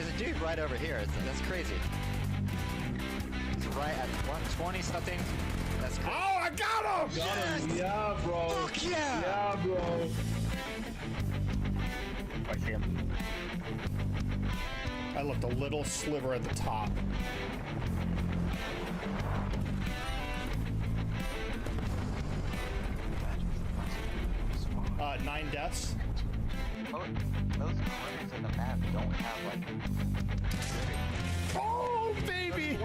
there's a dude right over here. That's crazy. He's right at 120 something. That's crazy. Oh, I got him! Yes! Yeah, bro. Fuck yeah! Yeah, bro. I see him. I left a little sliver at the top. Imagine 9 deaths. those corners in the map don't have like. Oh, baby!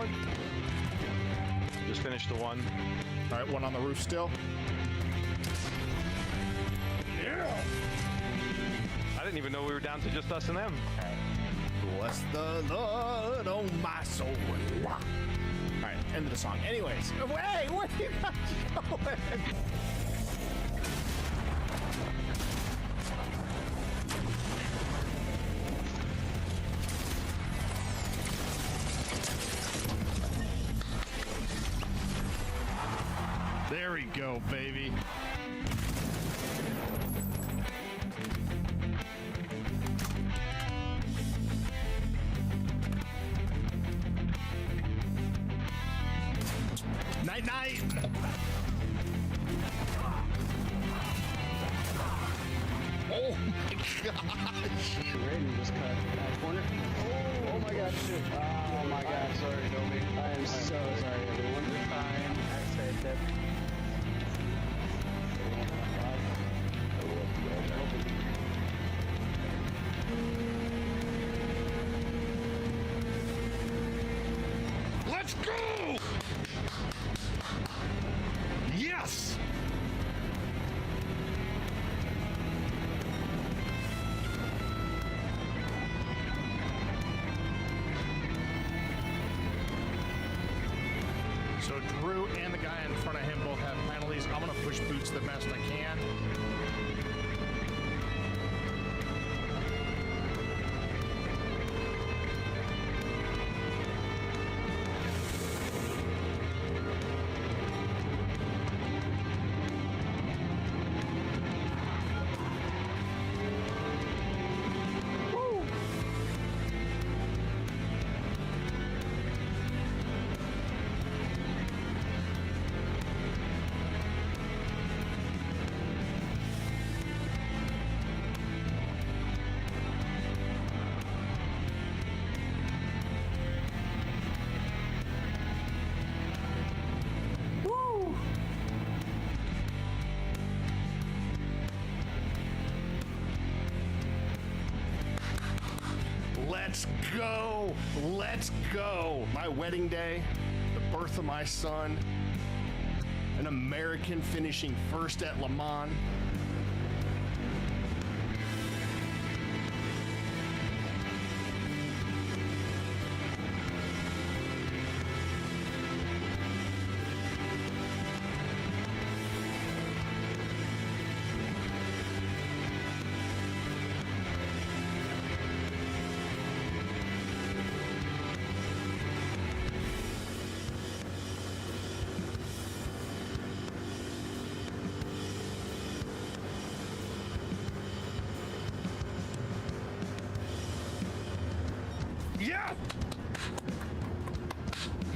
Just finished the one. All right, one on the roof still. Yeah! I didn't even know we were down to just us and them. Bless the Lord, oh my soul. All right, end of the song. Anyways, hey, where are you guys going? There we go, baby. Night, night. Oh my gosh. Raiden just cut that corner. Oh my god, shit. Oh my god, sorry, Dobie. I am so sorry, everyone. You're fine. I saved it. Let's go! Yes! So Drew and the guy in front of him both have penalties. I'm gonna push boots the best I can. Let's go! Let's go! My wedding day, the birth of my son, an American finishing first at Le Mans. Yeah!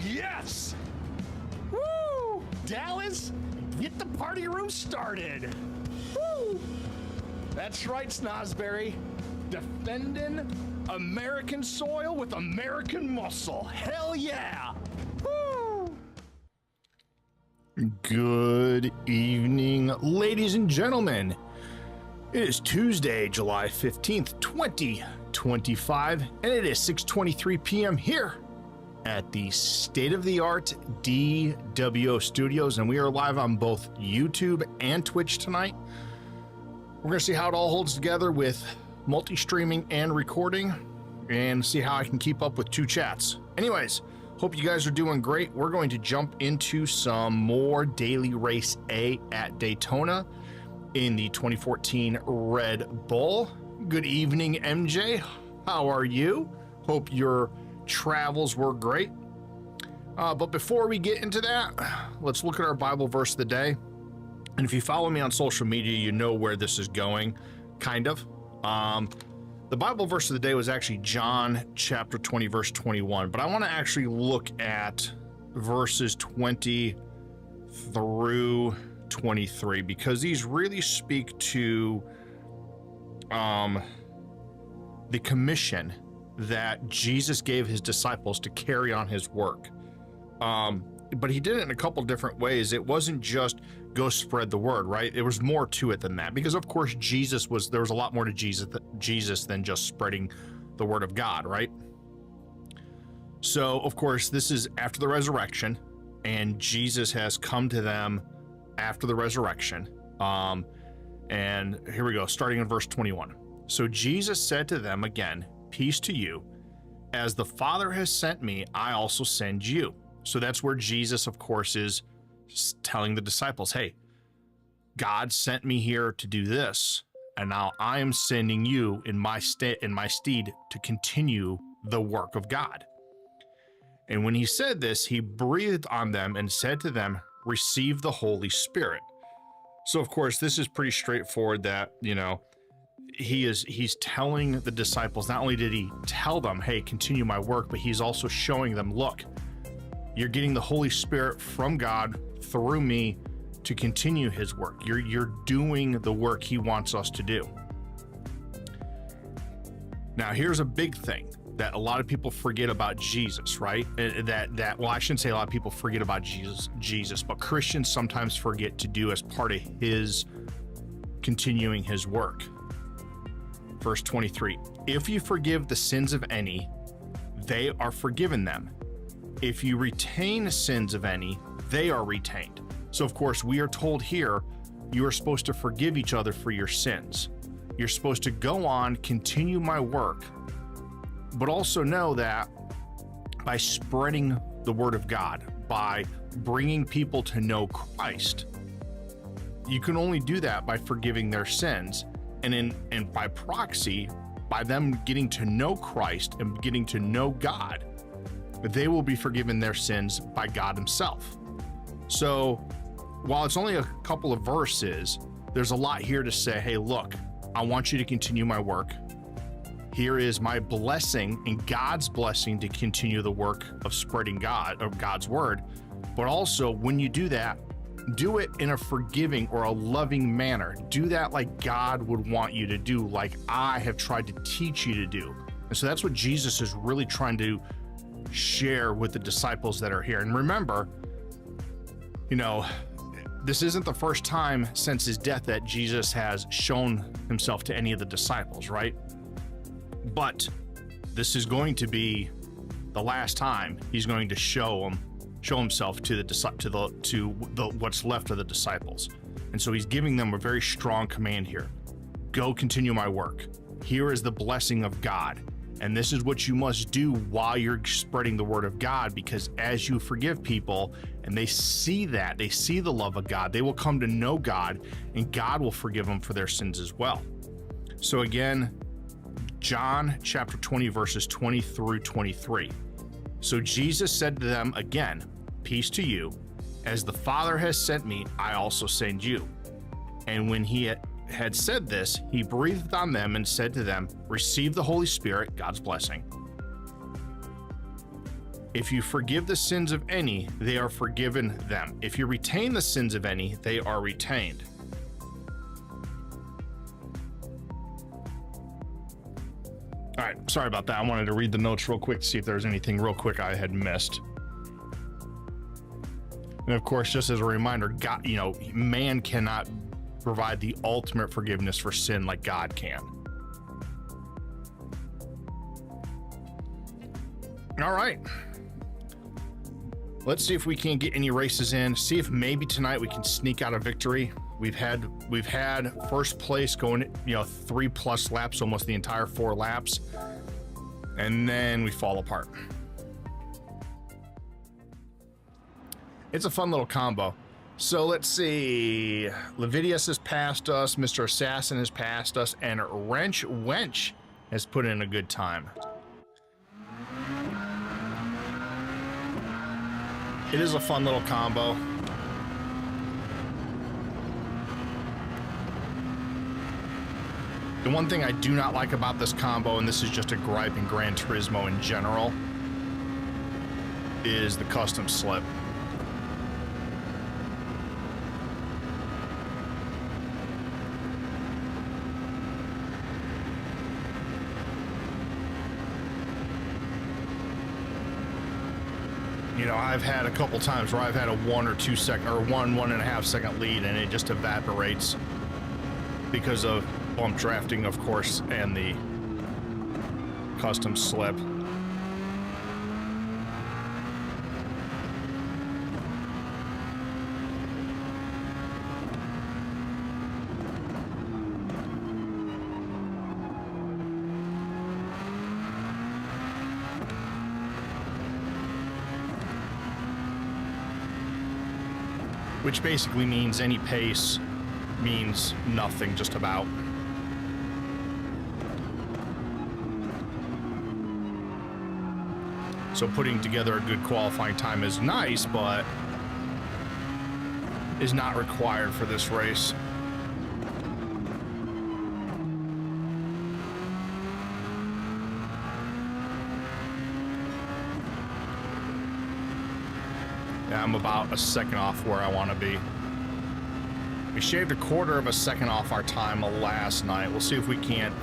Yes! Woo! Dallas, get the party room started. Woo! That's right, Snosberry. Defending American soil with American muscle. Hell yeah! Woo! Good evening, ladies and gentlemen. It is Tuesday, July 15th, 2025, and it is 6:23 p.m. here at the state-of-the-art DWO Studios, and we are live on both YouTube and Twitch tonight. We're going to see how it all holds together with multi-streaming and recording, and see how I can keep up with two chats. Anyways, hope you guys are doing great. We're going to jump into some more Daily Race A at Daytona in the 2014 Red Bull. Good evening, MJ. How are you? Hope your travels were great. But before we get into that, let's look at our Bible verse of the day. And if you follow me on social media, you know where this is going, kind of. The Bible verse of the day was actually John chapter 20, verse 21, but I want to actually look at verses 20 through 23 because these really speak to the commission that Jesus gave his disciples to carry on his work. But he did it in a couple different ways. It wasn't just go spread the word, right? There was more to it than that, because of course there was a lot more to Jesus than just spreading the word of God, right? So of course this is after the resurrection, and Jesus has come to them after the resurrection. And here we go, starting in verse 21. So Jesus said to them again, "Peace to you. As the Father has sent me, I also send you." So that's where Jesus, of course, is telling the disciples, hey, God sent me here to do this, and now I am sending you in my stead to continue the work of God. And when he said this, he breathed on them and said to them, "Receive the Holy Spirit." So of course, this is pretty straightforward that, you know, he's telling the disciples, not only did he tell them, hey, continue my work, but he's also showing them, look, you're getting the Holy Spirit from God through me to continue his work. You're doing the work he wants us to do. Now, here's a big thing that a lot of people forget about Jesus, right? Well, I shouldn't say a lot of people forget about Jesus, but Christians sometimes forget to do as part of his continuing his work. Verse 23, if you forgive the sins of any, they are forgiven them. If you retain sins of any, they are retained. So of course, we are told here, you are supposed to forgive each other for your sins. You're supposed to go on, continue my work, but also know that by spreading the word of God, by bringing people to know Christ, you can only do that by forgiving their sins. And by proxy, by them getting to know Christ and getting to know God, they will be forgiven their sins by God himself. So while it's only a couple of verses, there's a lot here to say, hey, look, I want you to continue my work. Here is my blessing and God's blessing to continue the work of spreading God's word. But also when you do that, do it in a forgiving or a loving manner. Do that like God would want you to do, like I have tried to teach you to do. And so that's what Jesus is really trying to share with the disciples that are here. And remember, you know, this isn't the first time since his death that Jesus has shown himself to any of the disciples, right? But this is going to be the last time he's going to show himself to what's left of the disciples. And so he's giving them a very strong command here. Go continue my work. Here is the blessing of God. And this is what you must do while you're spreading the word of God, because as you forgive people and they see that, they see the love of God, they will come to know God, and God will forgive them for their sins as well. So again, John chapter 20, verses 20 through 23. So Jesus said to them again, peace to you. As the Father has sent me, I also send you. And when he had said this, he breathed on them and said to them, receive the Holy Spirit, God's blessing. If you forgive the sins of any, they are forgiven them. If you retain the sins of any, they are retained. All right, sorry about that. I wanted to read the notes real quick to see if there was anything real quick I had missed. And of course, just as a reminder, God, man cannot provide the ultimate forgiveness for sin like God can. All right. Let's see if we can get any races in. See if maybe tonight we can sneak out a victory. We've had first place going, 3+ laps, almost the entire 4 laps, and then we fall apart. It's a fun little combo. So let's see. Levidius has passed us, Mr. Assassin has passed us, and Wrench Wench has put in a good time. It is a fun little combo. The one thing I do not like about this combo, and this is just a gripe in Gran Turismo in general, is the custom slip. You know, I've had a couple times where I've had a 1 or 2 second, or 1.5 second lead, and it just evaporates because of bump drafting, of course, and the custom slip. Which basically means any pace means nothing, just about. So putting together a good qualifying time is nice, but is not required for this race. Yeah, I'm about a second off where I want to be. We shaved a quarter of a second off our time last night. We'll see if we can't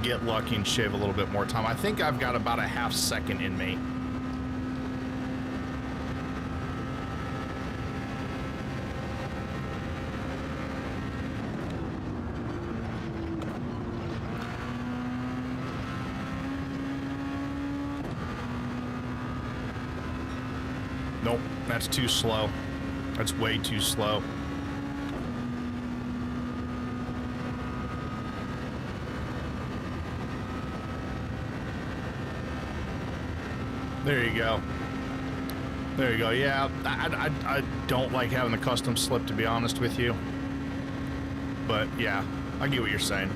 get lucky and shave a little bit more time. I think I've got about a half second in me. Nope, that's too slow. That's way too slow. There you go. There you go. Yeah, I don't like having the custom slip, to be honest with you. But yeah, I get what you're saying.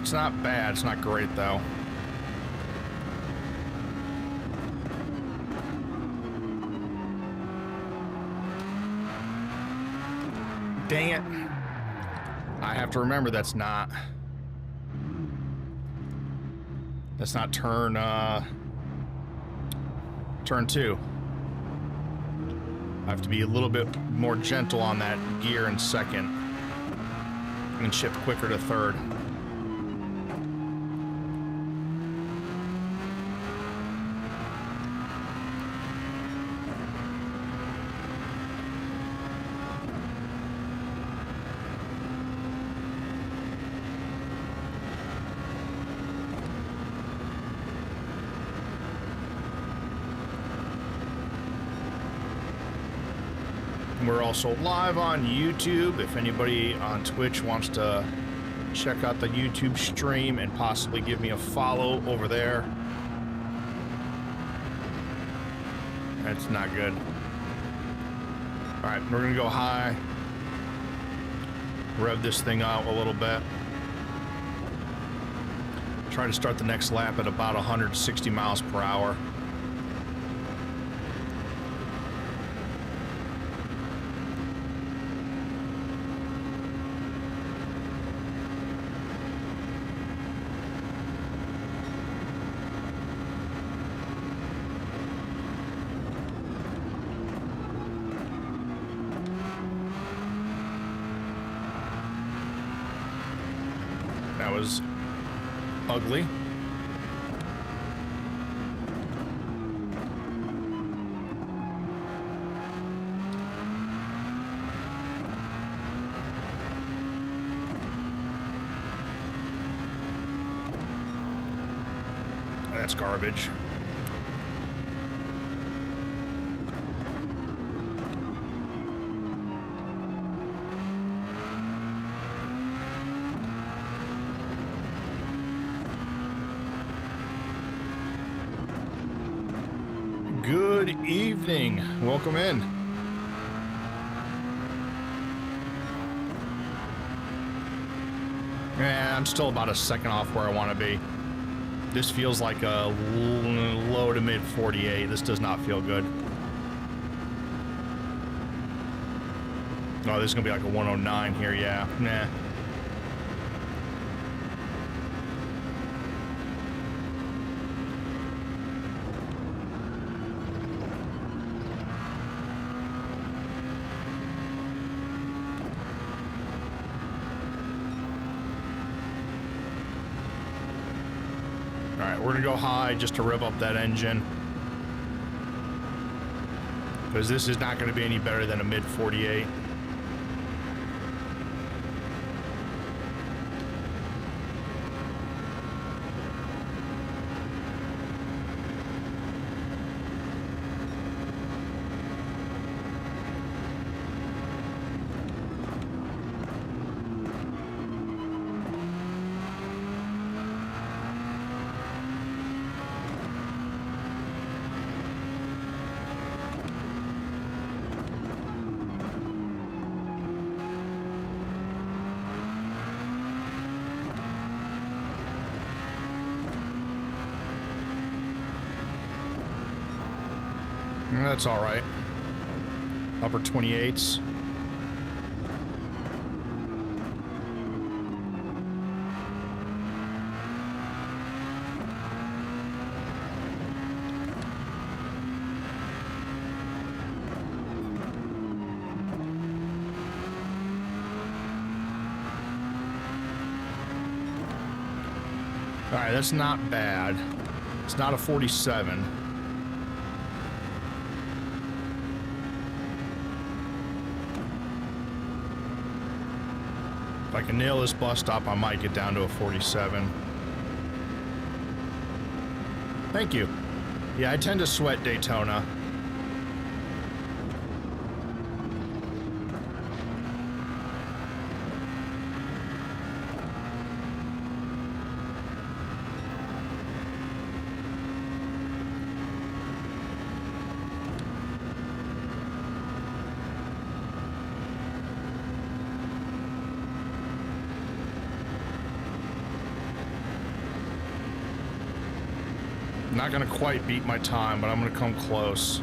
It's not bad, it's not great though. Dang it. I have to remember that's not turn 2. I have to be a little bit more gentle on that gear in second and shift quicker to third. We're also live on YouTube. If anybody on Twitch wants to check out the YouTube stream and possibly give me a follow over there. That's not good. All right, we're gonna go high. Rev this thing out a little bit. Try to start the next lap at about 160 miles per hour. That was ugly. That's garbage. Good evening. Welcome in. Yeah, I'm still about a second off where I want to be. This feels like a low to mid 48. This does not feel good. Oh, this is going to be like a 109 here, yeah. Nah. We're gonna go high just to rev up that engine, because this is not gonna be any better than a mid 48. That's all right. Upper 28s. All right, that's not bad. It's not a 47. If I can nail this bus stop, I might get down to a 47. Thank you. Yeah, I tend to sweat Daytona. Not gonna quite beat my time, but I'm gonna come close.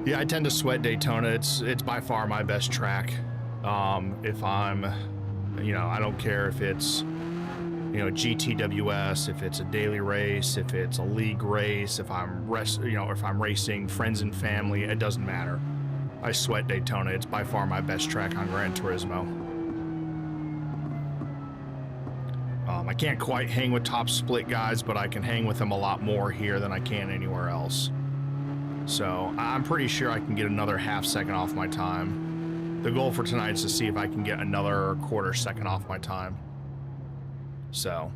Yeah, I tend to sweat Daytona. It's by far my best track. If I'm, I don't care if it's, GTWS, if it's a daily race, if it's a league race, if I'm if I'm racing friends and family, it doesn't matter. I sweat Daytona. It's by far my best track on Gran Turismo. I can't quite hang with top split guys, but I can hang with them a lot more here than I can anywhere else. So I'm pretty sure I can get another half second off my time. The goal for tonight is to see if I can get another quarter second off my time. So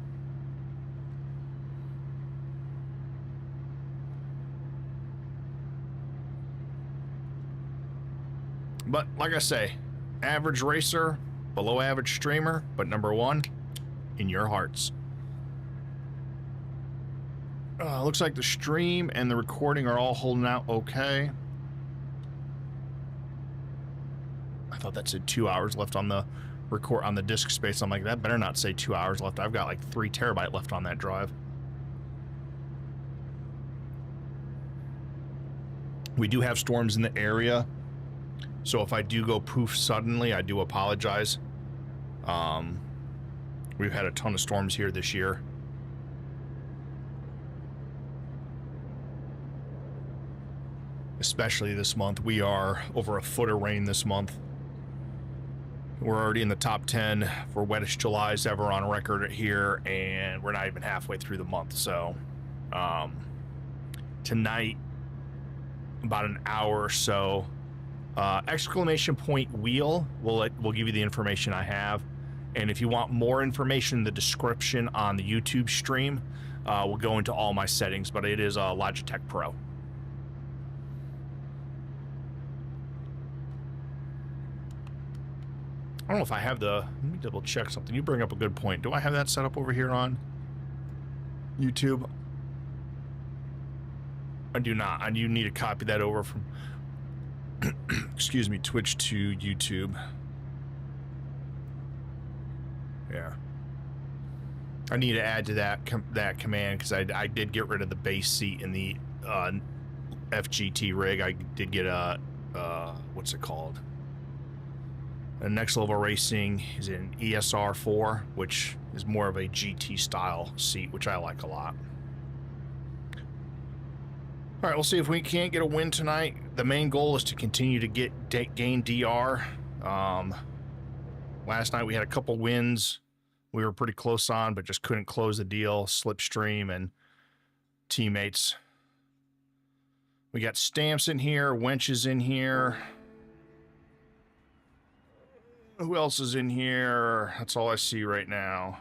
but like I say, average racer, below average streamer, but number one in your hearts. Looks like the stream and the recording are all holding out okay. I thought that said 2 hours left on the record on the disk space. I'm like, that better not say 2 hours left. I've got like 3 terabyte left on that drive. We do have storms in the area, so if I do go poof suddenly, I do apologize. We've had a ton of storms here this year. Especially this month. We are over a foot of rain this month. We're already in the top 10 for wettest Julys ever on record here, and we're not even halfway through the month. So tonight, about an hour or so, exclamation point wheel will give you the information I have. And if you want more information in the description on the YouTube stream, we'll go into all my settings, but it is a Logitech Pro. don't know if I have the... Let me double check something. You bring up a good point. Do I have that set up over here on YouTube? I do not. I do need to copy that over from, excuse me, Twitch to YouTube. Yeah. I need to add to that command because I did get rid of the base seat in the FGT rig. I did get a, what's it called? The Next Level Racing is in ESR 4, which is more of a GT style seat, which I like a lot. All right, we'll see if we can't get a win tonight. The main goal is to continue to gain DR. Last night we had a couple wins we were pretty close on, but just couldn't close the deal. Slipstream and teammates. We got Stamps in here, Wench is in here. Who else is in here? That's all I see right now.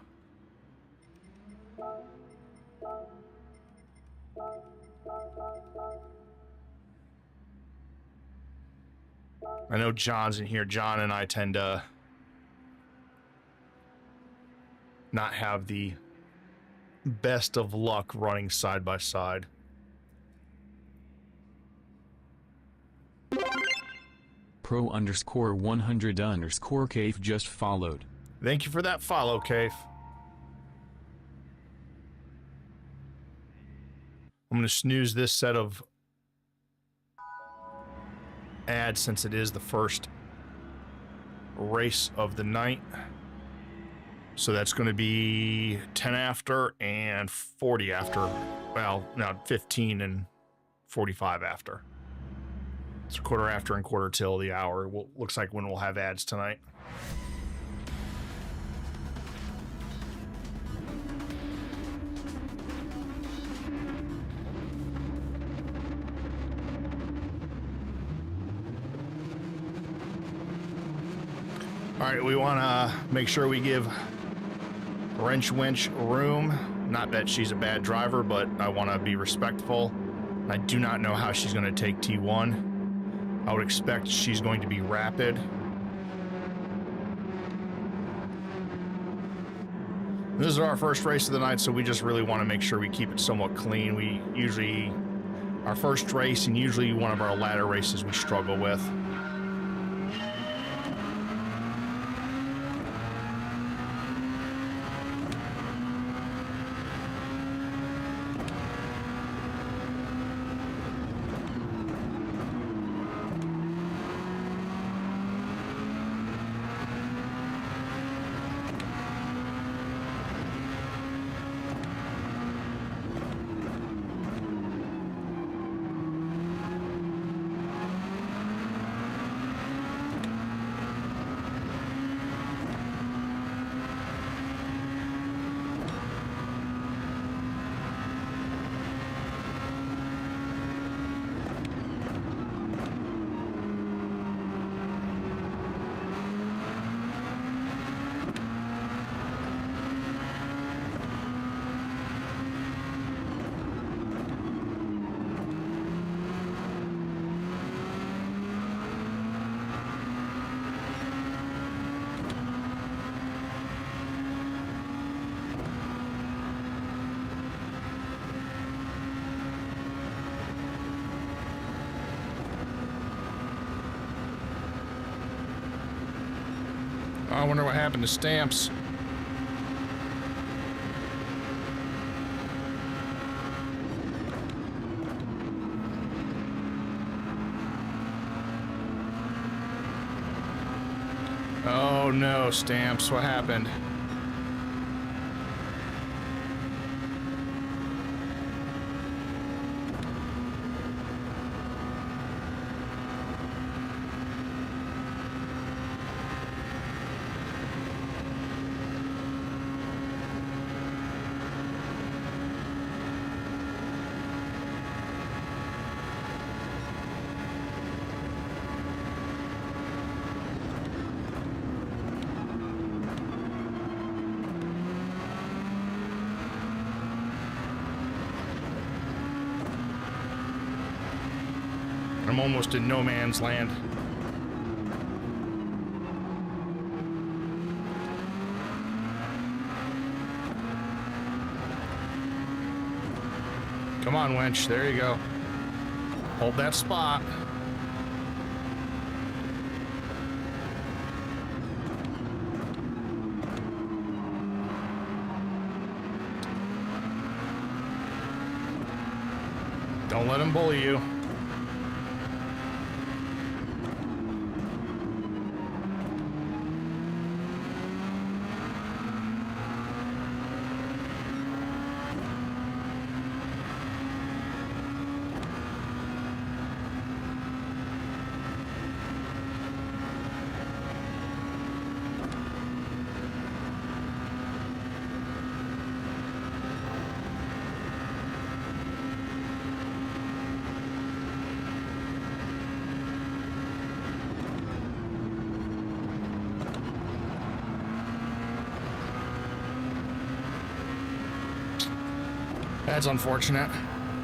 I know John's in here. John and I tend to not have the best of luck running side by side. Pro_100_Cave just followed. Thank you for that follow, Cave. I'm going to snooze this set of ads since it is the first race of the night. So that's going to be 10 after and 40 after. Well, now 15 and 45 after. It's a quarter after and quarter till the hour. Looks like when we'll have ads tonight. All right, we want to make sure we give Wrench Wench room. Not that she's a bad driver, but I want to be respectful. I do not know how she's going to take T1. I would expect she's going to be rapid. This is our first race of the night, so we just really want to make sure we keep it somewhat clean. We usually, our first race and usually one of our latter races we struggle with. I wonder what happened to Stamps. Oh no, Stamps, what happened? I'm almost in no man's land. Come on, winch. There you go. Hold that spot. Don't let him bully you. That's unfortunate.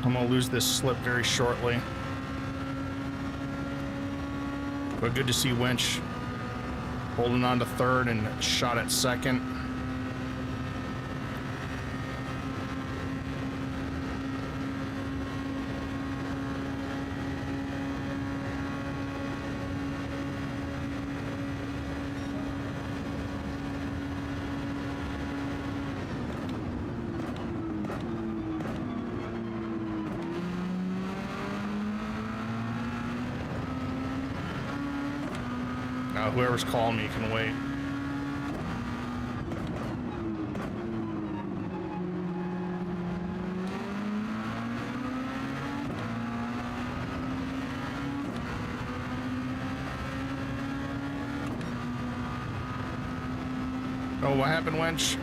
I'm gonna lose this slip very shortly. But good to see Winch holding on to third and shot at second. Whoever's calling me can wait. Oh, what happened, Winch?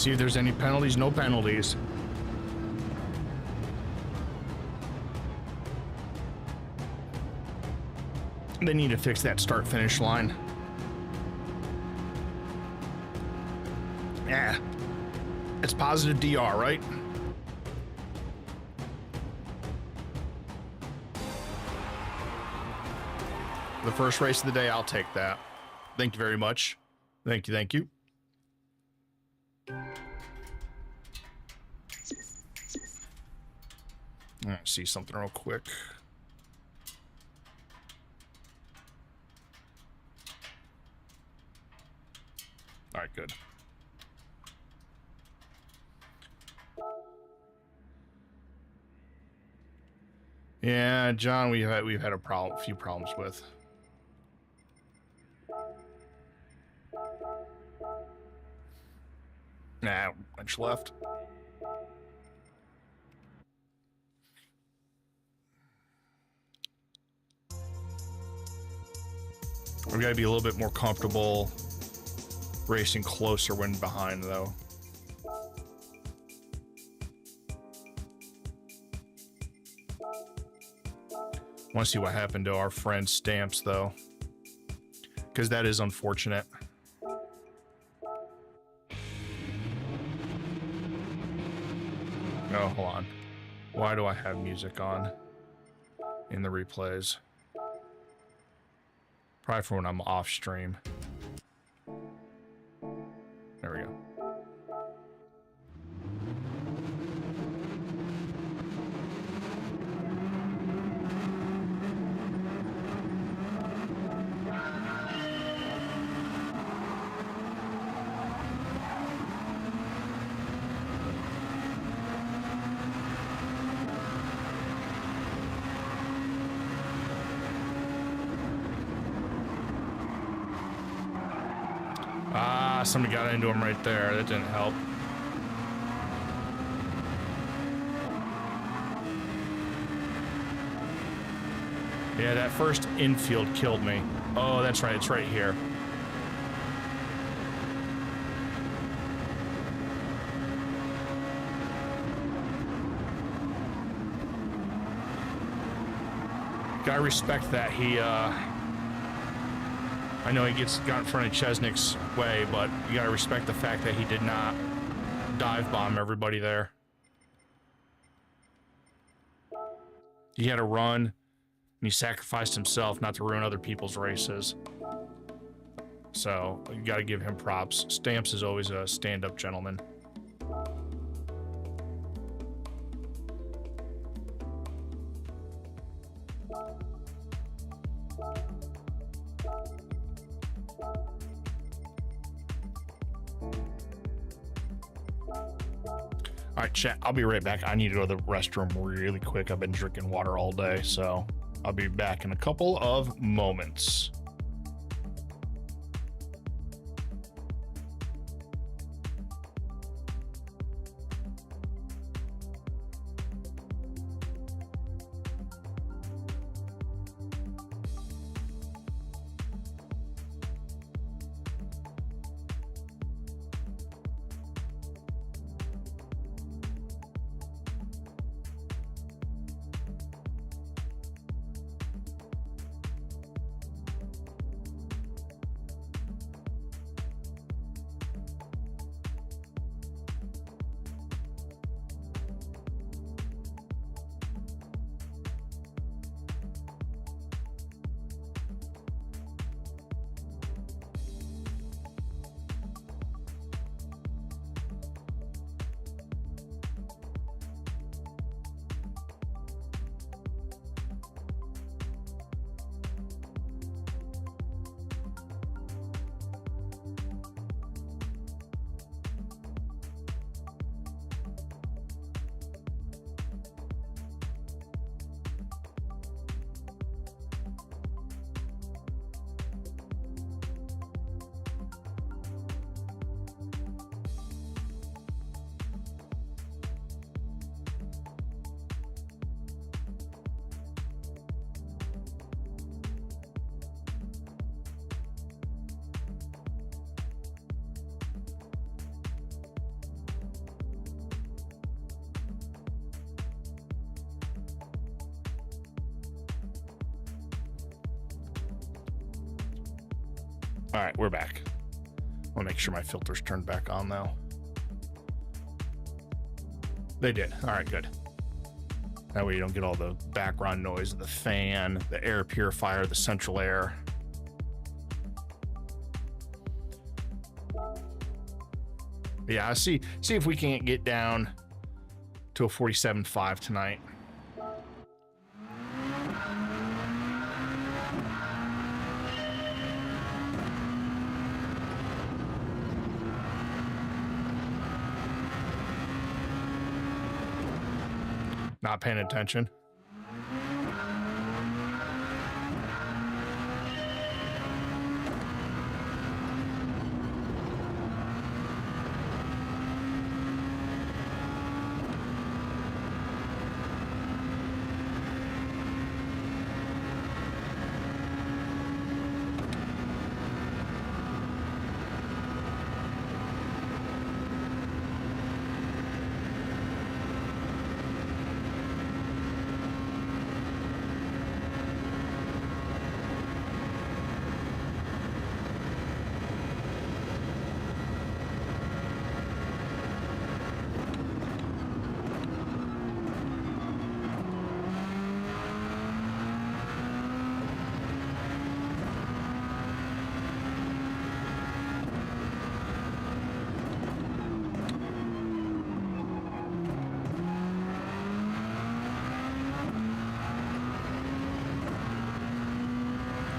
See if there's any penalties. No penalties. They need to fix that start-finish line. Yeah. It's positive DR, right? The first race of the day, I'll take that. Thank you very much. Thank you, thank you. Let's see something real quick. All right, good. Yeah, John, we've had a few problems with. Nah, much left. We've got to be a little bit more comfortable racing closer when behind, though. Want to see what happened to our friend Stamps, though, because that is unfortunate. Oh, hold on. Why do I have music on in the replays? Probably for when I'm off stream. There we go. Somebody got into him right there. That didn't help. Yeah, that first infield killed me. Oh, that's right. It's right here. Gotta respect that. I know he got in front of Chesnick's way, but you gotta respect the fact that he did not dive bomb everybody there. He had a run, and he sacrificed himself not to ruin other people's races. So, you gotta give him props. Stamps is always a stand-up gentleman. All right, chat, I'll be right back. I need to go to the restroom really quick. I've been drinking water all day, so I'll be back in a couple of moments. All right, we're back. I'll make sure my filter's turned back on though. They did. All right, good. That way you don't get all the background noise of the fan, the air purifier, the central air. Yeah, see if we can't get down to a 47.5 tonight. Not paying attention.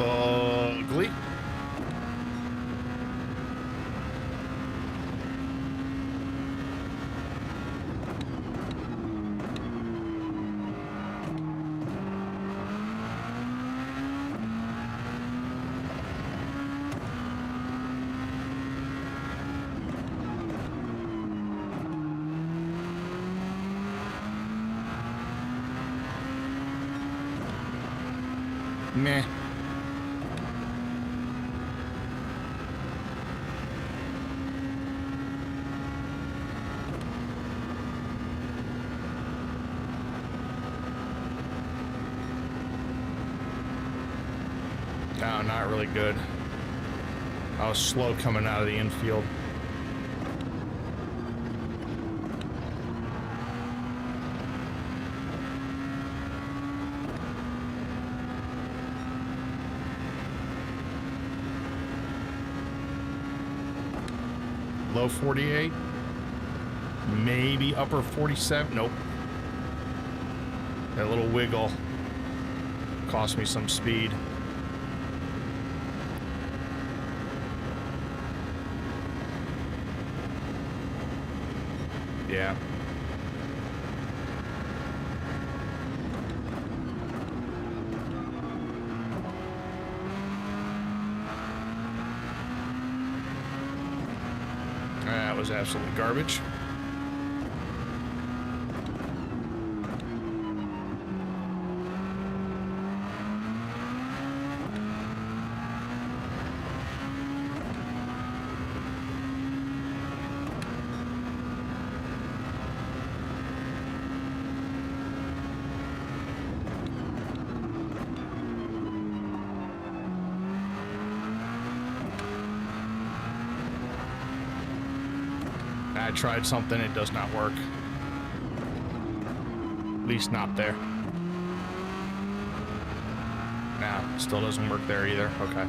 Ugly. Meh. No, not really good. I was slow coming out of the infield. Low 48, maybe upper 47. Nope. That little wiggle cost me some speed. Yeah. That was absolutely garbage. I tried something, it does not work. At least not there. Nah, still doesn't work there either. Okay.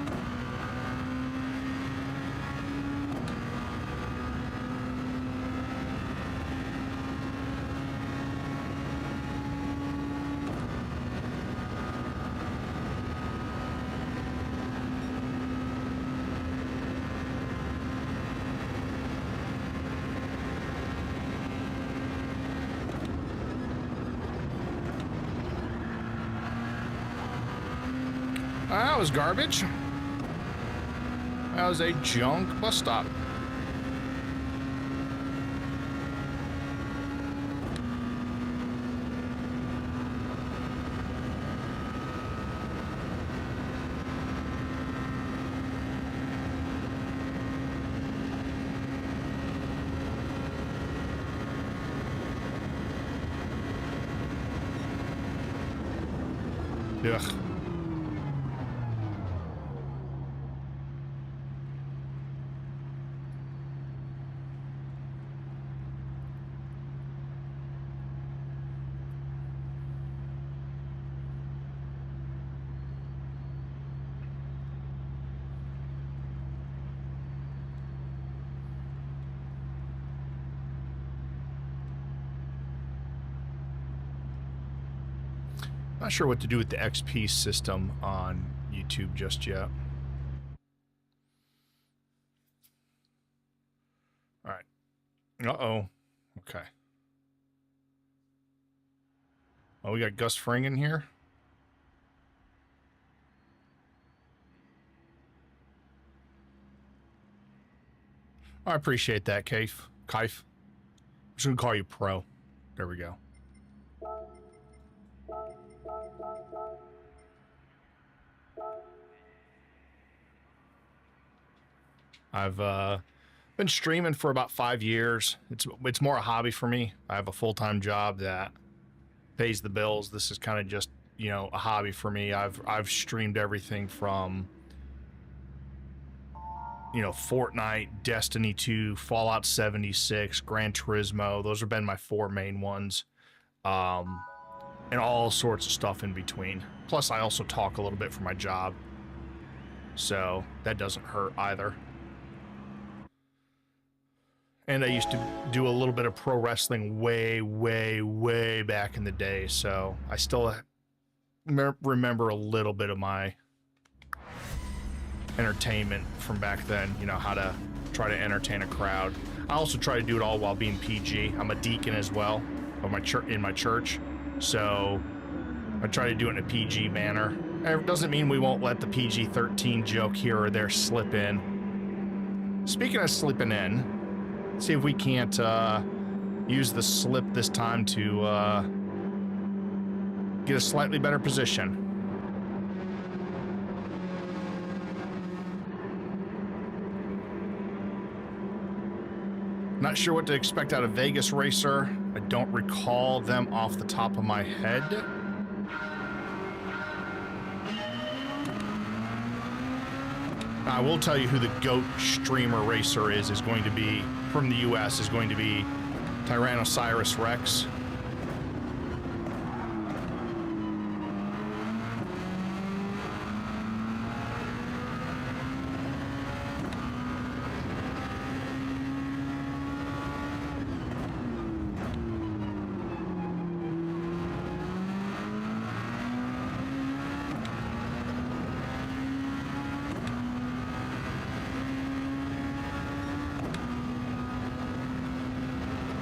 That was garbage. That was a junk bus stop. Ugh. Not sure what to do with the XP system on YouTube just yet. All right. Uh-oh. Okay. Oh, we got Gus Fring in here. I appreciate that, Kaif. I'm just going to call you Pro. There we go. I've been streaming for about 5 years. It's more a hobby for me. I have a full-time job that pays the bills. This is kind of just, you know, a hobby for me. I've streamed everything from, you know, Fortnite, Destiny 2, Fallout 76, Gran Turismo. Those have been my 4 main ones. And all sorts of stuff in between. Plus, I also talk a little bit for my job. So that doesn't hurt either. And I used to do a little bit of pro wrestling way back in the day. So I still remember a little bit of my entertainment from back then. You know, how to try to entertain a crowd. I also try to do it all while being PG. I'm a deacon as well in my church. So I try to do it in a PG manner. It doesn't mean we won't let the PG-13 joke here or there slip in. Speaking of slipping in, see if we can't use the slip this time to get a slightly better position. Not sure what to expect out of Vegas Racer. I don't recall them off the top of my head. I will tell you who the GOAT streamer racer is going to be, from the US, is going to be Tyrannosaurus Rex.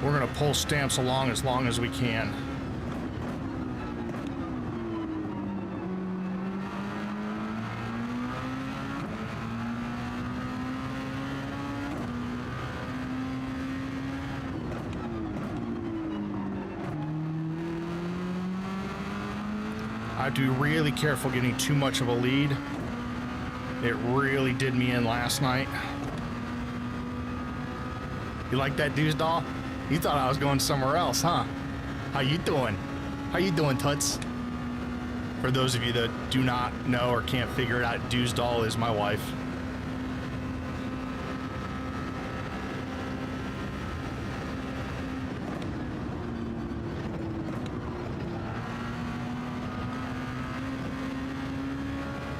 We're going to pull stamps along as long as we can. I have to be really careful getting too much of a lead. It really did me in last night. You like that, Deuce Doll? You thought I was going somewhere else, huh? How you doing? How you doing, Toots? For those of you that do not know or can't figure it out, Deuce Doll is my wife.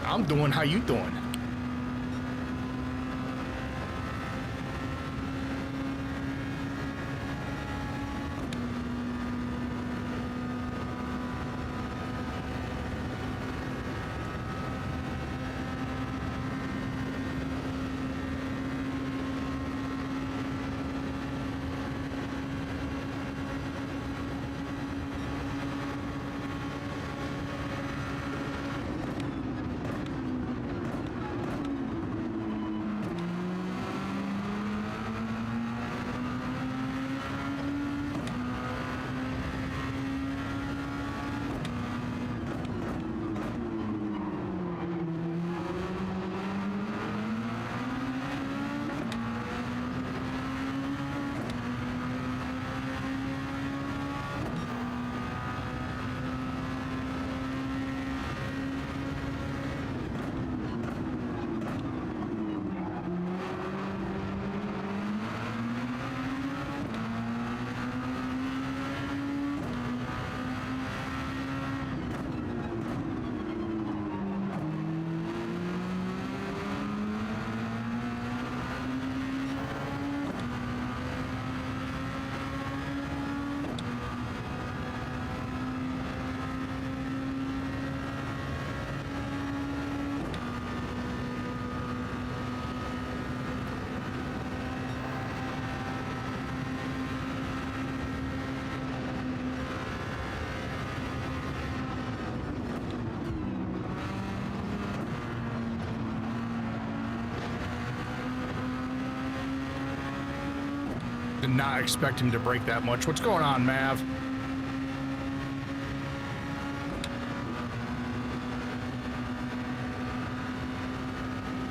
I'm doing, how you doing? Did not expect him to break that much. What's going on, Mav?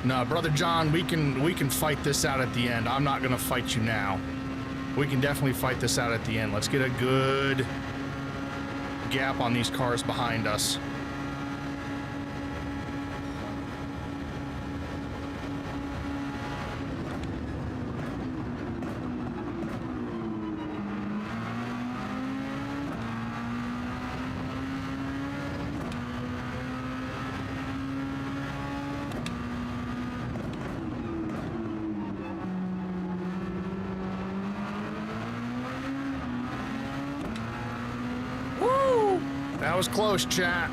No, Brother John, we can fight this out at the end. I'm not gonna fight you now. We can definitely fight this out at the end. Let's get a good gap on these cars behind us. That was close, chat.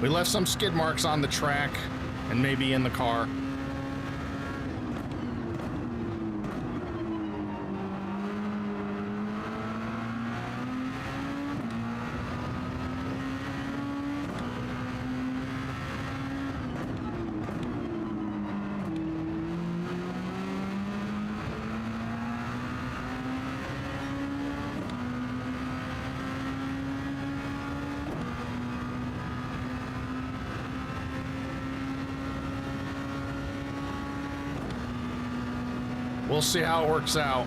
We left some skid marks on the track and maybe in the car. We'll see how it works out.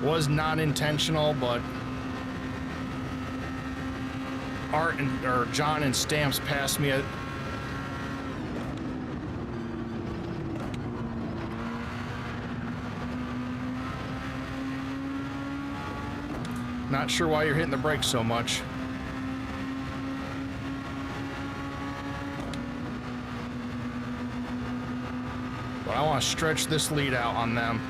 Was not intentional, but Art and or John and Stamps passed me. Not sure why you're hitting the brakes so much. But I want to stretch this lead out on them.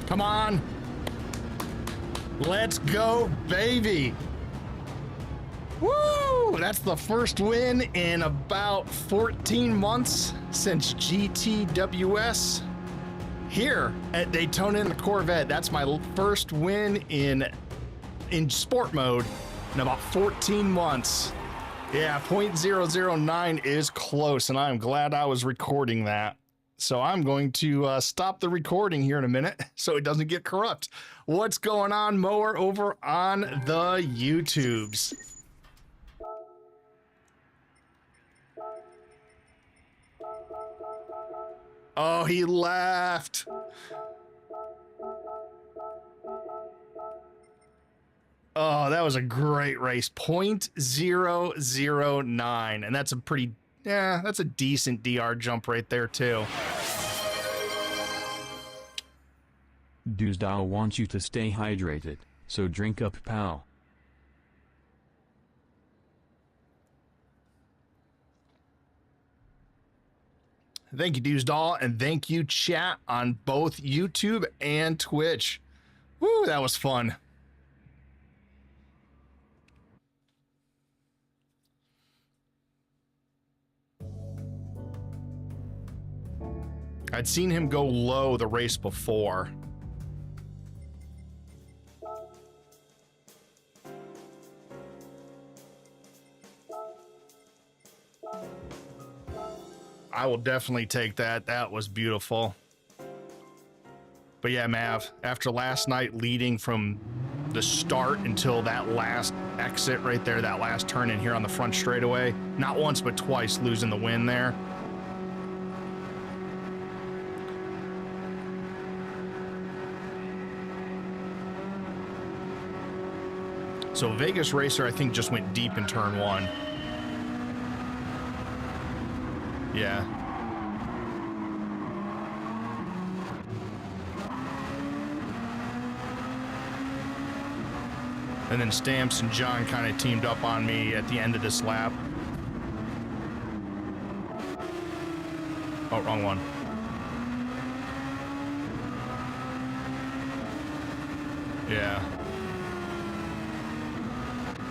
Come on. Let's go, baby. Woo! That's the first win in about 14 months since GTWS here at Daytona in the Corvette. That's my first win in sport mode in about 14 months. Yeah, 0.009 is close, and I'm glad I was recording that. So I'm going to stop the recording here in a minute so it doesn't get corrupt. What's going on, Mower, over on the YouTubes? Oh, he laughed. Oh, that was a great race. 0.009. And that's a pretty, yeah, that's a decent DR jump right there, too. Doosdal wants you to stay hydrated, so drink up, pal. Thank you, Doosdal, and thank you, chat, on both YouTube and Twitch. Woo, that was fun. I'd seen him go low the race before. I will definitely take that. That was beautiful. But yeah, Mav, after last night leading from the start until that last exit right there, that last turn in here on the front straightaway, not once but twice losing the win there. So Vegas Racer, I think, just went deep in turn one. Yeah. And then Stamps and John kind of teamed up on me at the end of this lap. Oh, wrong one. Yeah.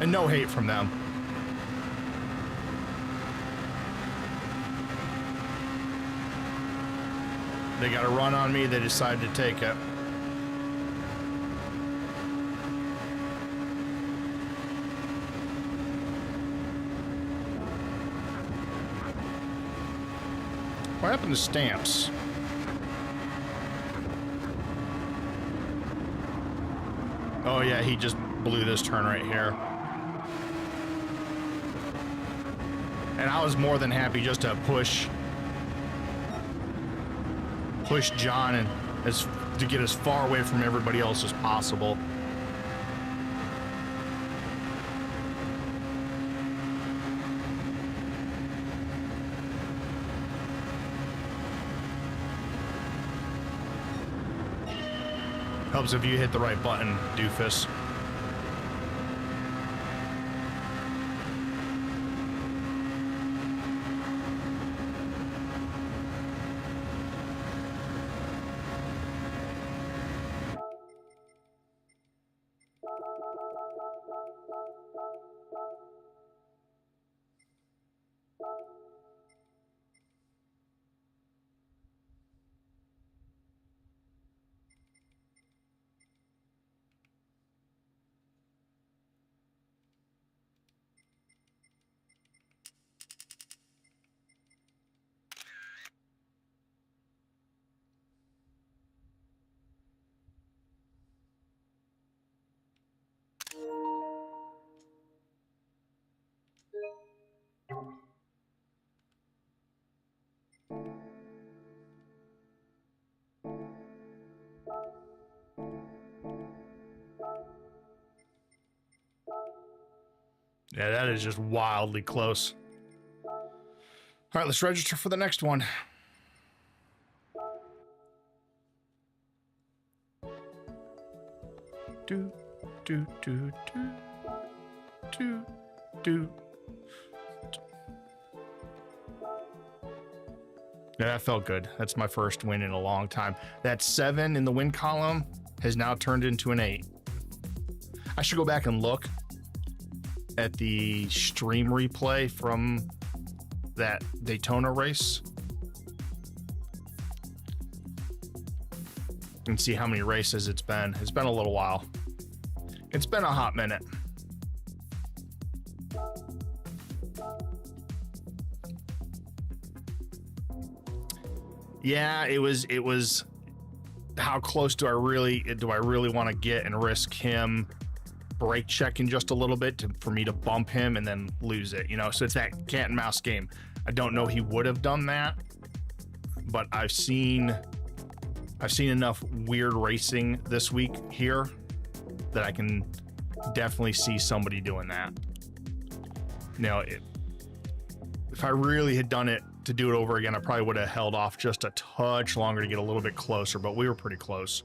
And no hate from them. They got a run on me, they decided to take it. What happened to Stamps? Oh yeah, he just blew this turn right here. And I was more than happy just to push John and to get as far away from everybody else as possible. Helps if you hit the right button, doofus. Yeah, that is just wildly close. All right, let's register for the next one. Do, do, do, do, do, do. Yeah, that felt good. That's my first win in a long time. That 7 in the win column has now turned into an 8. I should go back and look at the stream replay from that Daytona race and see how many races it's been. It's been a little while. It's been a hot minute. Yeah, it was how close do I really want to get and risk him brake checking just a little bit for me to bump him and then lose it, you know? So it's that cat and mouse game. I don't know he would have done that, but I've seen enough weird racing this week here that I can definitely see somebody doing that. You know, if I really had done it to do it over again, I probably would have held off just a touch longer to get a little bit closer, but we were pretty close.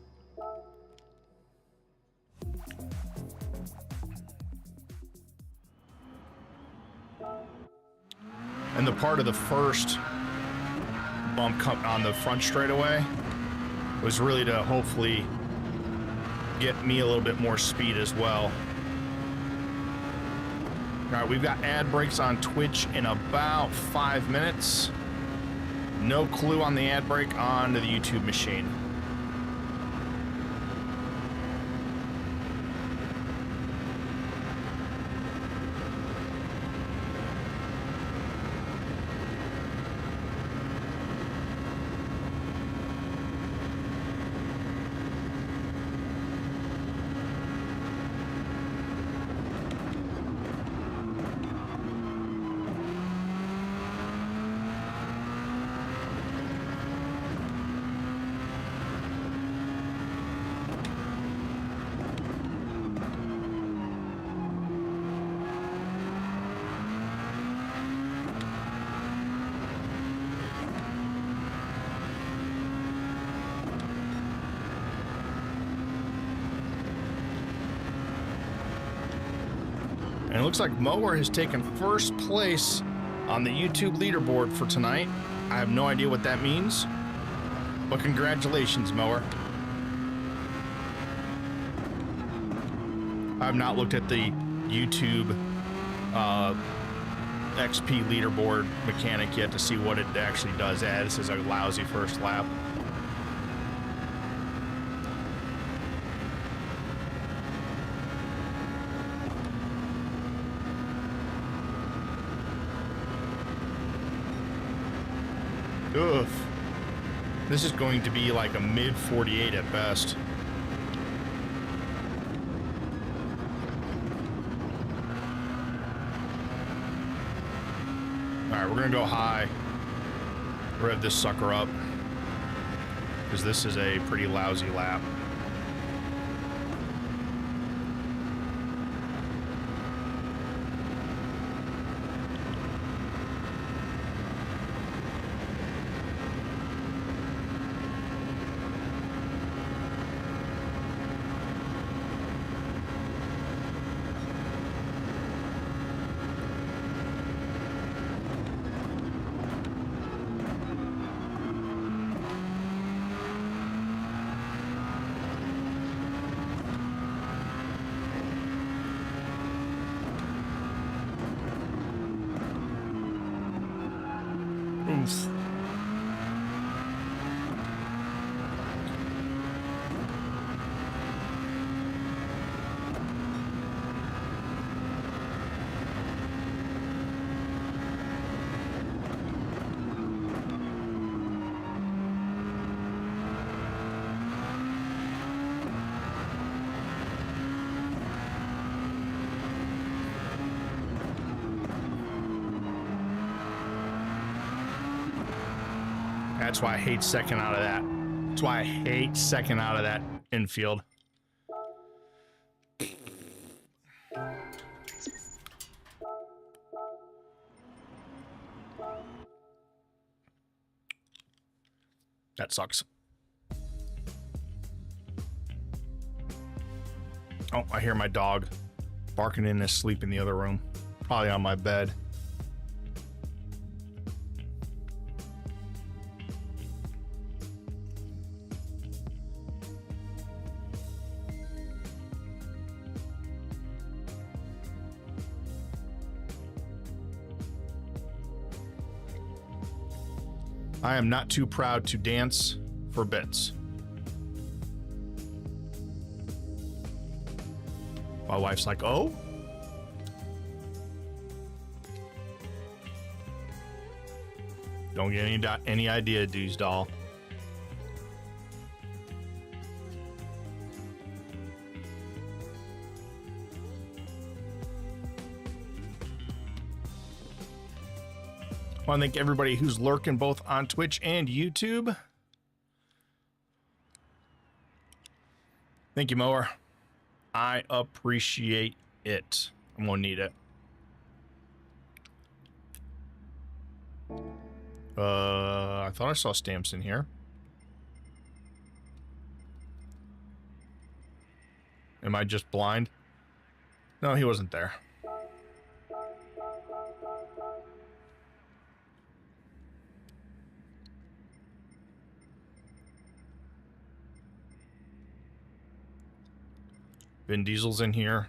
And the part of the first bump on the front straightaway was really to hopefully get me a little bit more speed as well. All right, we've got ad breaks on Twitch in about 5 minutes. No clue on the ad break onto the YouTube machine. And it looks like Mower has taken first place on the YouTube leaderboard for tonight. I have no idea what that means, but congratulations, Mower. I have not looked at the YouTube XP leaderboard mechanic yet to see what it actually does. This is a lousy first lap. Ugh. This is going to be like a mid 48 at best. Alright, we're gonna go high. Rev this sucker up, because this is a pretty lousy lap. Oof. That's why I hate second out of that. That's why I hate second out of that infield. That sucks. Oh, I hear my dog barking in his sleep in the other room. Probably on my bed. I am not too proud to dance for bits. My wife's like, oh? Don't get any idea, Deuce doll. I want to thank everybody who's lurking both on Twitch and YouTube. Thank you, Mower. I appreciate it. I'm gonna need it. I thought I saw stamps in here. Am I just blind? No, he wasn't there. Vin Diesel's in here.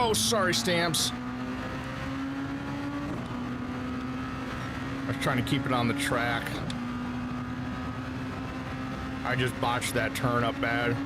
Oh, sorry, Stamps. I was trying to keep it on the track. I just botched that turn up bad.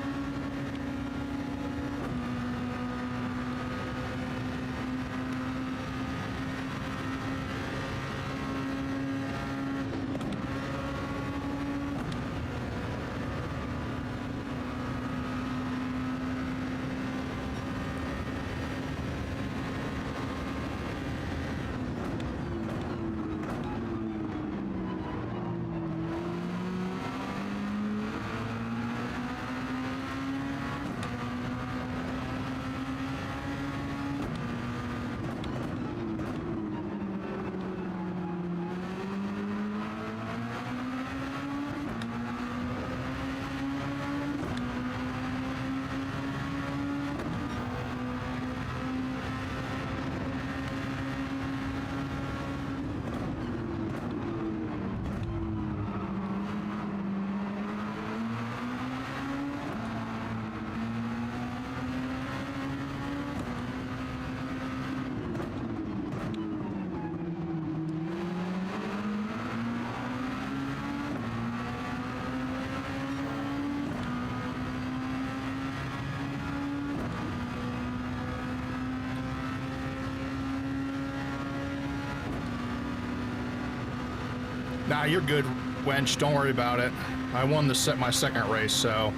Nah, you're good, Wench. Don't worry about it. I won my second race, so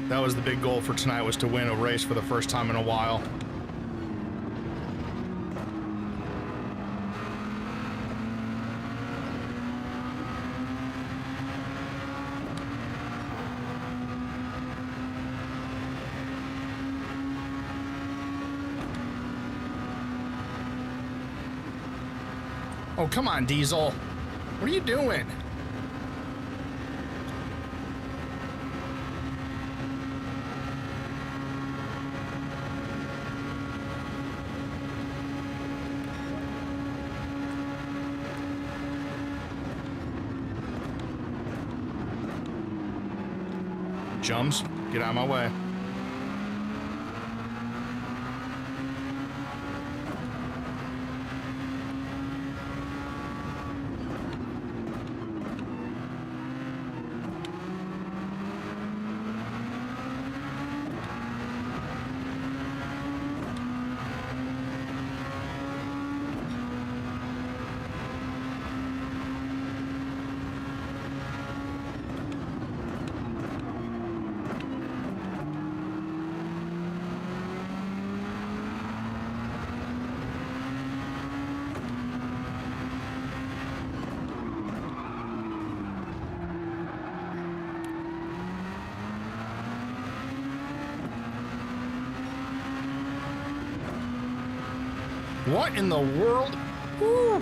that was the big goal for tonight, was to win a race for the first time in a while. Oh, come on, Diesel. What are you doing? Jums, get out of my way. What in the world? Woo.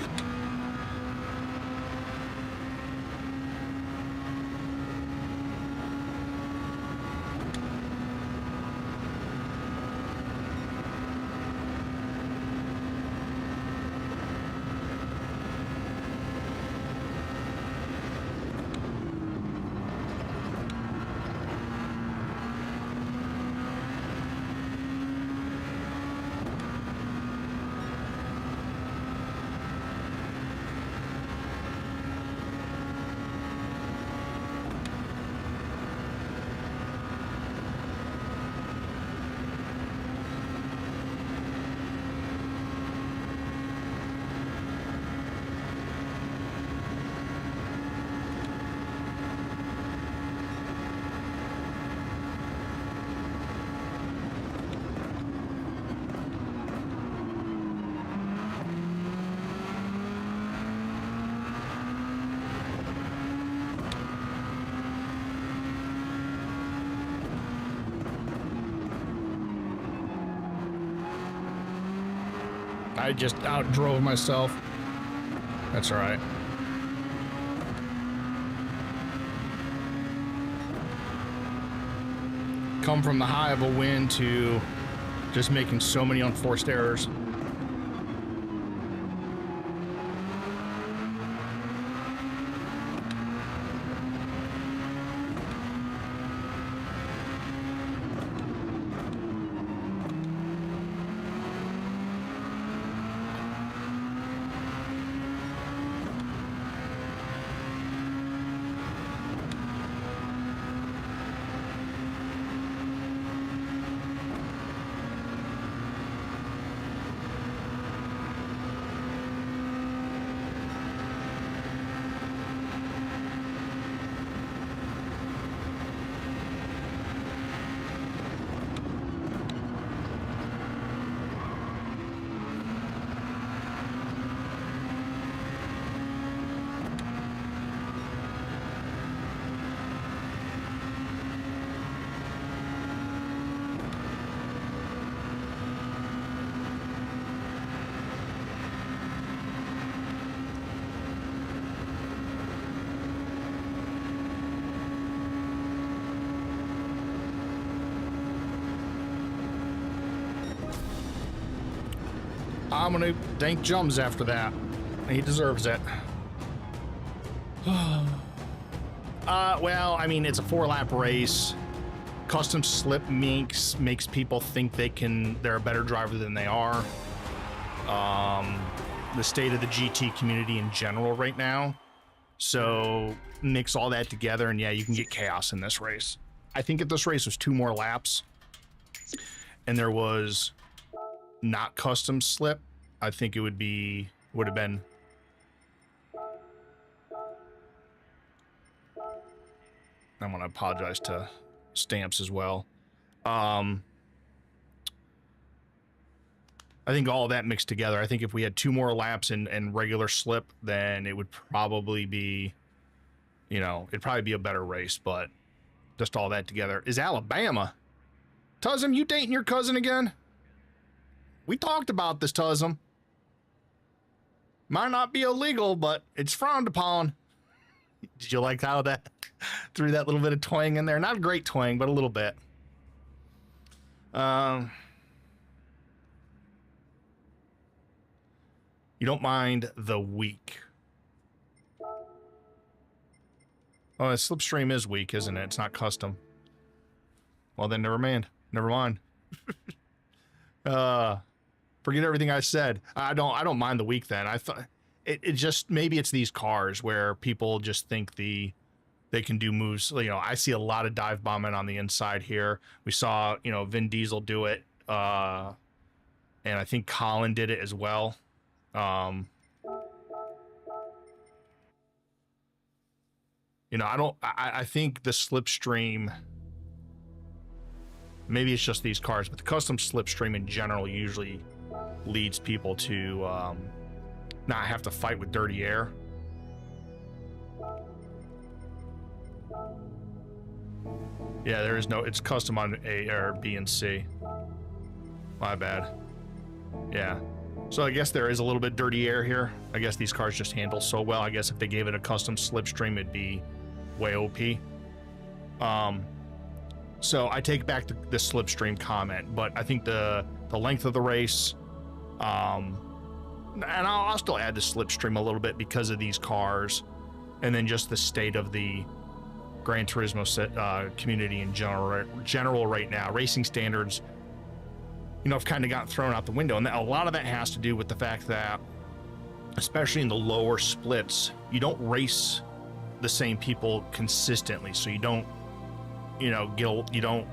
I just outdrove myself. That's all right. Come from the high of a win to just making so many unforced errors. I'm gonna thank Jums after that. He deserves it. Well, I mean, it's a 4-lap race. Custom slip makes people think they're a better driver than they are. The state of the GT community in general right now. So mix all that together, and yeah, you can get chaos in this race. I think if this race was 2 more laps, and there was not custom slip, I think it would have been. I'm gonna apologize to Stamps as well. I think all of that mixed together, I think if we had 2 more laps and regular slip, then it would probably be, it'd probably be a better race, but just all that together. Is Alabama? Tuzum, you dating your cousin again? We talked about this, Tuzum. Might not be illegal, but it's frowned upon. Did you like how that threw that little bit of twang in there? Not a great twang, but a little bit. You don't mind the weak. Oh, the slipstream is weak, isn't it? It's not custom. Well, then never mind. Never mind. Forget everything I said. I don't mind the week then. I thought it just, maybe it's these cars where people just think they can do moves. You know, I see a lot of dive bombing on the inside here. We saw, you know, Vin Diesel do it. And I think Colin did it as well. You know, I think the slipstream, maybe it's just these cars, but the custom slipstream in general usually leads people to not have to fight with dirty air. Yeah, there is no, it's custom on A or B and C. My bad. Yeah. So I guess there is a little bit dirty air here. I guess these cars just handle so well. I guess if they gave it a custom slipstream, it'd be way OP. So I take back the slipstream comment, but I think the length of the race, and I'll still add the slipstream a little bit because of these cars, and then just the state of the Gran Turismo community in general right now. Racing standards, you know, have kind of gotten thrown out the window, and a lot of that has to do with the fact that, especially in the lower splits, you don't race the same people consistently, so you don't, you know,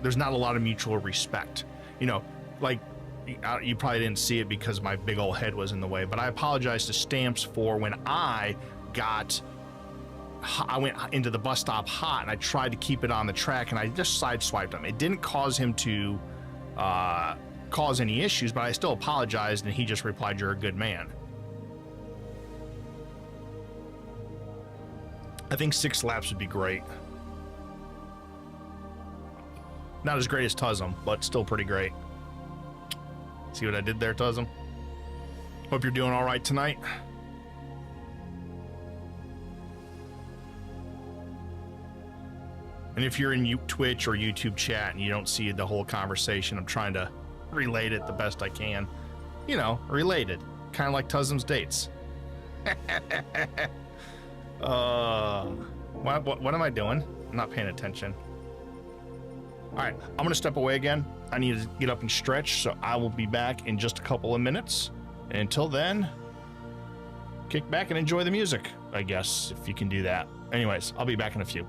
there's not a lot of mutual respect. You know, like, you probably didn't see it because my big old head was in the way, but I apologize to Stamps for when I went into the bus stop hot and I tried to keep it on the track and I just sideswiped him. It didn't cause him to cause any issues, but I still apologized, and he just replied, "You're a good man." I think 6 laps would be great. Not as great as Tuzzum, but still pretty great. See what I did there, Tuzzum? Hope you're doing all right tonight. And if you're in Twitch or YouTube chat and you don't see the whole conversation, I'm trying to relate it the best I can. You know, related. Kind of like Tuzzum's dates. What am I doing? I'm not paying attention. All right, I'm going to step away again. I need to get up and stretch, so I will be back in just a couple of minutes. And until then, kick back and enjoy the music, I guess, if you can do that. Anyways, I'll be back in a few.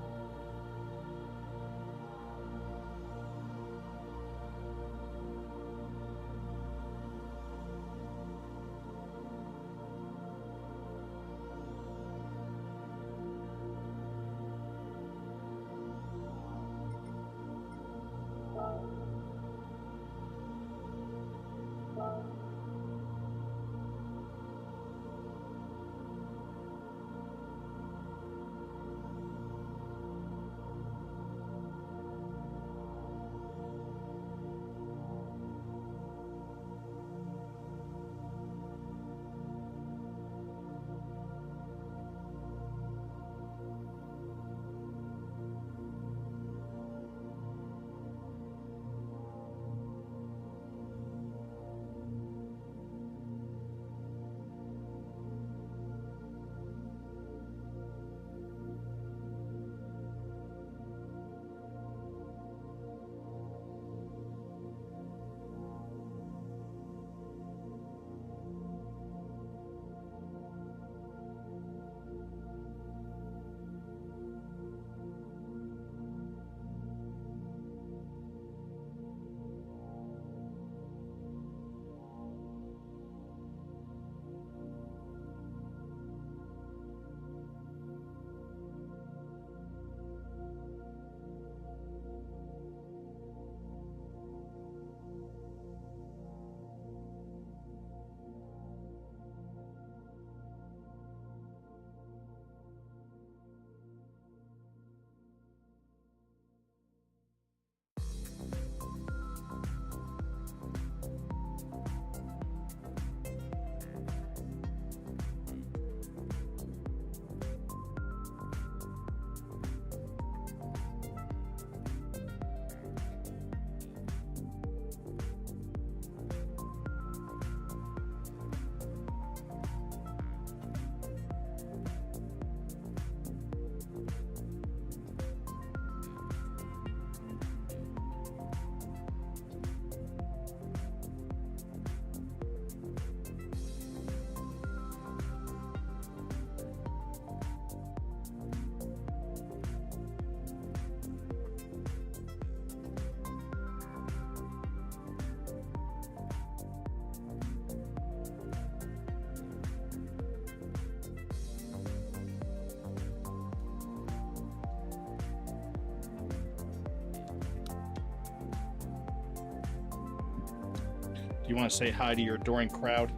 Do you want to say hi to your adoring crowd,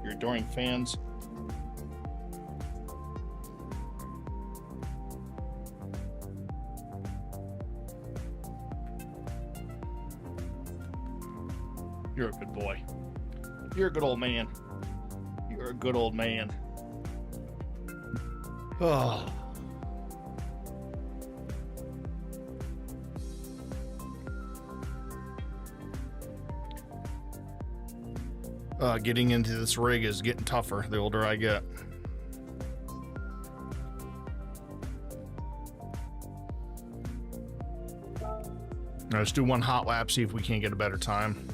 your adoring fans? You're a good boy. You're a good old man. You're a good old man. Oh. Getting into this rig is getting tougher the older I get. Now let's do one hot lap, see if we can't get a better time.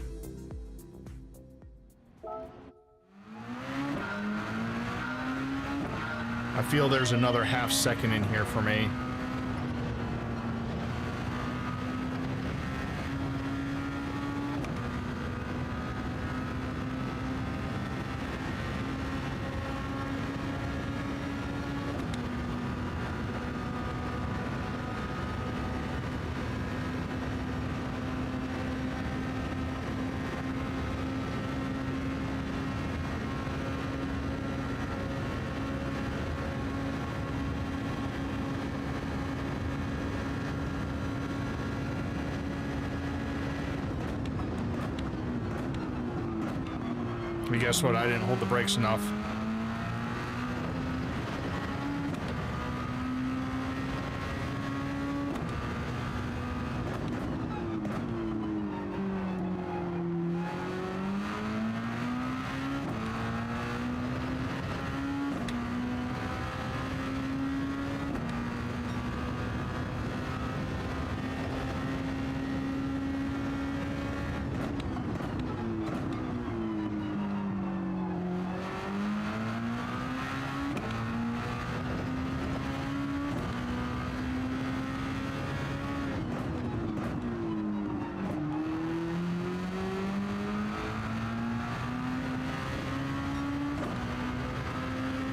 I feel there's another half second in here for me. But guess what? I didn't hold the brakes enough.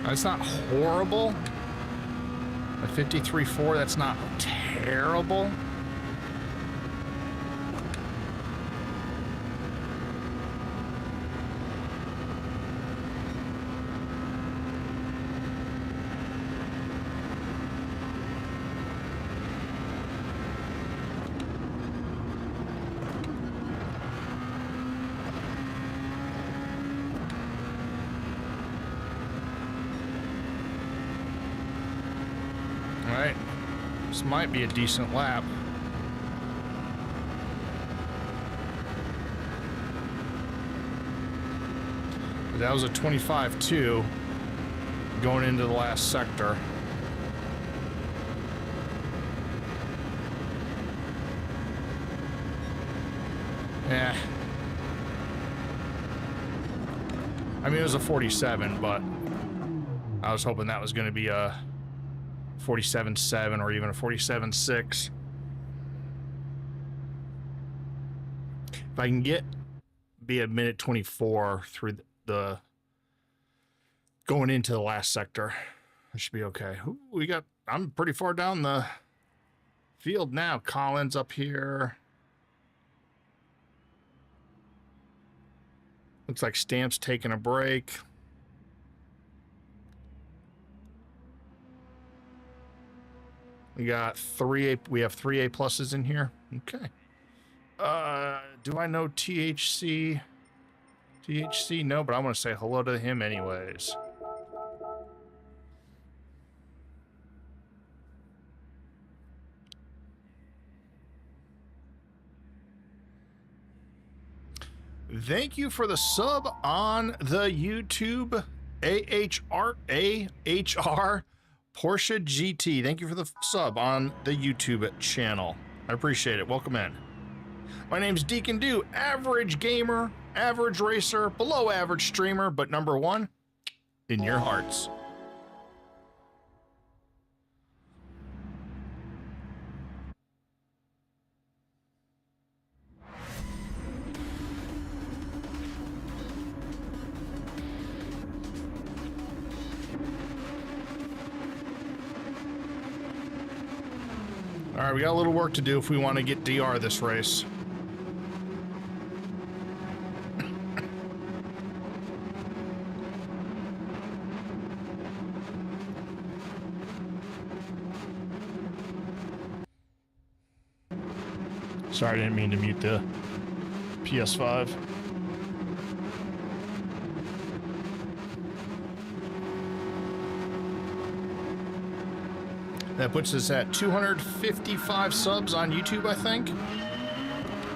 That's not horrible. A 53.4, that's not terrible. This might be a decent lap. But that was a 25.2 going into the last sector. Yeah. I mean, it was a 47, but I was hoping that was going to be a 47.7 or even a 47.6. If I can be a minute 24 through the going into the last sector, I should be okay. I'm pretty far down the field now. Collins up here. Looks like Stamp's taking a break. We got we have three A pluses in here. Okay. Do I know THC? THC? No, but I want to say hello to him anyways. Thank you for the sub on the YouTube. AHR Porsche GT. Thank you for the sub on the YouTube channel. I appreciate it. Welcome in. My name's Deacon Do, average gamer, average racer, below average streamer, but number one in your hearts. All right, we got a little work to do if we want to get DR this race. Sorry, I didn't mean to mute the PS5. That puts us at 255 subs on YouTube, I think.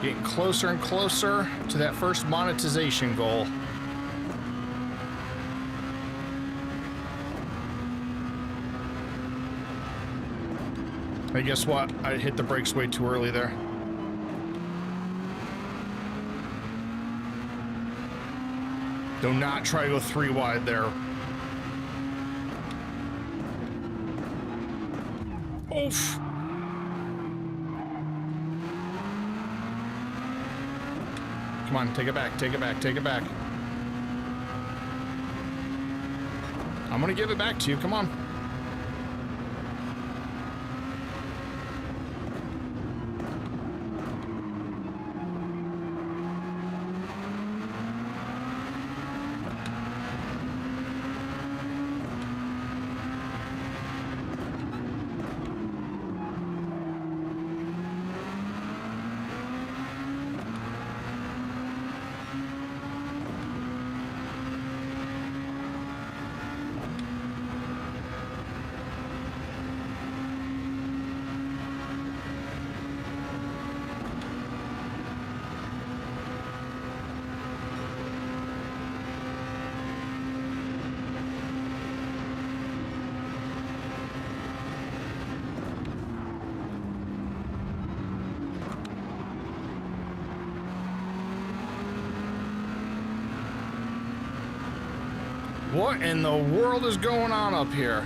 Getting closer and closer to that first monetization goal. Hey, guess what? I hit the brakes way too early there. Do not try to go 3 wide there. Oof. Come on, take it back, take it back, take it back. I'm gonna give it back to you, come on. What in the world is going on up here?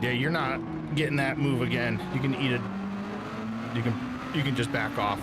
Yeah, you're not getting that move again. You can eat it. You can just back off.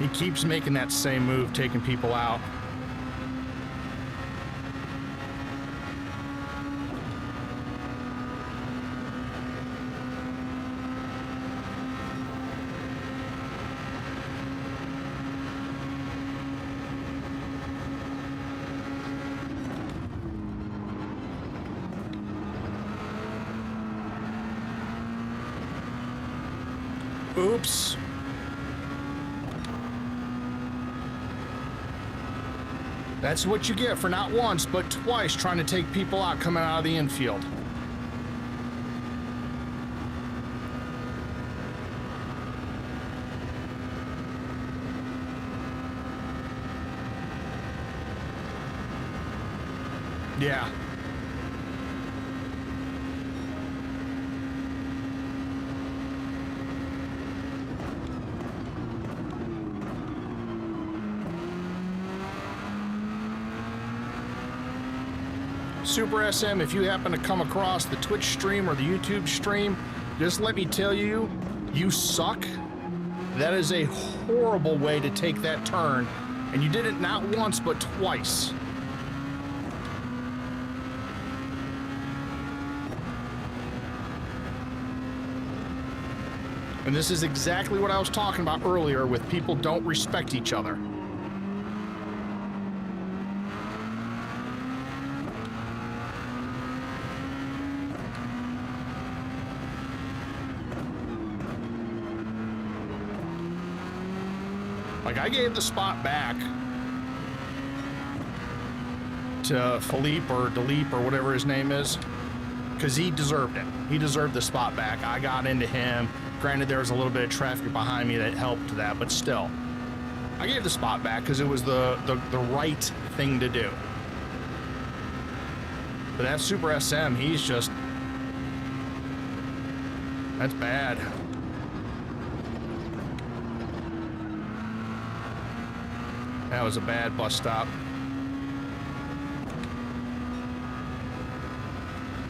He keeps making that same move, taking people out. Oops. That's what you get for not once, but twice trying to take people out coming out of the infield. Yeah. Super SM, if you happen to come across the Twitch stream or the YouTube stream, just let me tell you, you suck. That is a horrible way to take that turn, and you did it not once, but twice. And this is exactly what I was talking about earlier with people don't respect each other. Like, I gave the spot back to Philippe or Delip or whatever his name is, because he deserved it. He deserved the spot back. I got into him. Granted, there was a little bit of traffic behind me that helped that, but still. I gave the spot back because it was the right thing to do. But that Super SM, he's just... That's bad. That was a bad bus stop.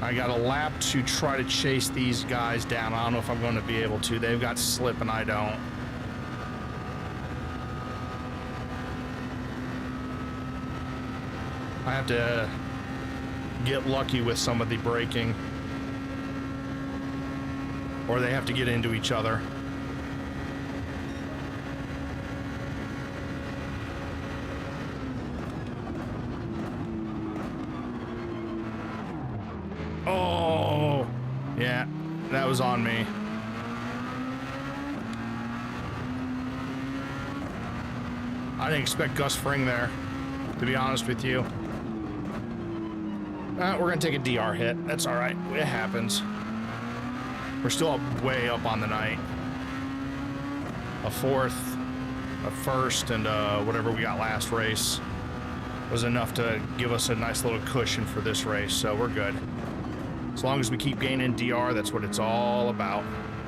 I got a lap to try to chase these guys down. I don't know if I'm going to be able to. They've got slip and I don't. I have to get lucky with some of the braking. Or they have to get into each other. Oh, yeah, that was on me. I didn't expect Gus Fring there, to be honest with you. We're gonna take a DR hit. That's all right. It happens. We're still way up on the night. A fourth, a first, and whatever we got last race was enough to give us a nice little cushion for this race, so we're good. As long as we keep gaining DR, that's what it's all about.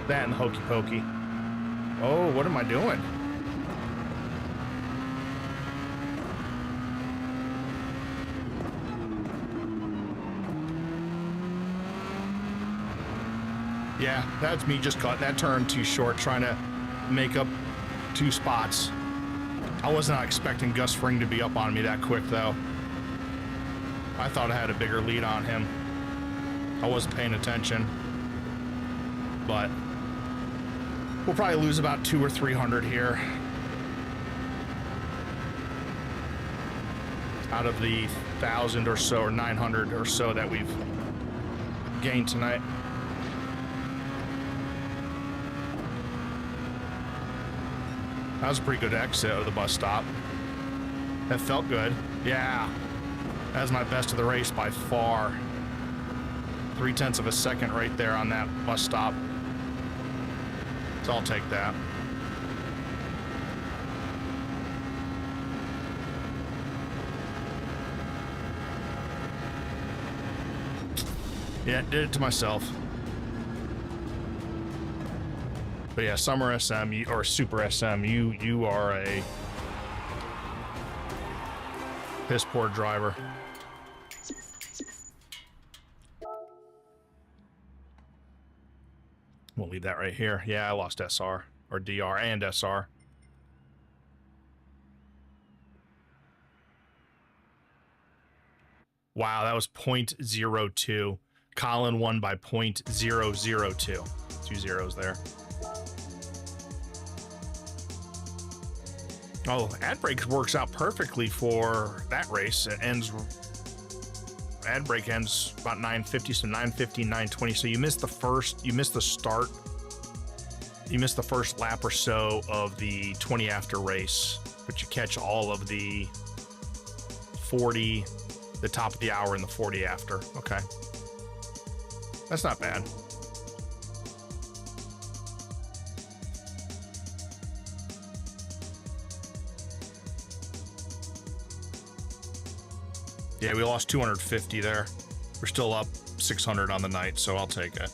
That and the hokey pokey. Oh, what am I doing? Yeah, that's me just cutting that turn too short, trying to make up 2 spots. I was not expecting Gus Fring to be up on me that quick, though. I thought I had a bigger lead on him. I wasn't paying attention. But we'll probably lose about 200 or 300 here. Out of the 1,000 or so, or 900 or so that we've gained tonight. That was a pretty good exit of the bus stop. That felt good. Yeah. That was my best of the race by far. 0.3 of a second right there on that bus stop. So I'll take that. Yeah, did it to myself. But yeah, Summer SM, or Super SM, you are a piss poor driver. We'll leave that right here. Yeah, I lost SR, or DR and SR. Wow, that was 0.02. Colin won by 0.002. 2 zeros there. Oh, Handbrake works out perfectly for that race. It ends, Handbrake ends about 9:50, so 9:50, 9:20. So you missed the first, you missed the start, you missed the first lap or so of the 20 after race, but you catch all of the 40, the top of the hour and the 40 after. Okay. That's not bad. Yeah, we lost 250 there. We're still up 600 on the night, so I'll take it.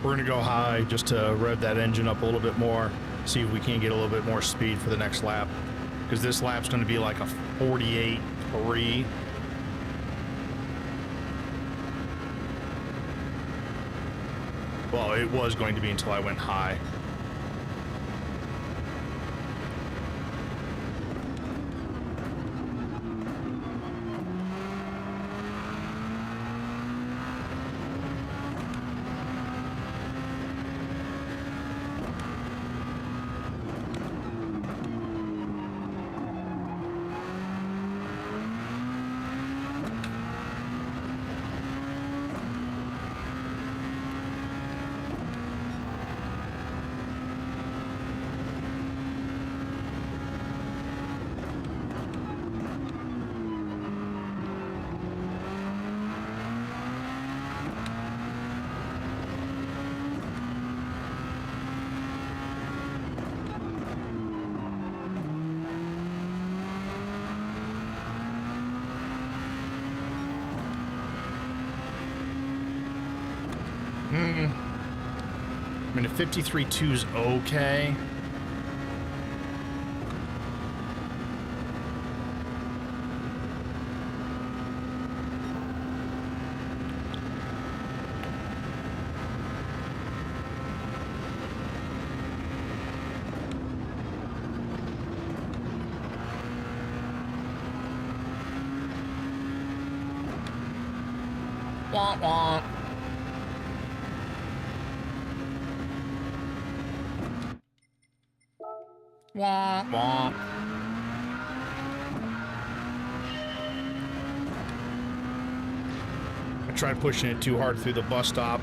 We're gonna go high just to rev that engine up a little bit more, see if we can get a little bit more speed for the next lap. Because this lap's gonna be like a 48.3. Well, it was going to be until I went high. I mean, a 53.2's okay. Wah, wah. Wah, wah. I tried pushing it too hard through the bus stop.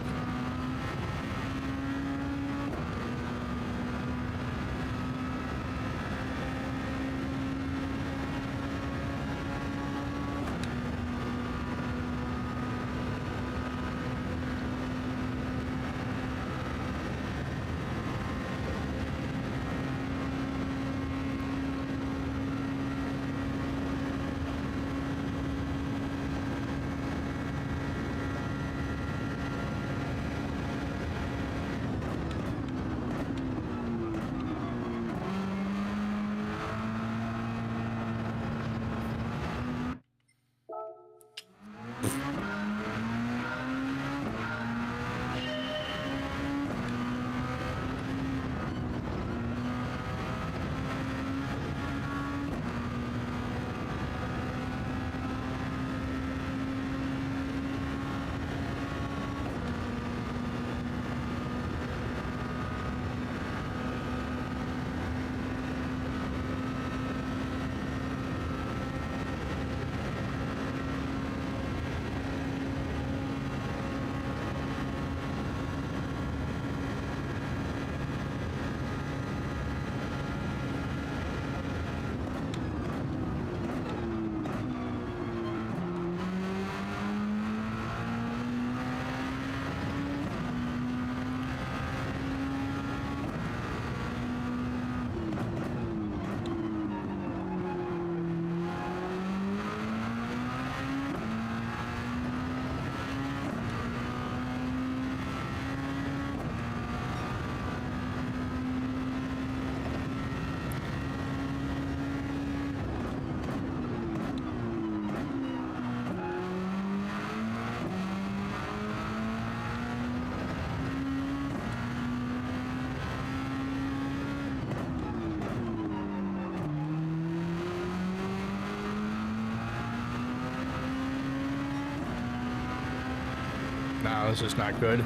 No, this is not good.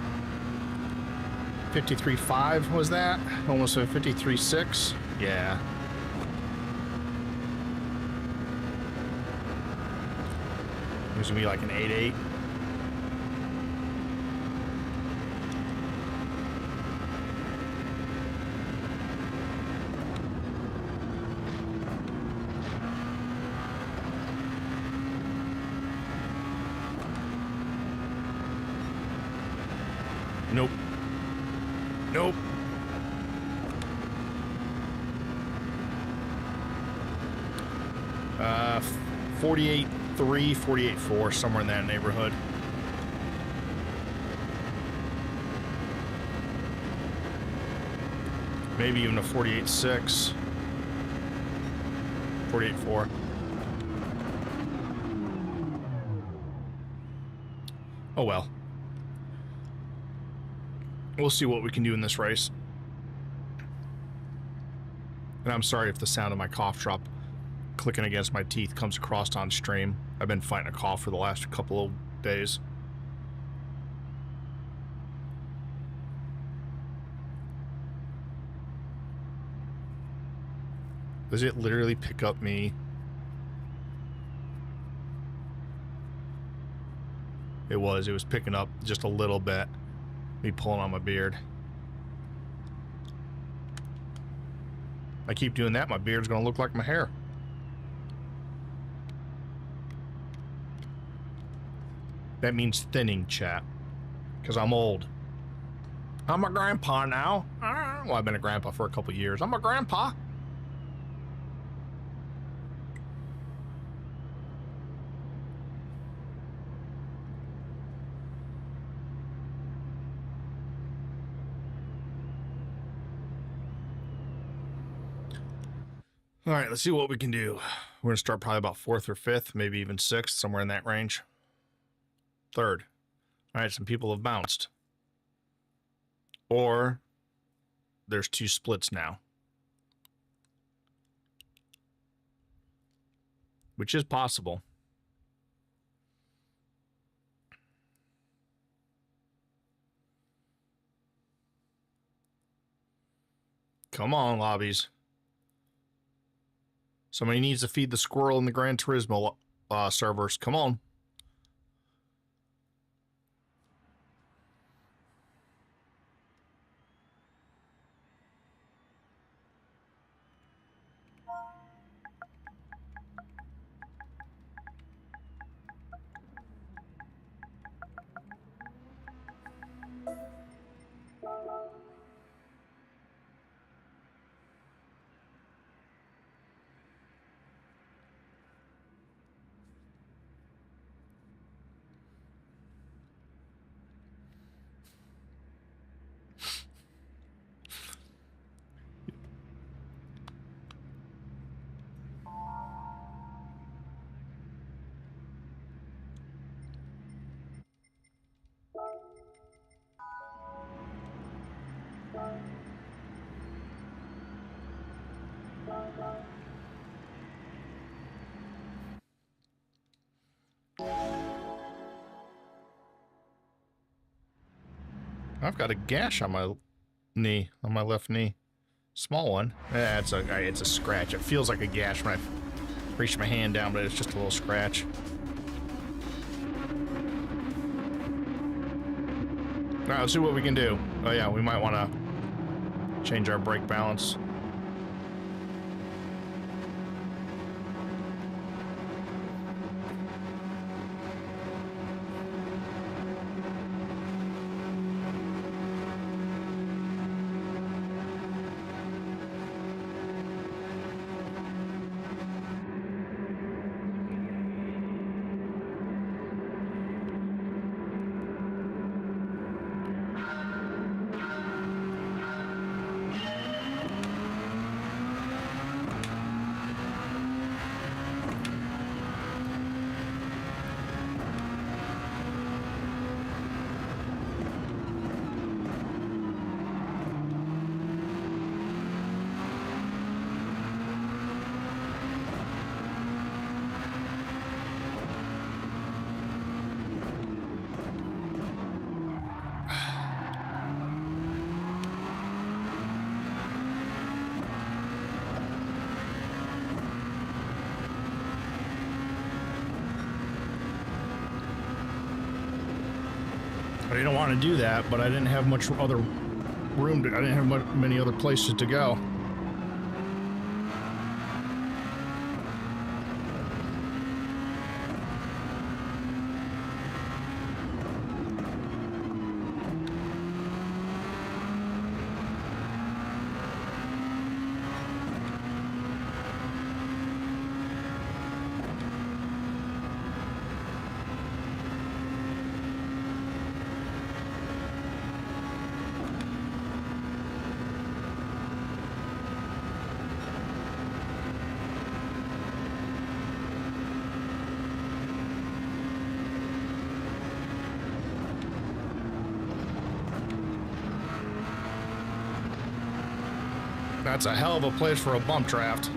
53.5 was that? Almost a 53.6? Yeah. It was gonna be like an 8.8. Nope. Nope. Uh, 48.3, 48.4, somewhere in that neighborhood. Maybe even a 48.6. 48.4. Oh well. We'll see what we can do in this race. And I'm sorry if the sound of my cough drop clicking against my teeth comes across on stream. I've been fighting a cough for the last couple of days. Does it literally pick up me? It was picking up just a little bit. Me pulling on my beard. I keep doing that, my beard's gonna look like my hair. That means thinning, chat. Because I'm old. I'm a grandpa now. Well, I've been a grandpa for a couple years. I'm a grandpa. All right, let's see what we can do. We're gonna start probably about 4th or 5th, maybe even 6th, somewhere in that range. 3rd. All right, some people have bounced. Or there's 2 splits now. Which is possible. Come on, lobbies. Somebody needs to feed the squirrel in the Gran Turismo servers. Come on. I've got a gash on my knee, on my left knee. Small one. It's a scratch. It feels like a gash when I reach my hand down, but it's just a little scratch. All right, let's see what we can do. Oh yeah, we might want to change our brake balance. I didn't want to do that, but I didn't have much other room to, I didn't have many other places to go. That's a hell of a place for a bump draft.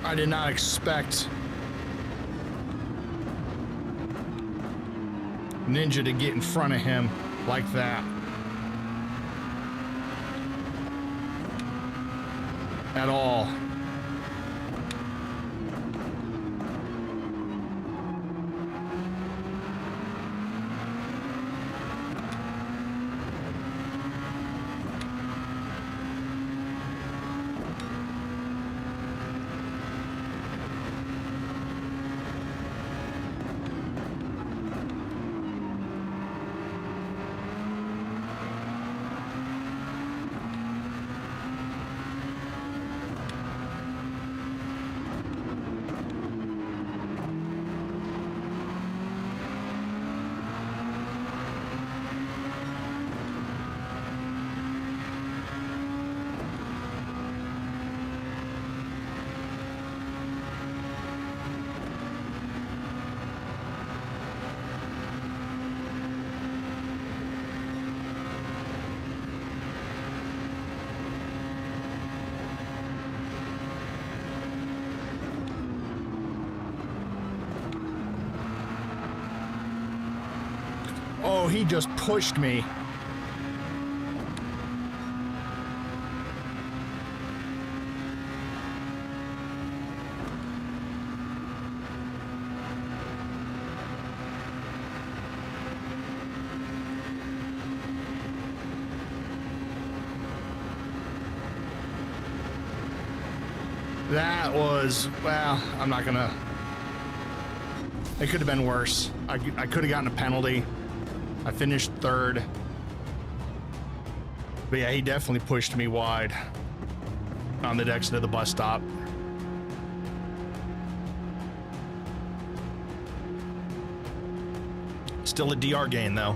I did not expect Ninja to get in front of him like that. At all. Oh, he just pushed me. That was, well, I'm not gonna. It could have been worse. I could have gotten a penalty. I finished third. But yeah, he definitely pushed me wide on the exit of the bus stop. Still a DR gain though.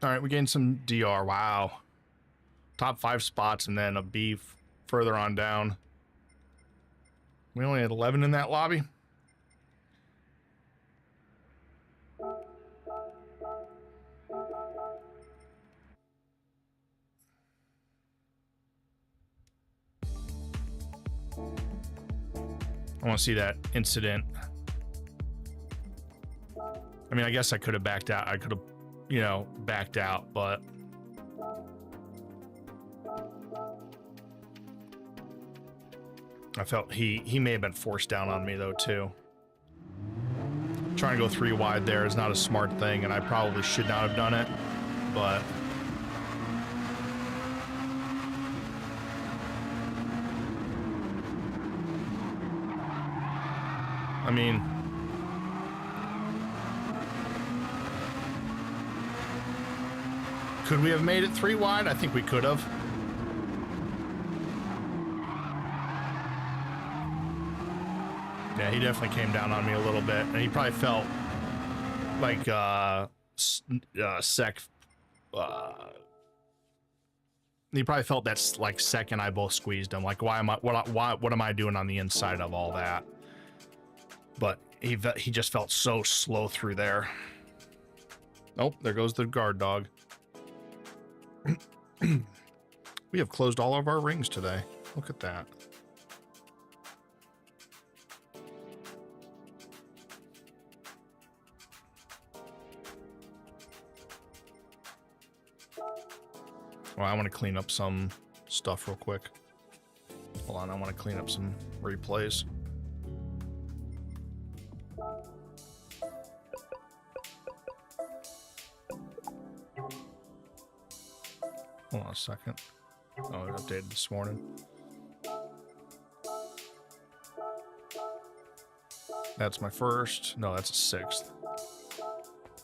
All right, we gained some DR. Wow. Top 5 spots and then a B further on down. We only had 11 in that lobby. I want to see that incident. I mean, I guess I could have backed out. I could have, you know, backed out, but I felt he may have been forced down on me though too. Trying to go 3 wide there is not a smart thing, and I probably should not have done it, but I mean, could we have made it 3 wide? I think we could have. Yeah, he definitely came down on me a little bit, and he probably felt like he probably felt that's like second I both squeezed him. Like, why am I? What am I doing on the inside of all that? But he just felt so slow through there. Oh, there goes the guard dog. We have closed all of our rings today. Look at that. Well, I want to clean up some stuff real quick. Hold on, I want to clean up some replays. Hold on a second. Oh, it updated this morning. That's my first. No, that's a 6th.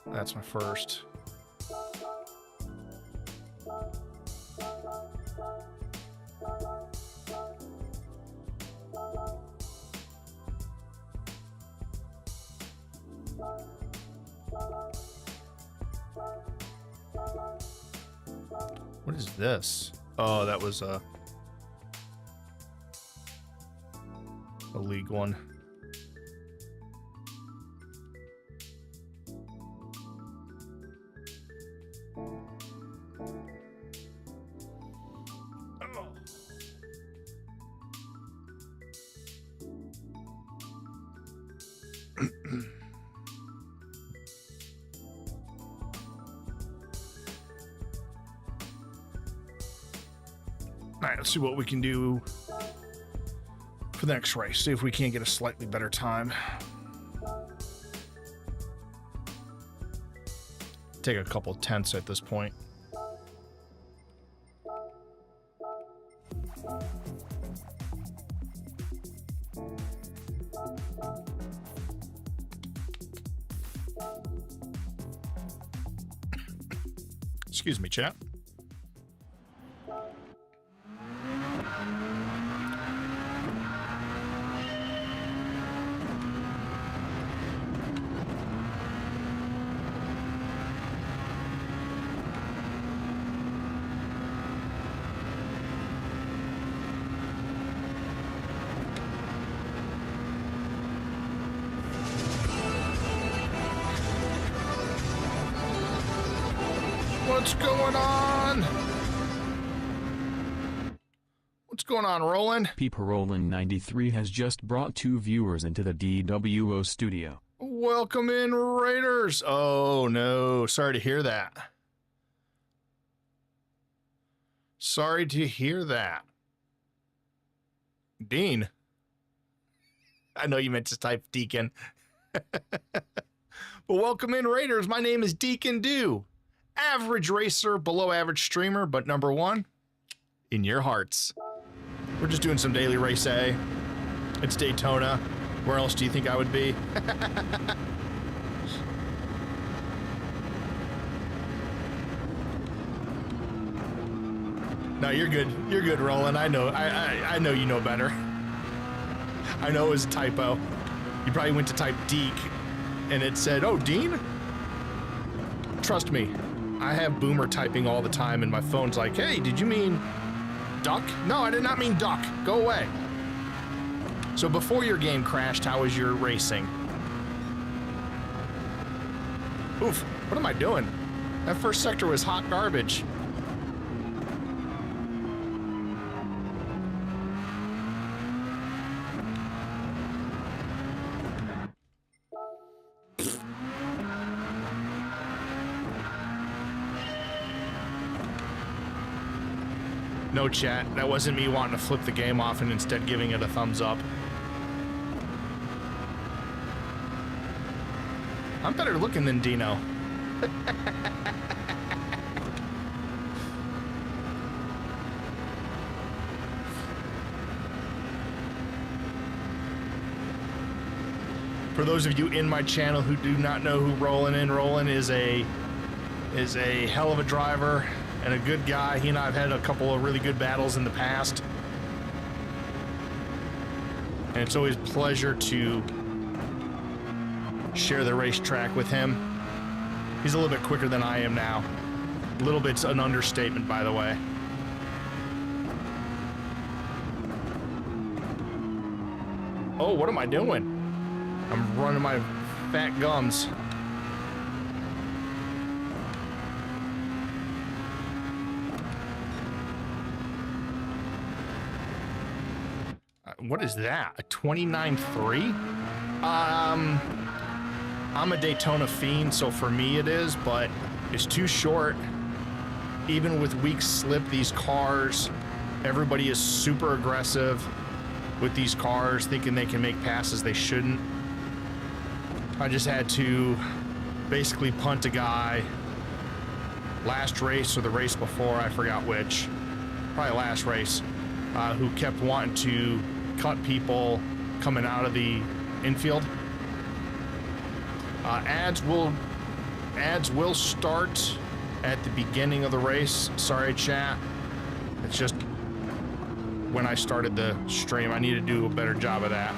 That's my first. What is this? Oh, that was a league one. Alright, let's see what we can do for the next race. See if we can't get a slightly better time. Take a couple tenths at this point. Excuse me, chat. What's going on? What's going on, Roland? Peeper Roland 93 has just brought 2 viewers into the DWO studio. Welcome in, Raiders. Oh, no. Sorry to hear that. Sorry to hear that. Dean. I know you meant to type Deacon. But welcome in, Raiders. My name is Deacon Do. Average racer, below average streamer, but number 1 in your hearts. We're just doing some daily race A. It's Daytona. Where else do you think I would be? No, you're good. You're good, Roland. I know. I know you know better. I know it was a typo. You probably went to type Deke, and it said, "Oh, Dean." Trust me, I have boomer typing all the time, and my phone's like, "Hey, did you mean duck?" No, I did not mean duck. Go away. So before your game crashed, how was your racing? Oof, what am I doing? That first sector was hot garbage. No, chat, that wasn't me wanting to flip the game off and instead giving it a thumbs up. I'm better looking than Dino. For those of you in my channel who do not know who Roland is a hell of a driver and a good guy. He and I have had a couple of really good battles in the past. And it's always a pleasure to share the racetrack with him. He's a little bit quicker than I am now. A little bit's an understatement, by the way. Oh, what am I doing? I'm running my fat gums. What is that? A 29.3? I'm a Daytona fiend, so for me it is, but it's too short. Even with weak slip, these cars, everybody is super aggressive with these cars, thinking they can make passes they shouldn't. I just had to basically punt a guy last race or the race before, I forgot which, probably last race, who kept wanting to cut people coming out of the infield. Ads will start at the beginning of the race. Sorry, chat. It's just when I started the stream. I need to do a better job of that.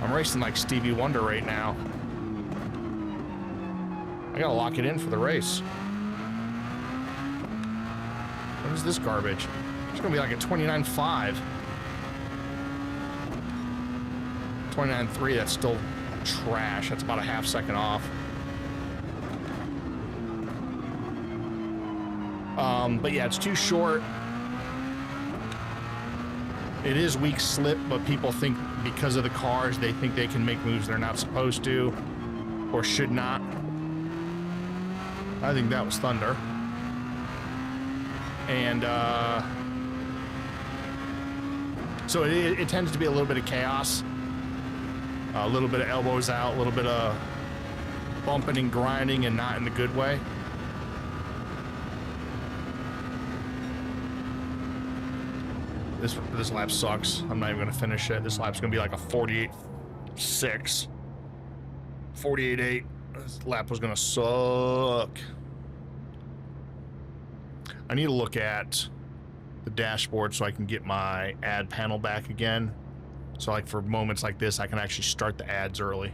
I'm racing like Stevie Wonder right now. I gotta lock it in for the race. What is this garbage? It's gonna be like a 29.5. 29.3, that's still trash. That's about a half second off. But yeah, it's too short. It is weak slip, but people think because of the cars, they think they can make moves they're not supposed to or should not. I think that was Thunder. And so it tends to be a little bit of chaos, a little bit of elbows out, a little bit of bumping and grinding, and not in the good way. This lap sucks. I'm not even gonna finish it. This lap's gonna be like a 48.6, 48.8. This lap was gonna suck. I need to look at the dashboard so I can get my ad panel back again. So like for moments like this, I can actually start the ads early.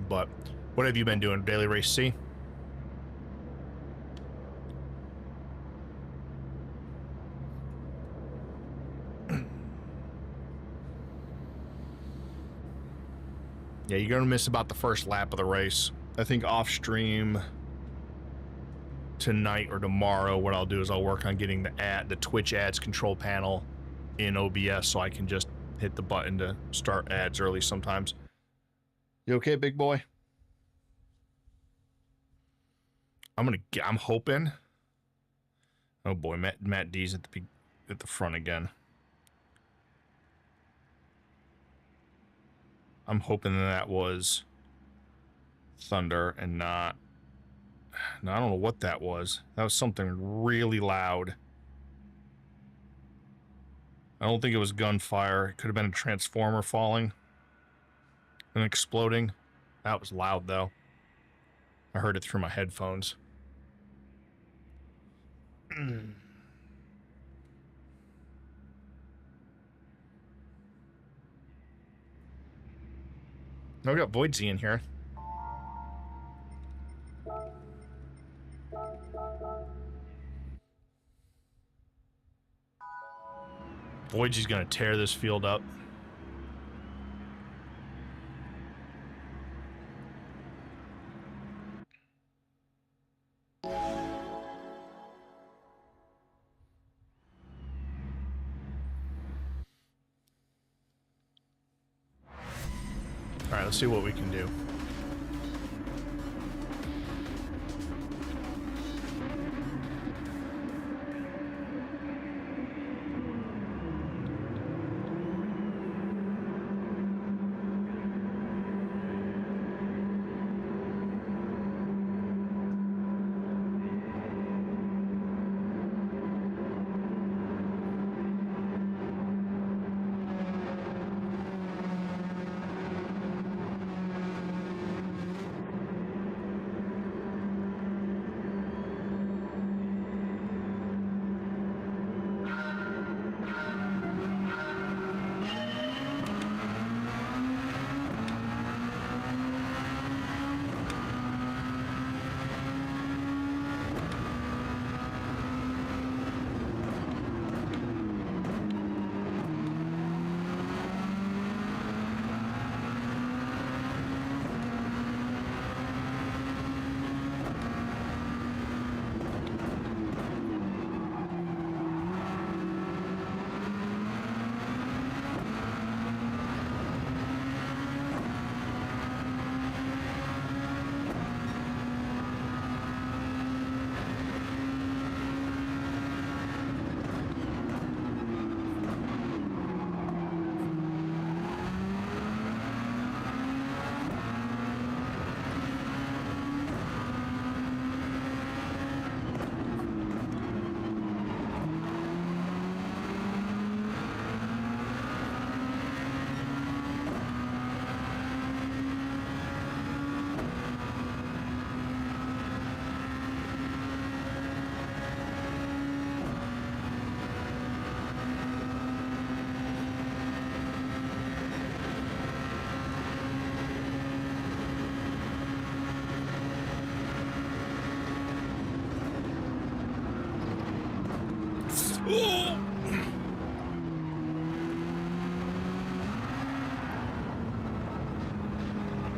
But what have you been doing? Daily Race C? Yeah, you're gonna miss about the first lap of the race. I think off stream tonight or tomorrow, what I'll do is I'll work on getting the Twitch ads control panel in OBS so I can just hit the button to start ads early sometimes. You okay, big boy? I'm hoping. Oh boy, Matt D's at the front again. I'm hoping that was thunder and not. No, I don't know what that was. That was something really loud. I don't think it was gunfire. It could have been a transformer falling and exploding. That was loud though. I heard it through my headphones. No, we got Voidsy in here. Voidsy's gonna tear this field up. Alright, let's see what we can do.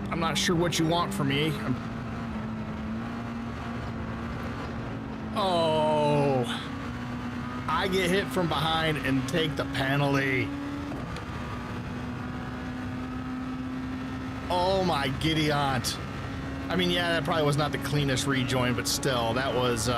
I'm not sure what you want from me. Oh, I get hit from behind and take the penalty. Oh my giddy aunt. I mean, yeah, that probably was not the cleanest rejoin, but still, that was,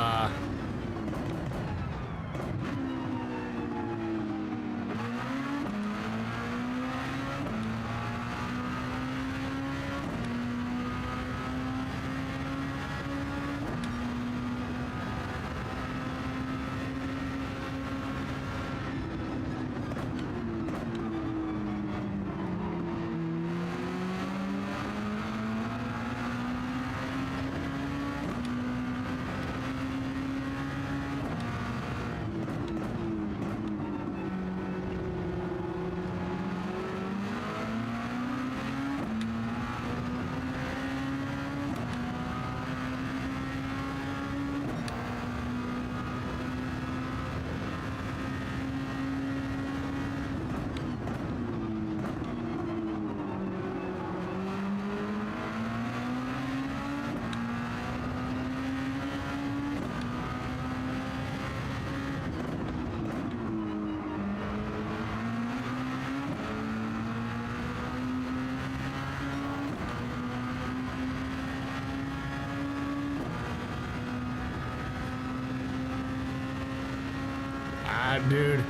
Dude,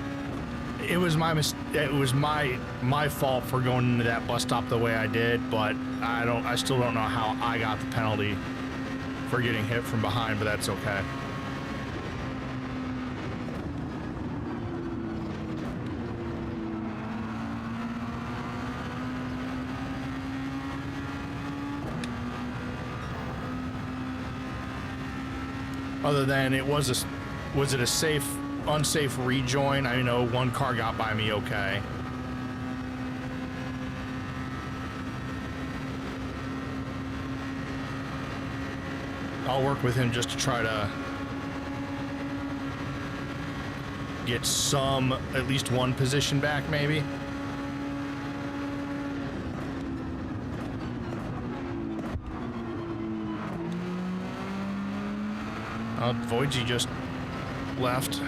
it was my fault for going into that bus stop the way I did, but I still don't know how I got the penalty for getting hit from behind, but that's okay. Other than was it a unsafe rejoin? I know one car got by me okay. I'll work with him just to try to get at least one position back, maybe. Voidsy just left.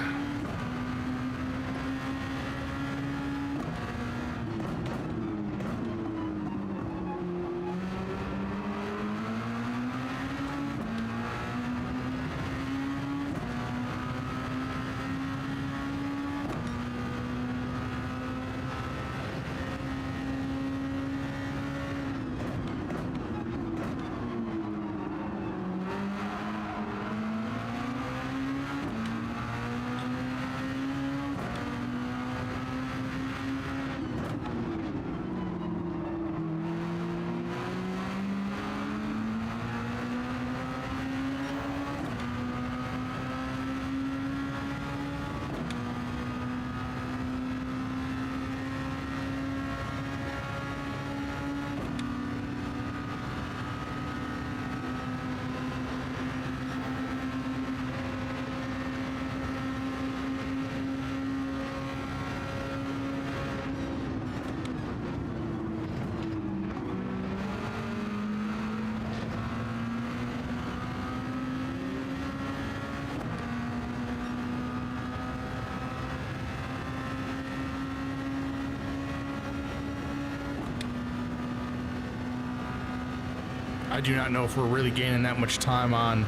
I do not know if we're really gaining that much time on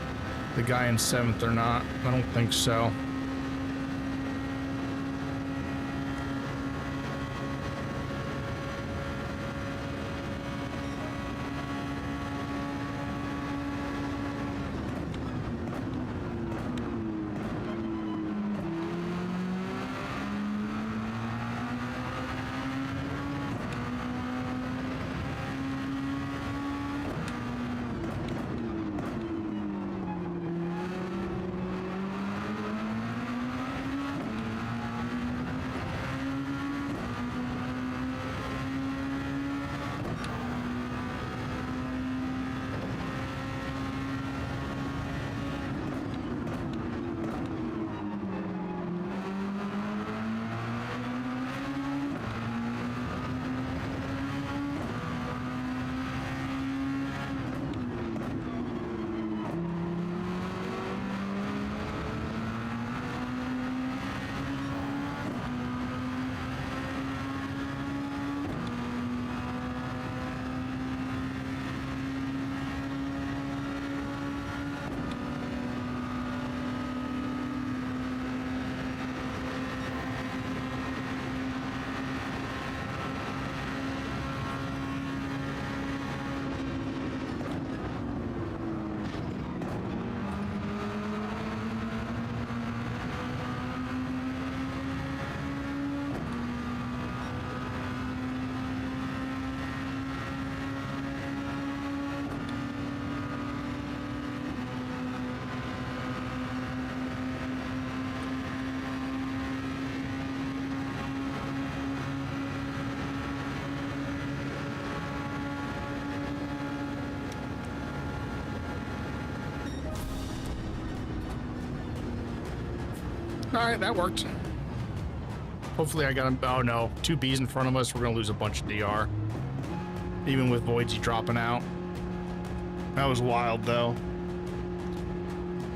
the guy in 7th or not. I don't think so. All right, that worked. Hopefully I got him. Oh no, 2 Bs in front of us. We're gonna lose a bunch of DR. Even with Voidsy dropping out. That was wild though.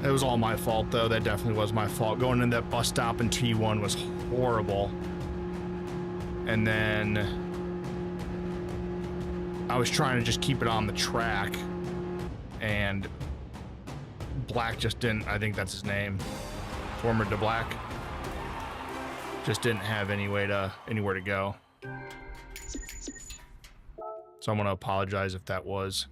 It was all my fault though. That definitely was my fault. Going in that bus stop in T1 was horrible. And then I was trying to just keep it on the track. And Black just didn't, I think that's his name. Former to Black. Just didn't have anywhere to go. So I'm gonna apologize if that was.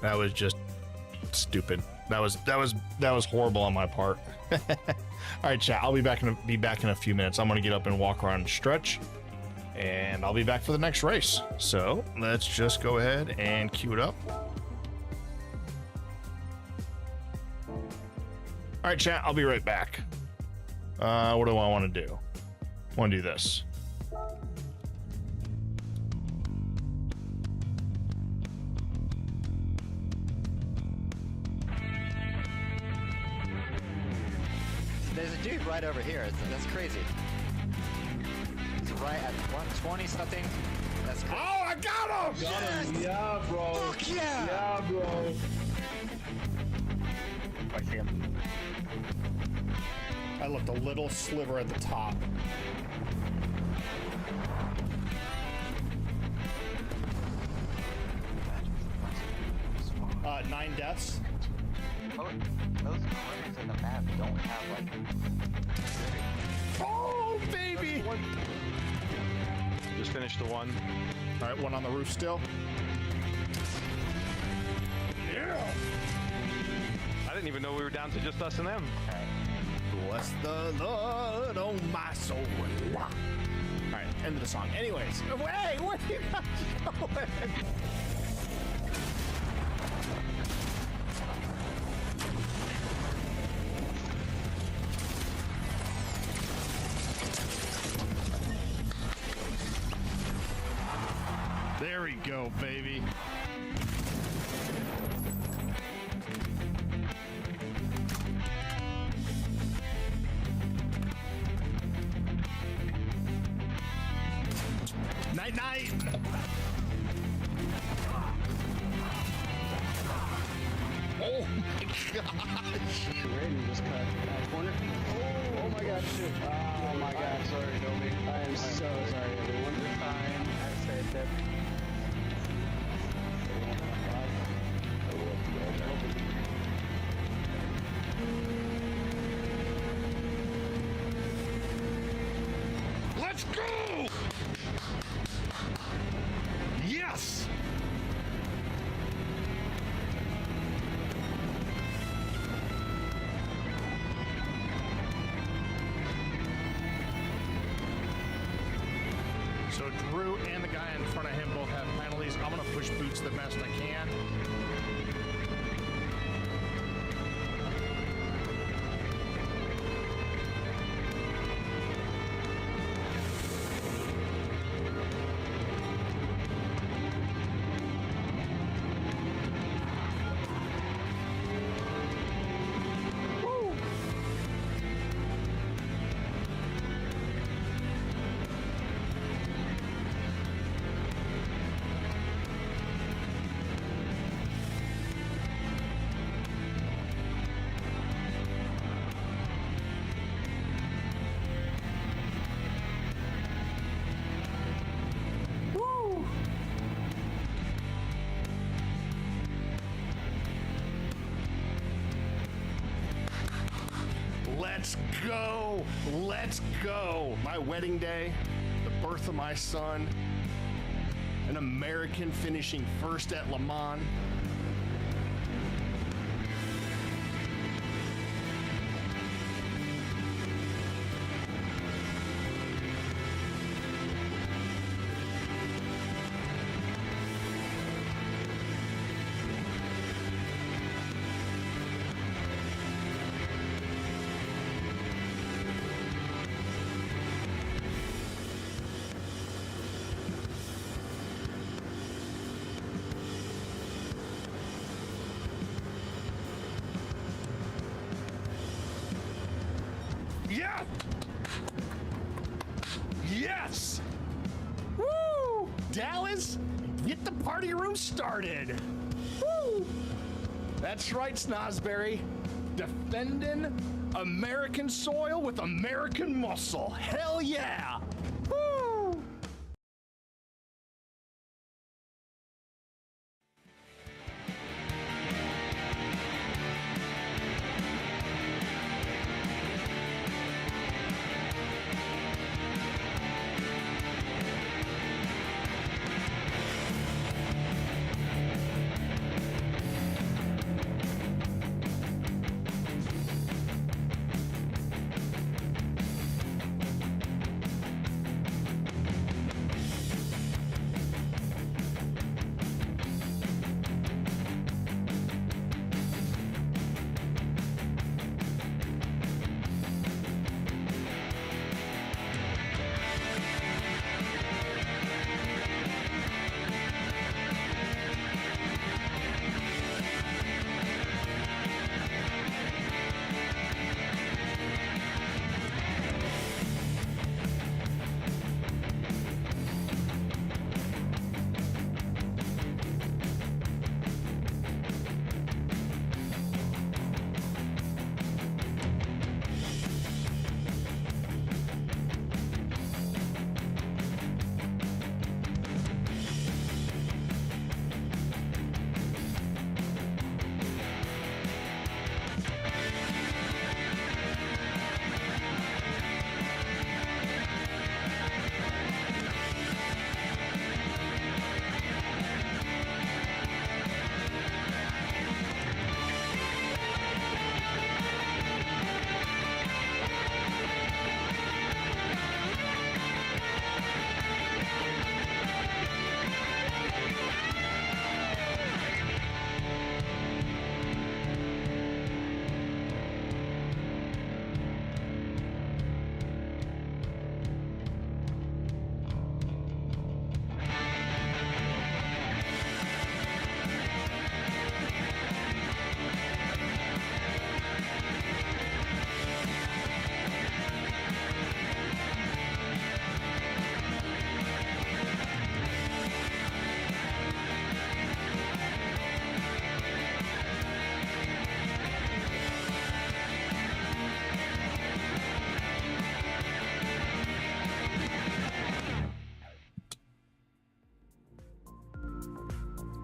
That was just stupid. That was horrible on my part. All right, chat. I'll be back in a few minutes. I'm gonna get up and walk around and stretch, and I'll be back for the next race. So let's just go ahead and queue it up. All right, chat. I'll be right back. What do I want to do? I want to do this. There's a dude right over here. That's crazy. He's right at 120 something. That's crazy. Oh, I got him! Yes! Yeah, bro. Fuck yeah! Yeah, bro. I see him. I left a little sliver at the top. Nine deaths. Those corners in the map don't have like. Oh, baby! Just finished the one. All right, one on the roof still. Yeah! I didn't even know we were down to just us and them. Bless the Lord, oh my soul. All right, end of the song. Anyways, hey, where are you guys going? There we go, baby. Night, night. Oh my gosh. Raiden just cut that corner. Oh my god, shoot. Oh my god, sorry, Dobie. I am so sorry, everyone. You're fine. I saved it. Let's go! Yes! So Drew and the guy in front of him both have penalties. I'm gonna push Boots the best I can. Let's go! Let's go! My wedding day, the birth of my son, an American finishing first at Le Mans. Yeah! Yes! Woo! Dallas, get the party room started. Woo! That's right, Snozberry. Defending American soil with American muscle. Hell yeah! Woo!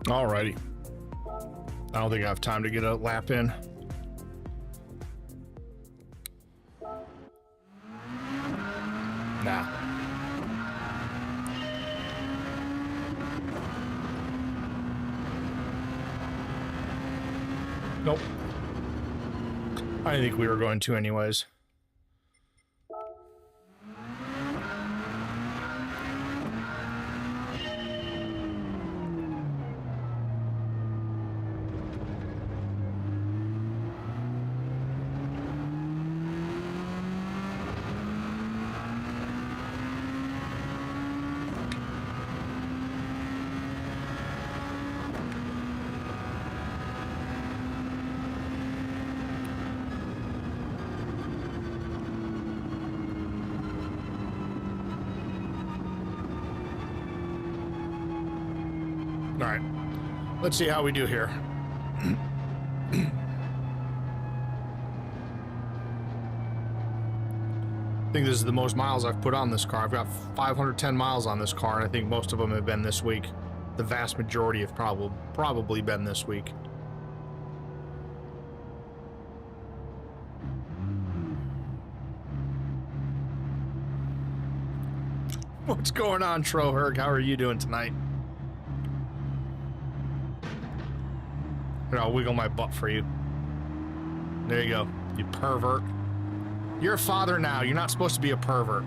Alrighty. I don't think I have time to get a lap in. Nah. Nope. I didn't think we were going to anyways. All right, let's see how we do here. I think this is the most miles I've put on this car. I've got 510 miles on this car, and I think most of them have been this week. The vast majority have probably been this week. What's going on, Troherg? How are you doing tonight? Here, I'll wiggle my butt for you. There you go, you pervert. You're a father now. You're not supposed to be a pervert,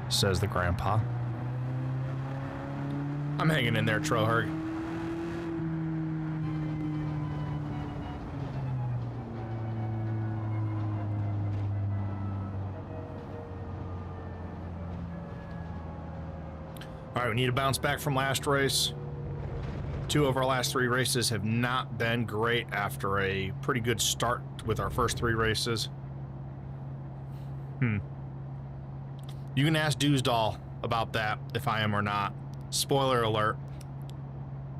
says the grandpa. I'm hanging in there, Troherg. All right, we need to bounce back from last race. 2 of our last 3 races have not been great after a pretty good start with our first 3 races. You can ask Dewsdahl about that, if I am or not. Spoiler alert,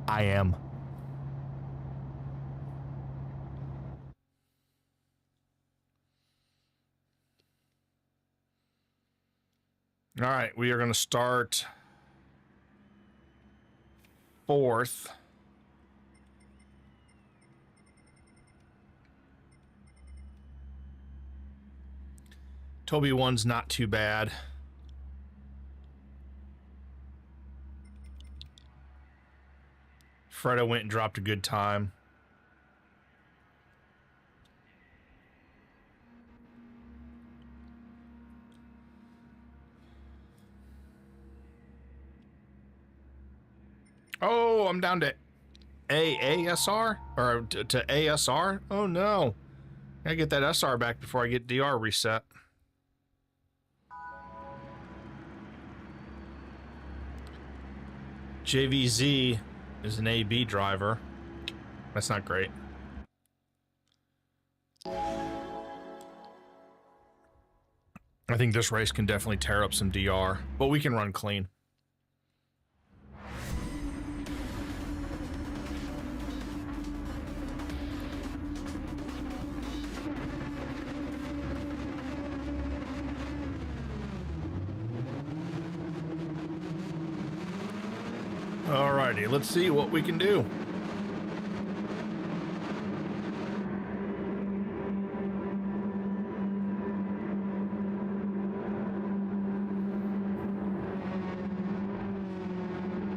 I am. All right, we are going to start 4th. Toby 1's not too bad. Fredo went and dropped a good time. Oh, I'm down to ASR? Or to ASR? Oh no. Gotta get that SR back before I get DR reset. JVZ is an AB driver. That's not great. I think this race can definitely tear up some DR, but we can run clean. Alrighty, let's see what we can do.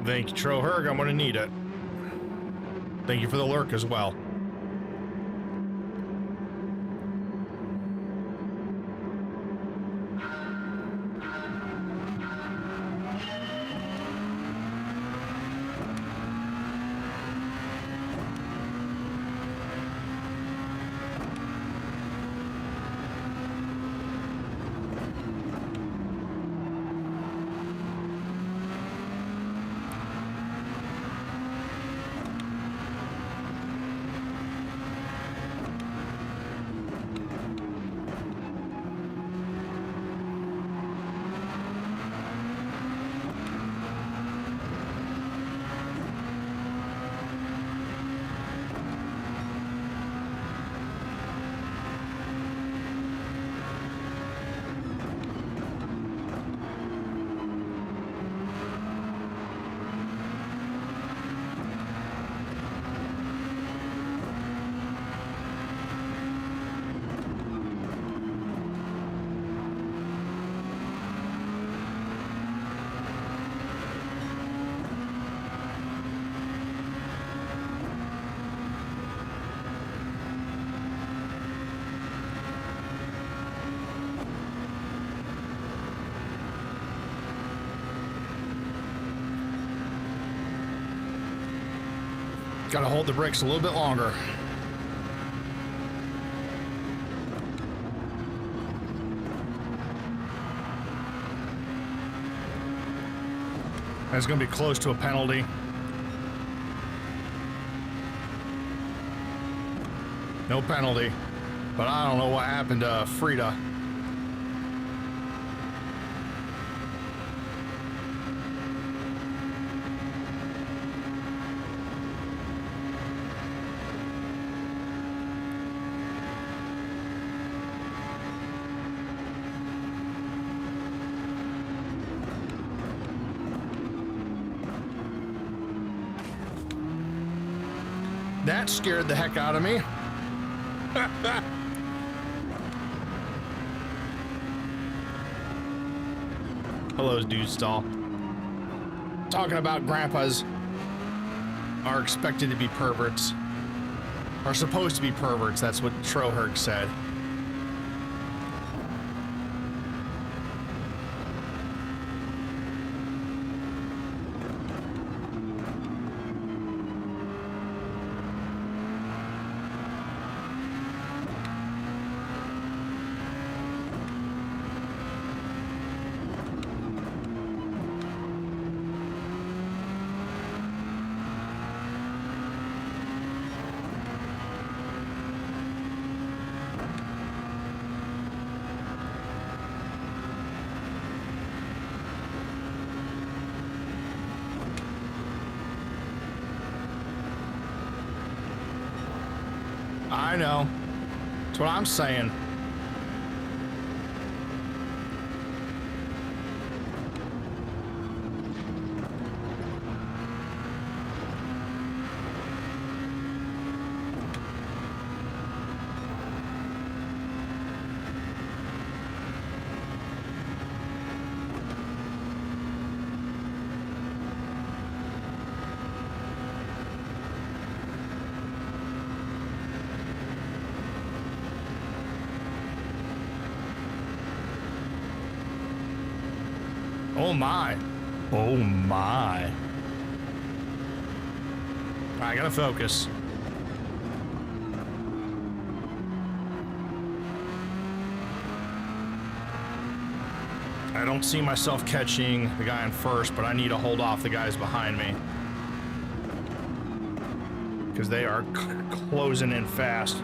Thank you, Troherg. I'm going to need it. Thank you for the lurk as well. Gotta hold the brakes a little bit longer. That's gonna be close to a penalty. No penalty, but I don't know what happened to Frida. That scared the heck out of me. Hello, dude stall. Talking about grandpas are expected to be perverts. Are supposed to be perverts, that's what Troherg said. I know. That's what I'm saying. Oh my. Oh my. All right, I gotta focus. I don't see myself catching the guy in first, but I need to hold off the guys behind me. Because they are closing in fast.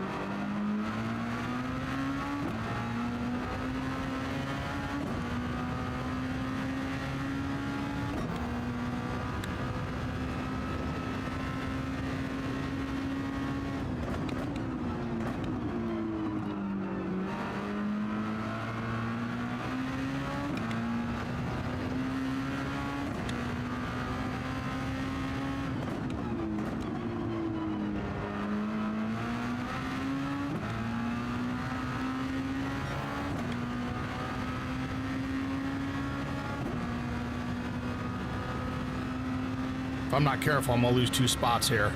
If I'm not careful, I'm gonna lose 2 spots here.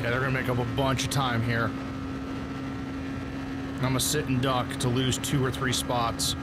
Yeah, they're gonna make up a bunch of time here. I'm gonna sit and duck to lose 2 or 3 spots.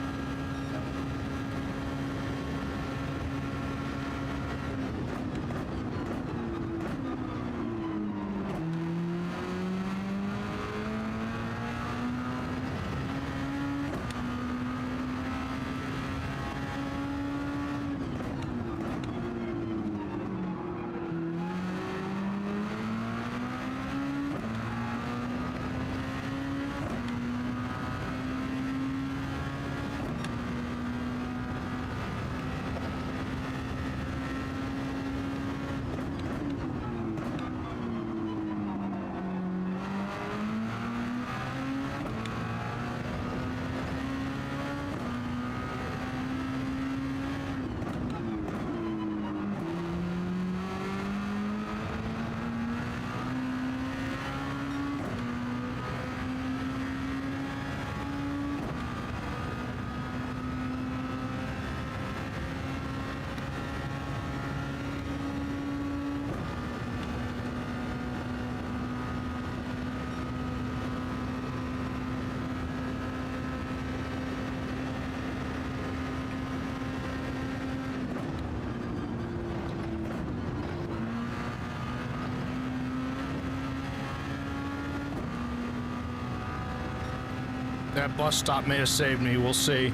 That bus stop may have saved me. We'll see.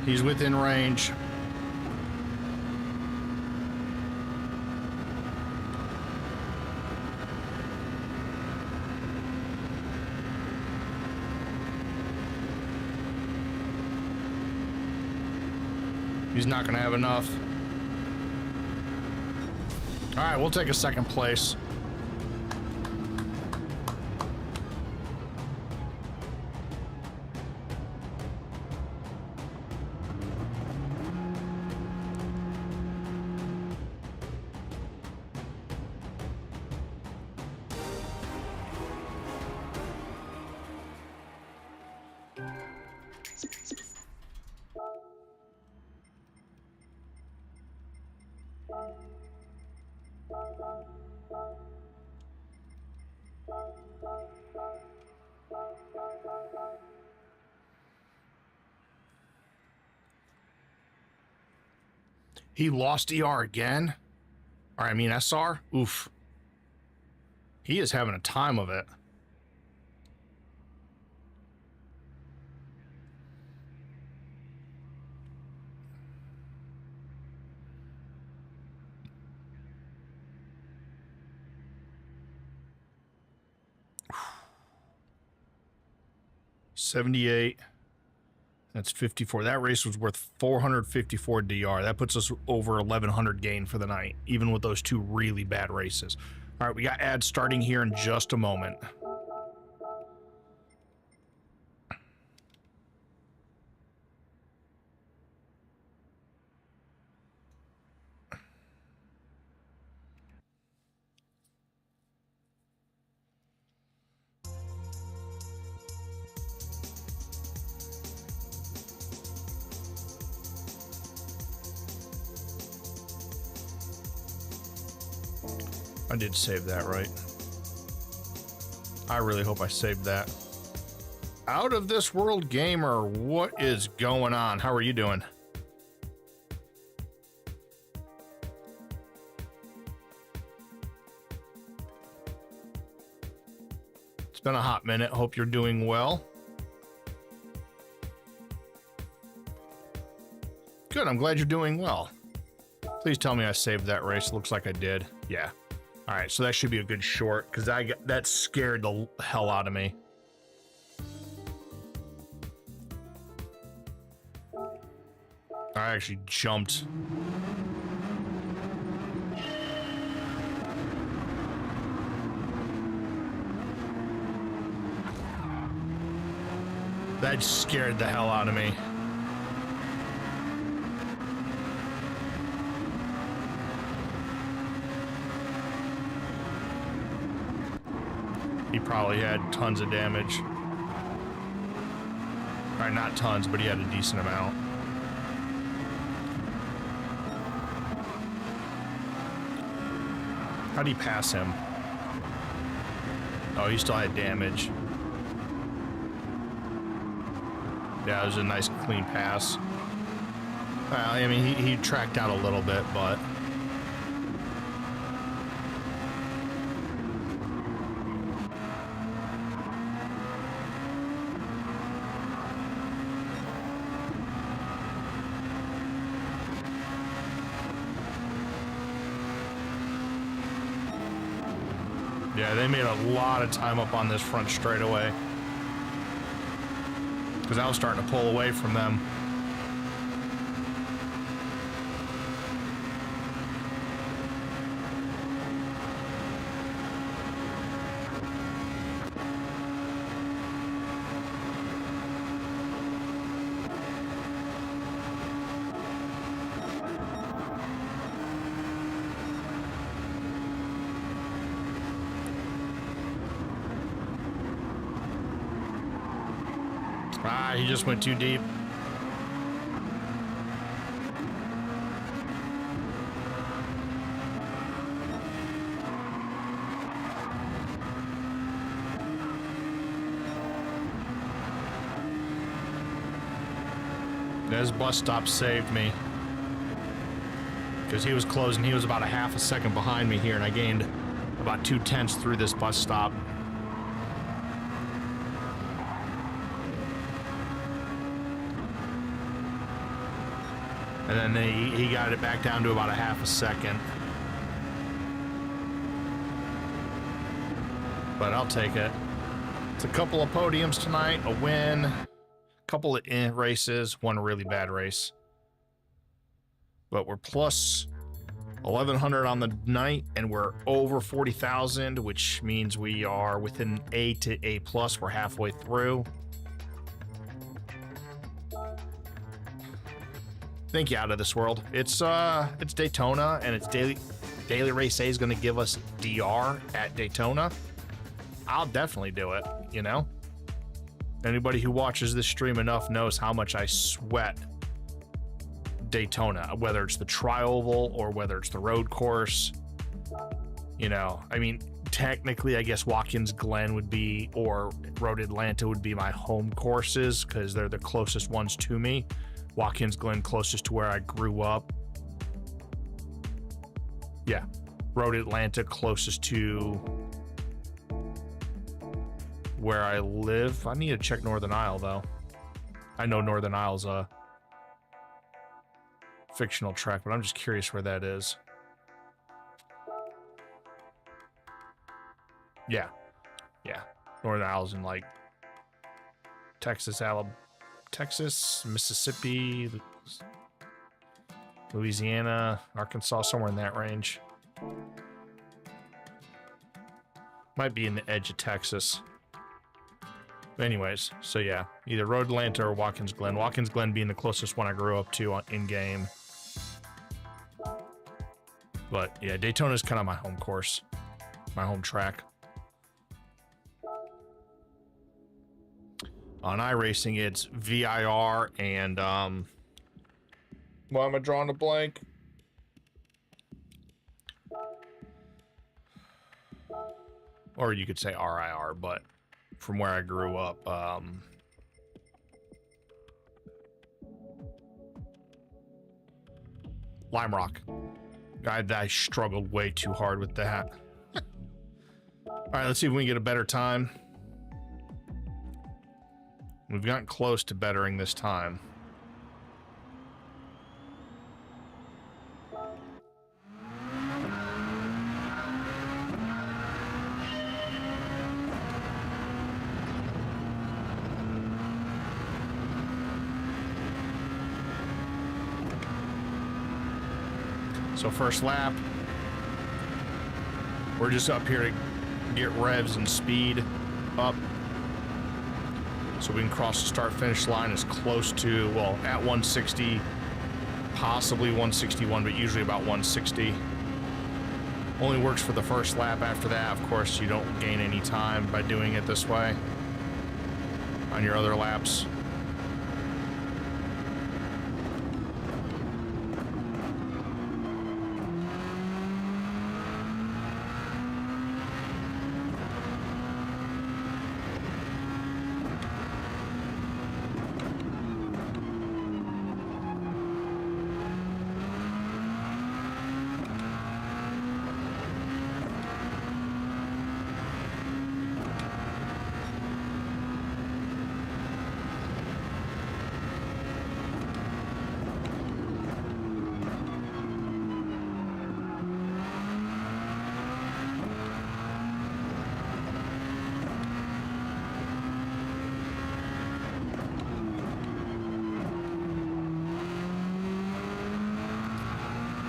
He's within range. He's not going to have enough. All right, we'll take a second place. He lost ER again? Or I mean SR? Oof. He is having a time of it. $78. That's 54. That race was worth 454 DR. That puts us over 1,100 gain for the night, even with those 2 really bad races. All right, we got ads starting here in just a moment. I did save that, right? I really hope I saved that. Out of this world gamer, what is going on? How are you doing? It's been a hot minute. Hope you're doing well. Good, I'm glad you're doing well. Please tell me I saved that race. Looks like I did. Yeah. All right, so that should be a good short because that scared the hell out of me. I actually jumped. That scared the hell out of me. He probably had tons of damage. Or not tons, but he had a decent amount. How'd he pass him? Oh, he still had damage. Yeah, it was a nice clean pass. Well, I mean, he tracked out a little bit, but... Yeah, they made a lot of time up on this front straightaway. Because I was starting to pull away from them. Ah, he just went too deep. His bus stop saved me. Because he was closing. He was about a half a second behind me here, and I gained about 2/10 through this bus stop. And then he got it back down to about a half a second. But I'll take it. It's a couple of podiums tonight, a win, a couple of races, one really bad race. But we're plus 1,100 on the night, and we're over 40,000, which means we are within A to A+. We're halfway through. Think you out of this world. It's Daytona, and it's daily race A is going to give us DR at Daytona. I'll definitely do it. You know, anybody who watches this stream enough knows how much I sweat Daytona, whether it's the tri-oval or whether it's the road course. You know, I mean, technically, I guess Watkins Glen would be, or Road Atlanta would be my home courses because they're the closest ones to me. Watkins Glen closest to where I grew up. Yeah. Road Atlanta closest to where I live. I need to check Northern Isle, though. I know Northern Isle's a fictional track, but I'm just curious where that is. Yeah. Yeah. Northern Isle's in, like, Texas, Mississippi, Louisiana, Arkansas, somewhere in that range. Might be in the edge of Texas. But anyways, so yeah, either Road Atlanta or Watkins Glen. Watkins Glen being the closest one I grew up to in game. But yeah, Daytona is kind of my home course, my home track. On iRacing, it's VIR and why am I drawing a blank? Or you could say RIR, but from where I grew up, Lime Rock. I struggled way too hard with that. All right, let's see if we can get a better time. We've gotten close to bettering this time. So first lap, we're just up here to get revs and speed up so we can cross the start-finish line as close to, well, at 160, possibly 161, but usually about 160. Only works for the first lap. After that, of course, you don't gain any time by doing it this way on your other laps.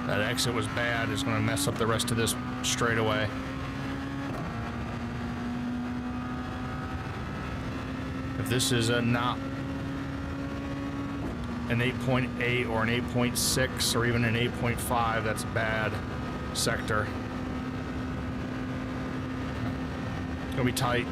That exit was bad. It's going to mess up the rest of this straightaway. If this is a not an 8.8 or an 8.6 or even an 8.5, that's a bad sector. It's going to be tight.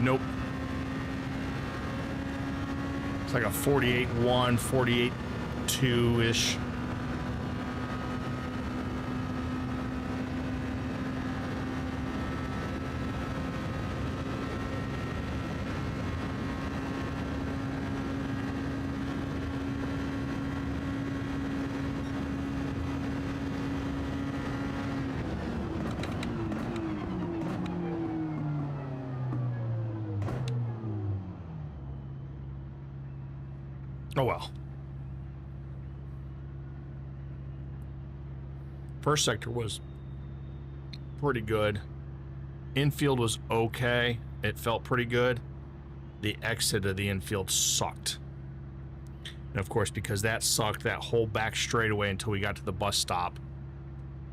Nope. It's like a 48.1, 48.2-ish. Oh well. First sector was pretty good. Infield was okay. It felt pretty good. The exit of the infield sucked. And of course, because that sucked, that whole back straightaway until we got to the bus stop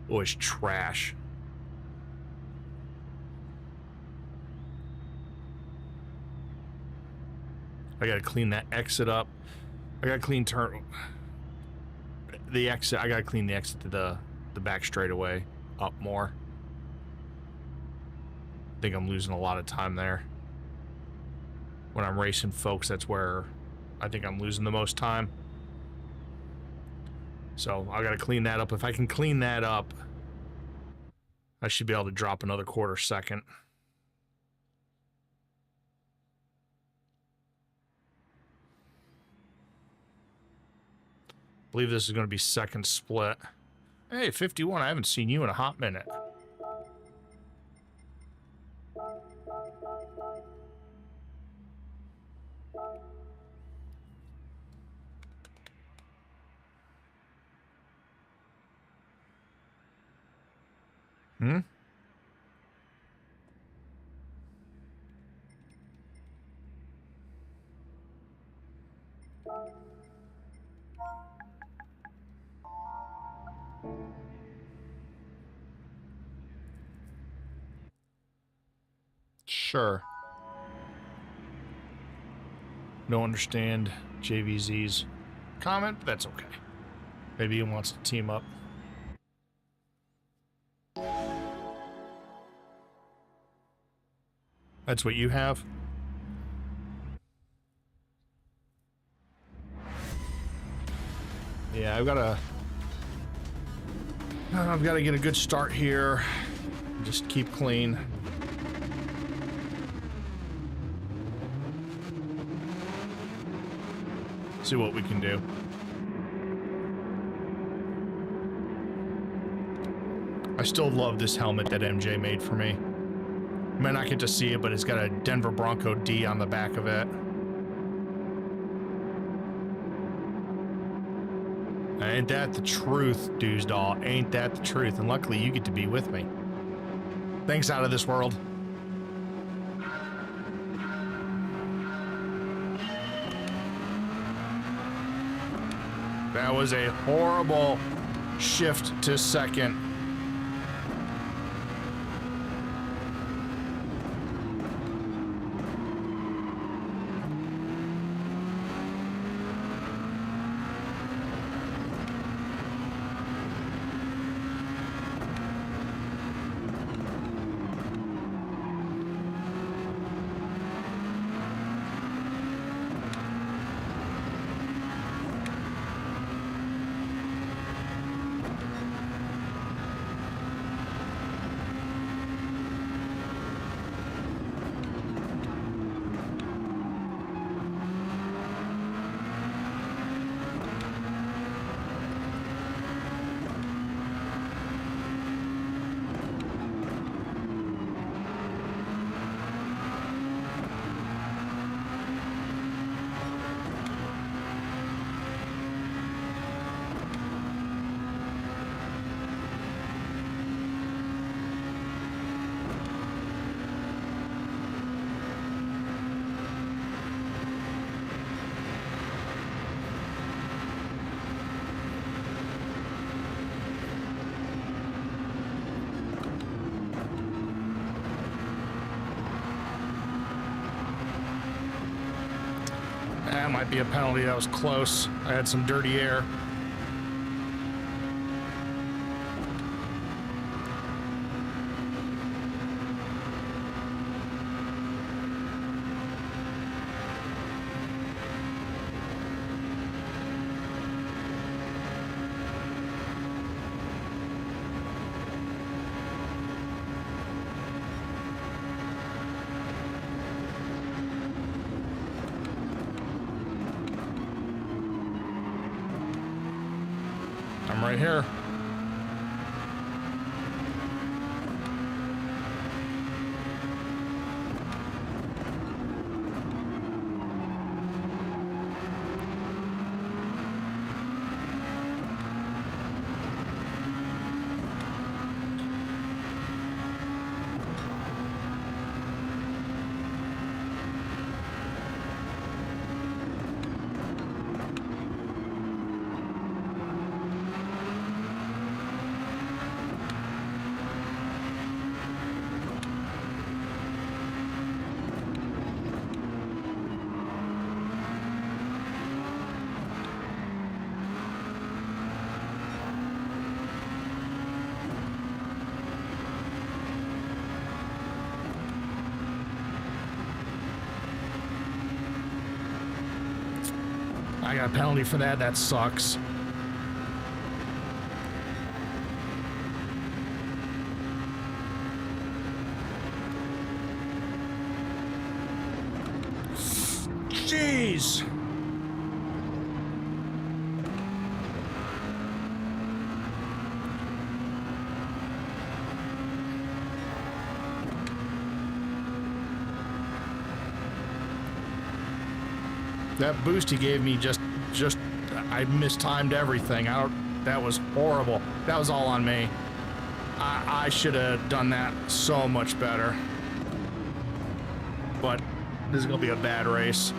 was trash. I gotta clean that exit up. I gotta clean the exit. I gotta clean the exit to the back straightaway up more. I think I'm losing a lot of time there. When I'm racing folks, that's where I think I'm losing the most time. So I gotta clean that up. If I can clean that up, I should be able to drop another quarter second. I believe this is going to be second split. Hey, 51, I haven't seen you in a hot minute. sure. Don't understand JVZ's comment, but that's okay. Maybe he wants to team up. That's what you have? Yeah, I've got to get a good start here. Just keep clean. See what we can do. I still love this helmet that MJ made for me. Might not get to see it, but it's got a Denver Bronco D on the back of it. Ain't that the truth, Doosdahl? Ain't that the truth? And luckily you get to be with me. Thanks, Out of This World. That was a horrible shift to second. That might be a penalty. That was close. I had some dirty air. I'm right here. I got a penalty for that. That sucks. Jeez. That boost he gave me just I mistimed everything. That was horrible. That was all on me. I should have done that so much better. But this is gonna be a bad race.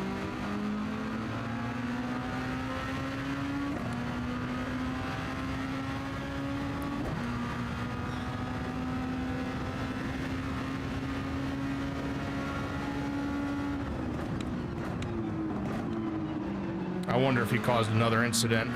I wonder if he caused another incident.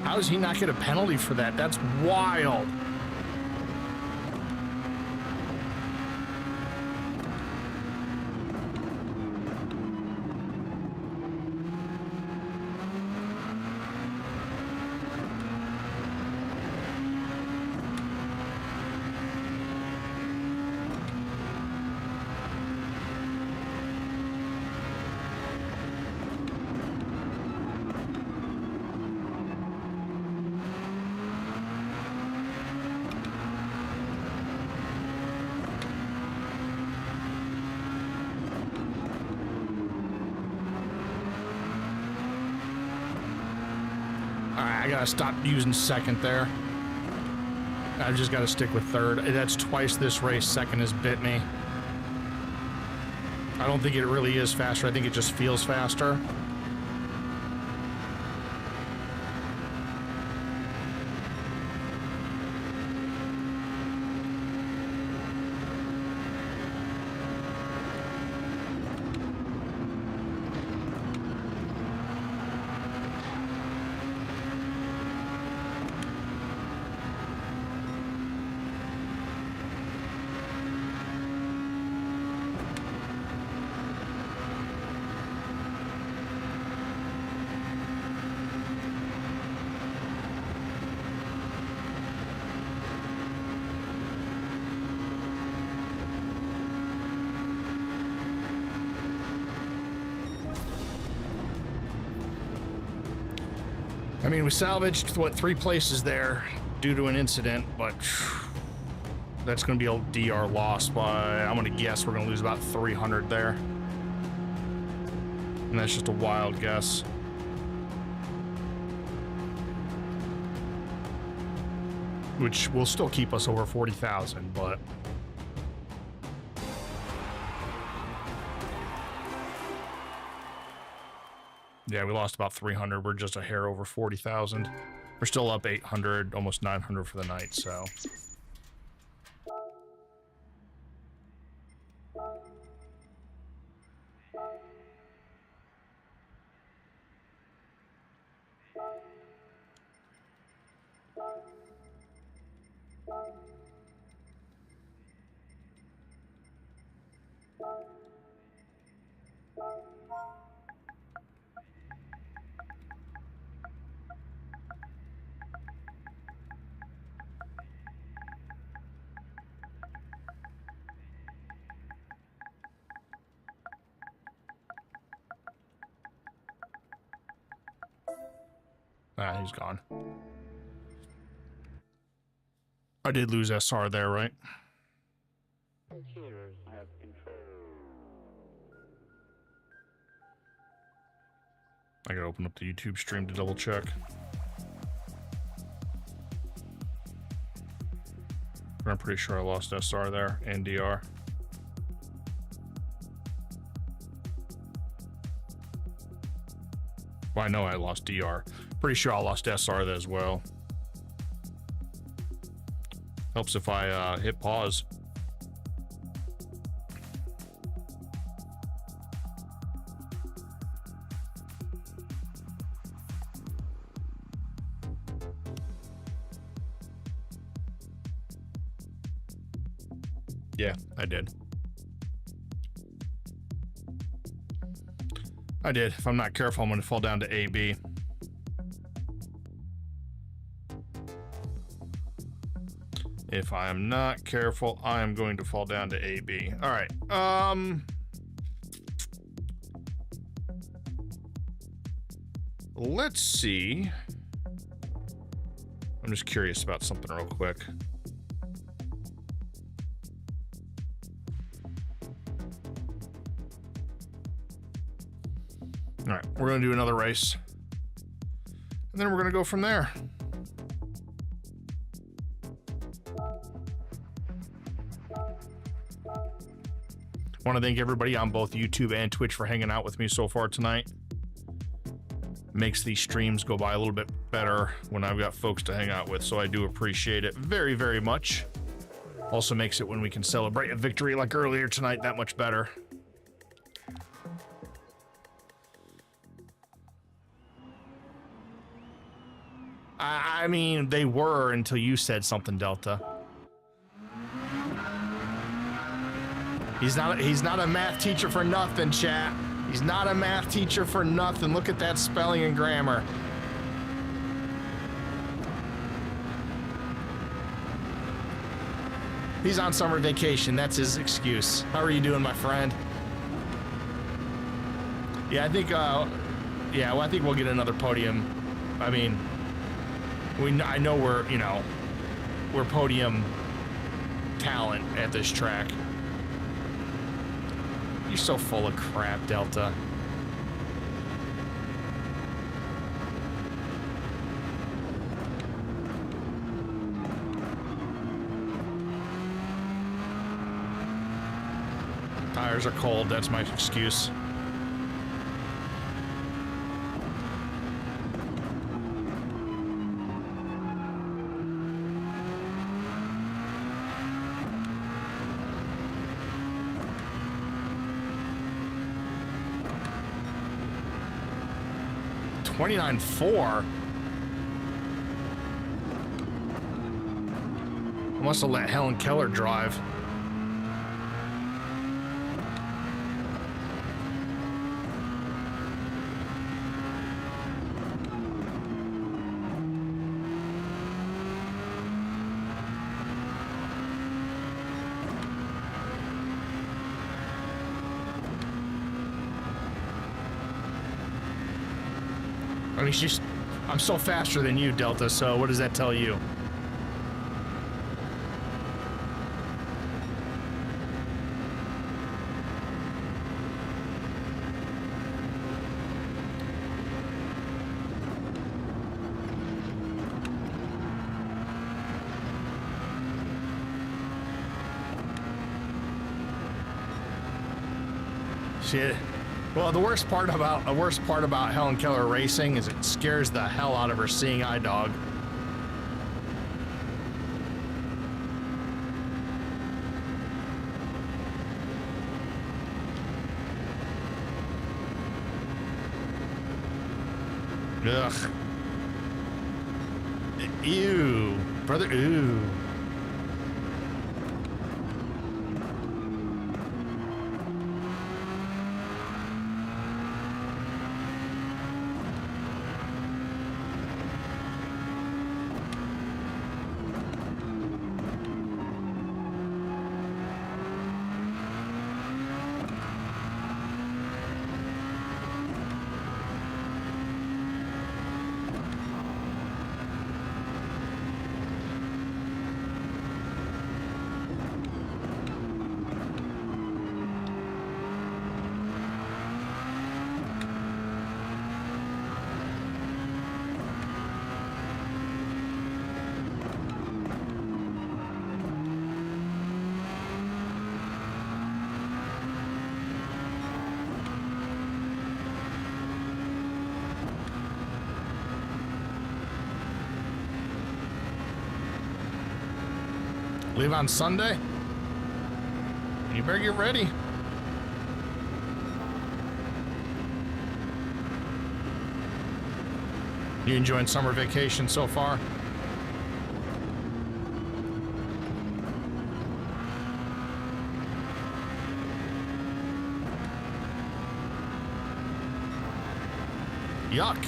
How does he not get a penalty for that? That's wild. I gotta stop using second there. I've just gotta stick with third. That's twice this race second has bit me. I don't think it really is faster. I think it just feels faster. I mean, we salvaged, what, 3 places there due to an incident, but that's going to be a DR loss by, I'm going to guess we're going to lose about 300 there. And that's just a wild guess. Which will still keep us over 40,000, but... yeah, we lost about 300. We're just a hair over 40,000. We're still up 800, almost 900 for the night, so. Ah, he's gone. I did lose SR there, right? I gotta open up the YouTube stream to double check. I'm pretty sure I lost SR there and DR. Well, I know I lost DR. Pretty sure I lost SR as well. Helps if I hit pause. Yeah, I did. I did. If I'm not careful, I'm going to fall down to AB. If I am not careful, I am going to fall down to AB. All right. Let's see. I'm just curious about something real quick. All right, we're going to do another race. And then we're going to go from there. I want to thank everybody on both YouTube and Twitch for hanging out with me so far tonight. Makes these streams go by a little bit better when I've got folks to hang out with, so I do appreciate it very, very much. Also makes it when we can celebrate a victory like earlier tonight that much better. I mean, they were until you said something, Delta. He's not a math teacher for nothing, chat. He's not a math teacher for nothing. Look at that spelling and grammar. He's on summer vacation. That's his excuse. How are you doing, my friend? Yeah, I think I think we'll get another podium. I mean, I know we're podium talent at this track. You're so full of crap, Delta. Tires are cold, that's my excuse. $29.4. I must have let Helen Keller drive. I mean, I'm so faster than you, Delta, so what does that tell you? Shit. Well, the worst part about Helen Keller racing is it scares the hell out of her seeing eye dog. Ugh. Ew, brother. Ew. Leave on Sunday? You better get ready. You enjoying summer vacation so far? Yuck.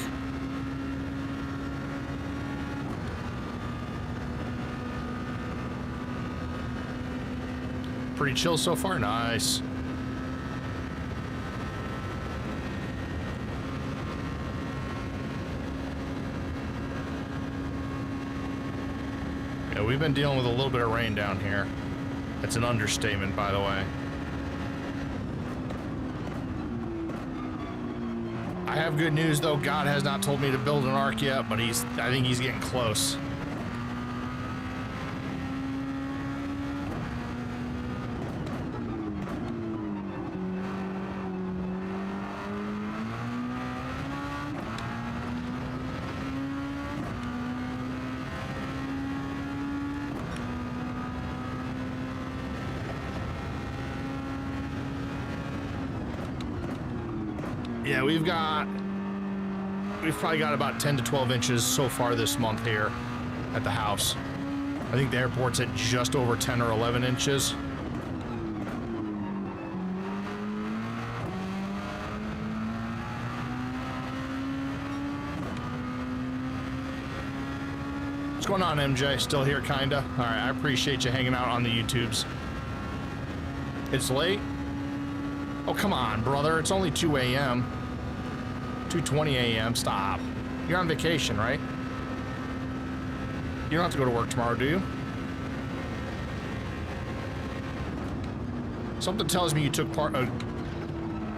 Pretty chill so far? Nice. Yeah, we've been dealing with a little bit of rain down here. That's an understatement, by the way. I have good news, though. God has not told me to build an ark yet, but I think he's getting close. Yeah, we've probably got about 10 to 12 inches so far this month here at the house. I think the airport's at just over 10 or 11 inches. What's going on, MJ? Still here, kinda? All right, I appreciate you hanging out on the YouTubes. It's late? Oh, come on, brother. It's only 2 a.m. 2:20 a.m. Stop. You're on vacation, right? You don't have to go to work tomorrow, do you? Something tells me you took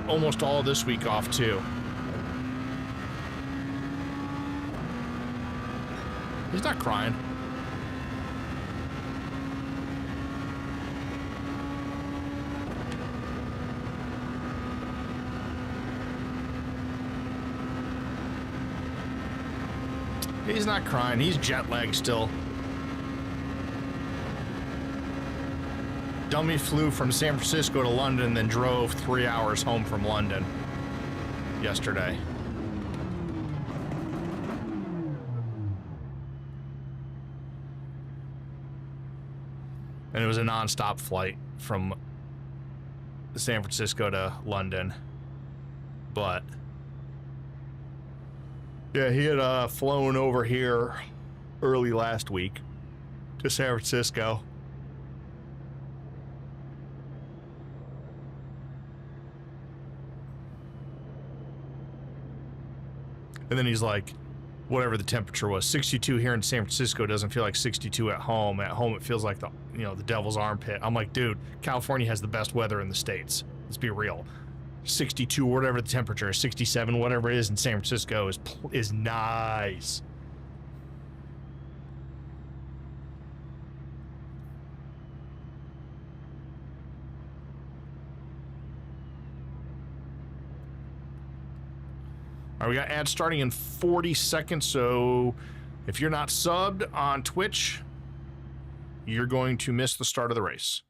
almost all this week off, too. He's not crying. He's not crying. He's jet lagged still. Dummy flew from San Francisco to London, then drove 3 hours home from London yesterday. And it was a non-stop flight from San Francisco to London. But yeah, he had flown over here early last week to San Francisco. And then he's like, whatever the temperature was, 62 here in San Francisco doesn't feel like 62 at home. At home, it feels like the devil's armpit. I'm like, dude, California has the best weather in the States. Let's be real. 62, whatever the temperature is, 67, whatever it is in San Francisco is nice. All right, we got ads starting in 40 seconds, so if you're not subbed on Twitch, you're going to miss the start of the race.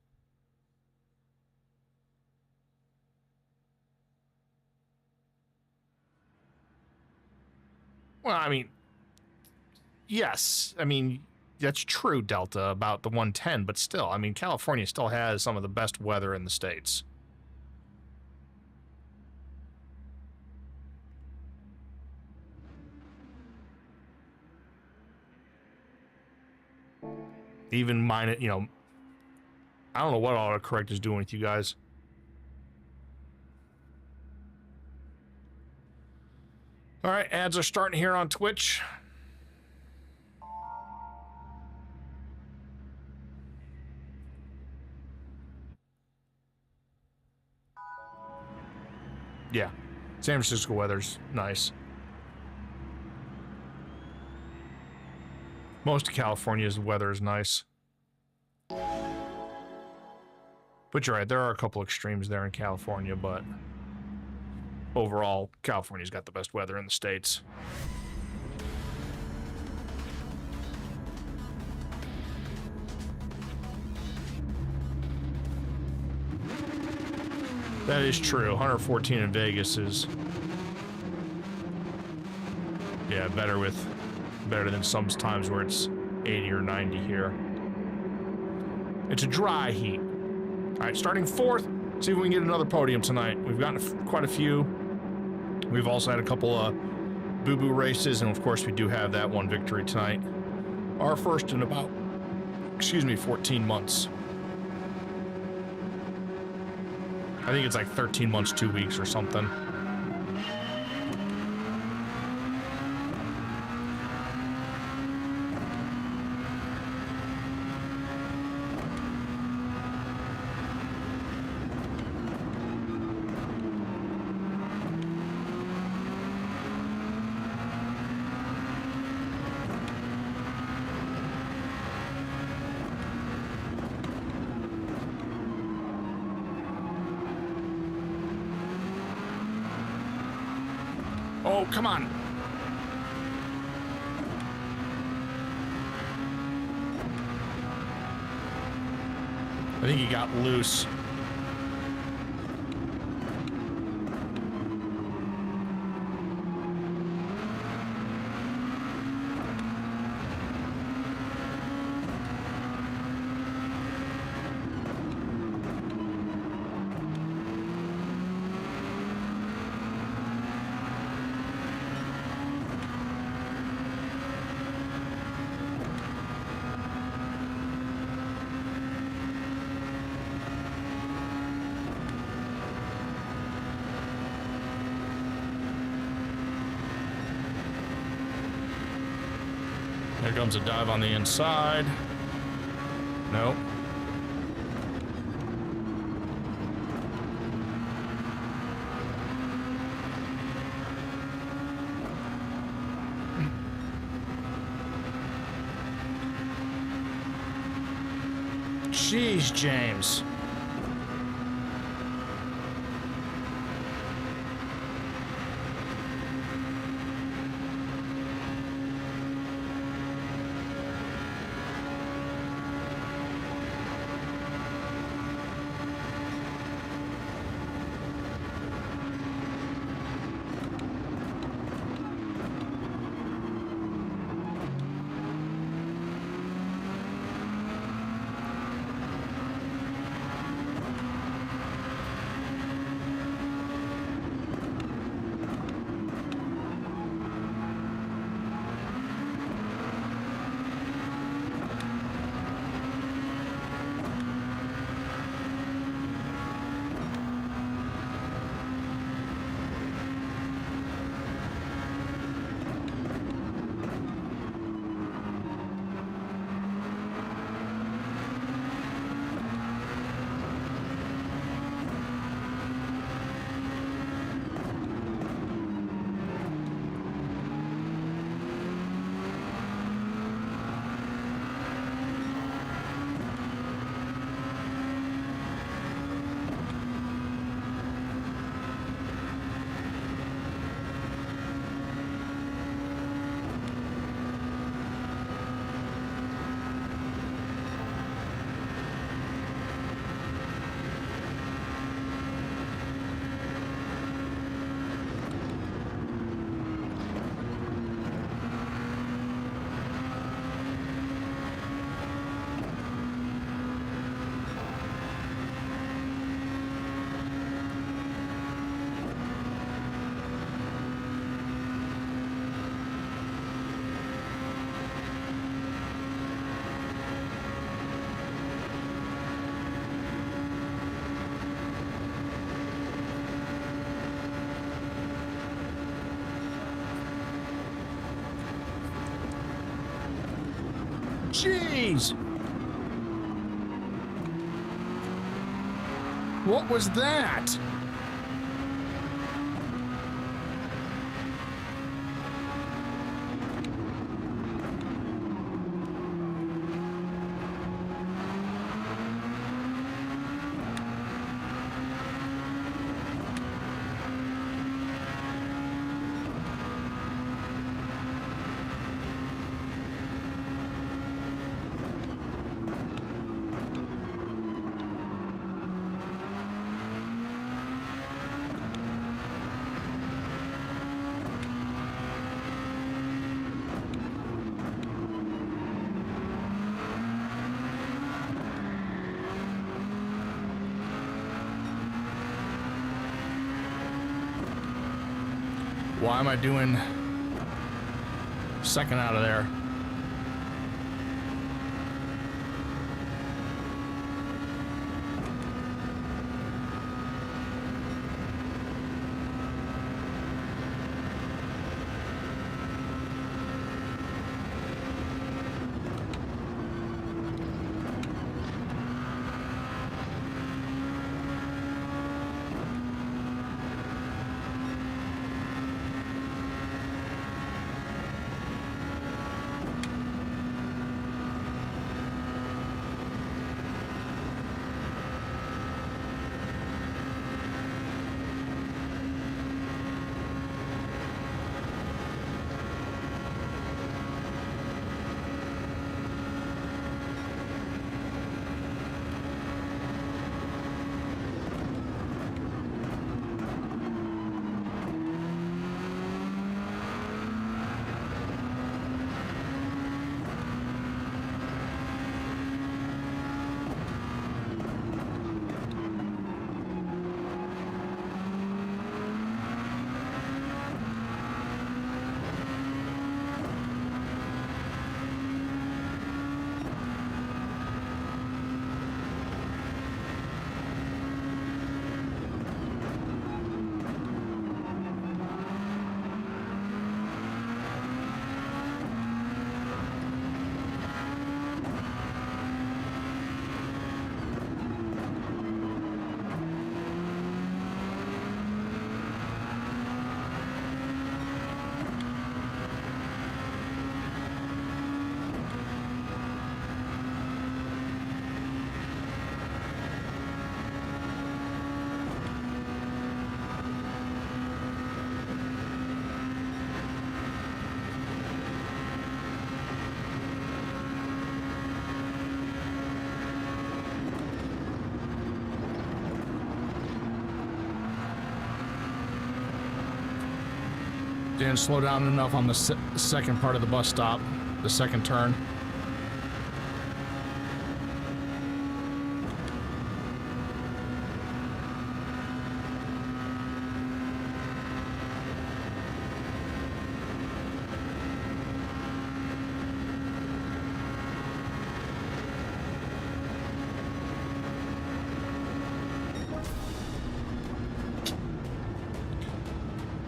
Well, I mean, yes. I mean, that's true, Delta, about the 110, but still, I mean, California still has some of the best weather in the States. Even mine, I don't know what autocorrect is doing with you guys. All right, ads are starting here on Twitch. Yeah, San Francisco weather's nice. Most of California's weather is nice. But you're right, there are a couple extremes there in California, but overall, California's got the best weather in the States. That is true. 114 in Vegas is, yeah, better than some times where it's 80 or 90 here. It's a dry heat. All right, starting fourth. See if we can get another podium tonight. We've gotten quite a few. We've also had a couple of boo-boo races, and of course we do have that one victory tonight. Our first in about, 14 months. I think it's like 13 months, 2 weeks or something. Oh, come on. I think he got loose. There comes a dive on the inside. Nope. Jeez, James. Jeez! What was that? Why am I doing second out of there? Didn't slow down enough on the second part of the bus stop, the second turn.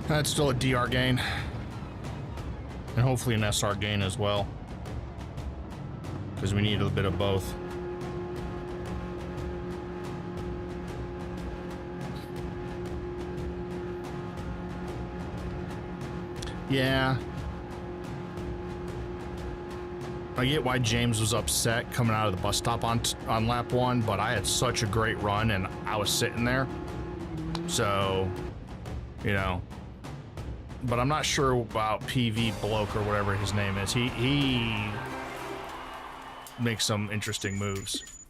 That's still a DR gain. And hopefully an SR gain as well. Because we need a bit of both. Yeah. I get why James was upset coming out of the bus stop on lap 1, but I had such a great run and I was sitting there. So, you know. But I'm not sure about PV Bloke or whatever his name is. He makes some interesting moves.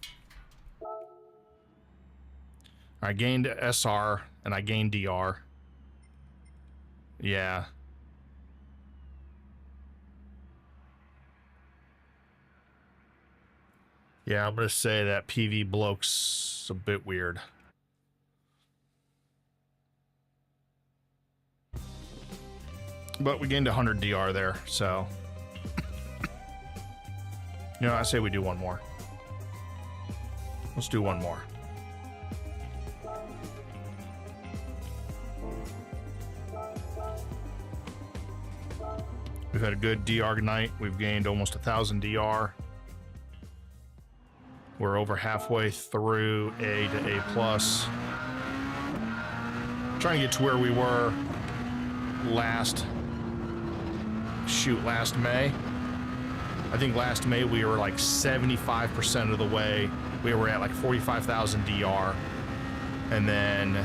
I gained SR and I gained DR. Yeah. Yeah, I'm gonna say that PV Bloke's a bit weird. But we gained 100 DR there, so... You know, I say we do one more. Let's do one more. We've had a good DR night. We've gained almost 1,000 DR. We're over halfway through A to A+. Trying to get to where we were last May. I think last May we were like 75% of the way. We were at like 45,000 DR. And then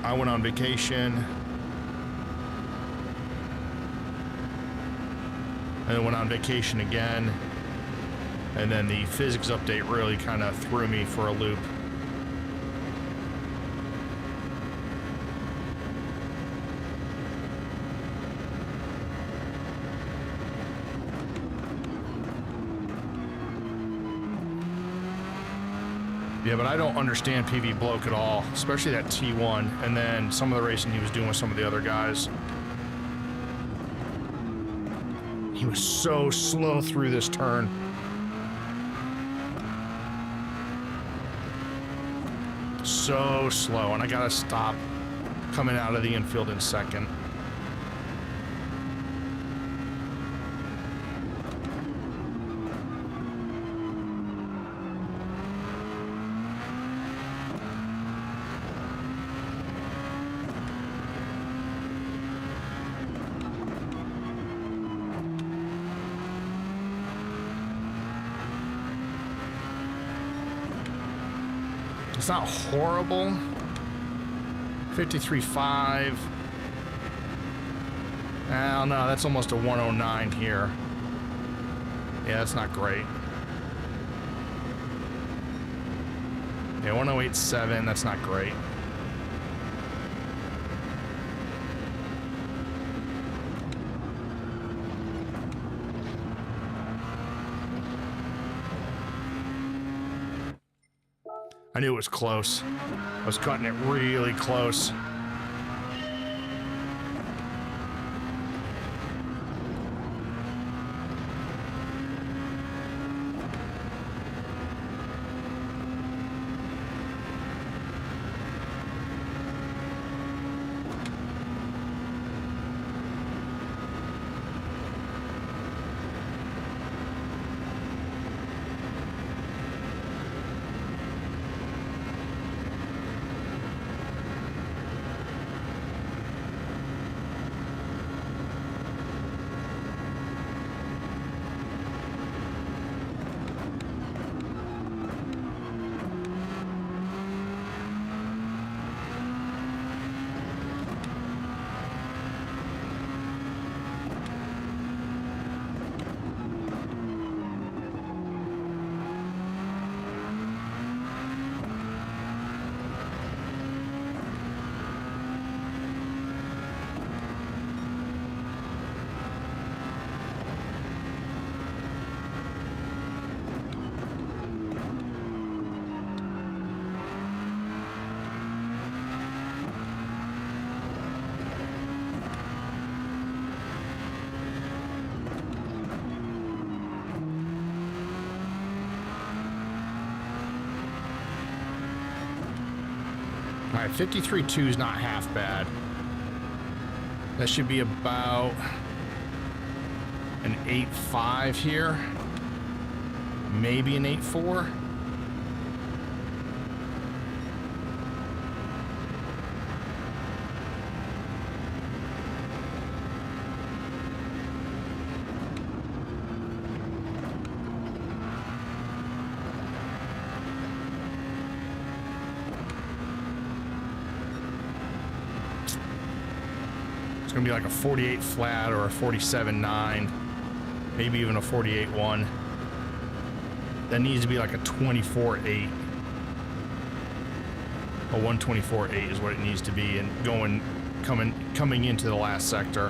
I went on vacation. And then went on vacation again. And then the physics update really kind of threw me for a loop. Yeah, but I don't understand PV Bloke at all, especially that T1, and then some of the racing he was doing with some of the other guys. He was so slow through this turn. So slow, and I gotta stop coming out of the infield in second. It's not horrible. 53.5. Oh no, that's almost a 109 here. Yeah, that's not great. Yeah, 108.7, that's not great. I knew it was close. I was cutting it really close. All right, 53.2 is not half bad. That should be about an 8.5 here. Maybe an 8.4. Gonna be like a 48 flat or a 47.9, maybe even a 48.1. That needs to be like a 24.8. A 124.8 is what it needs to be, and coming into the last sector.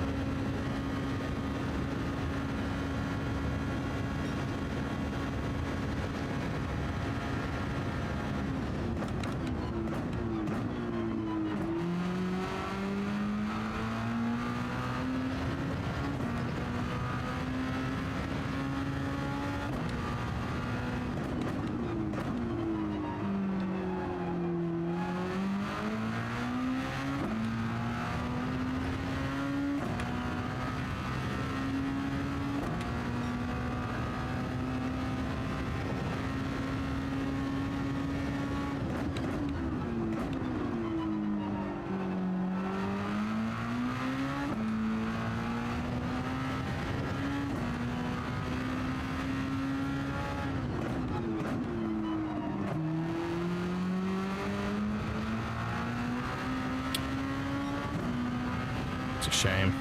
It's a shame.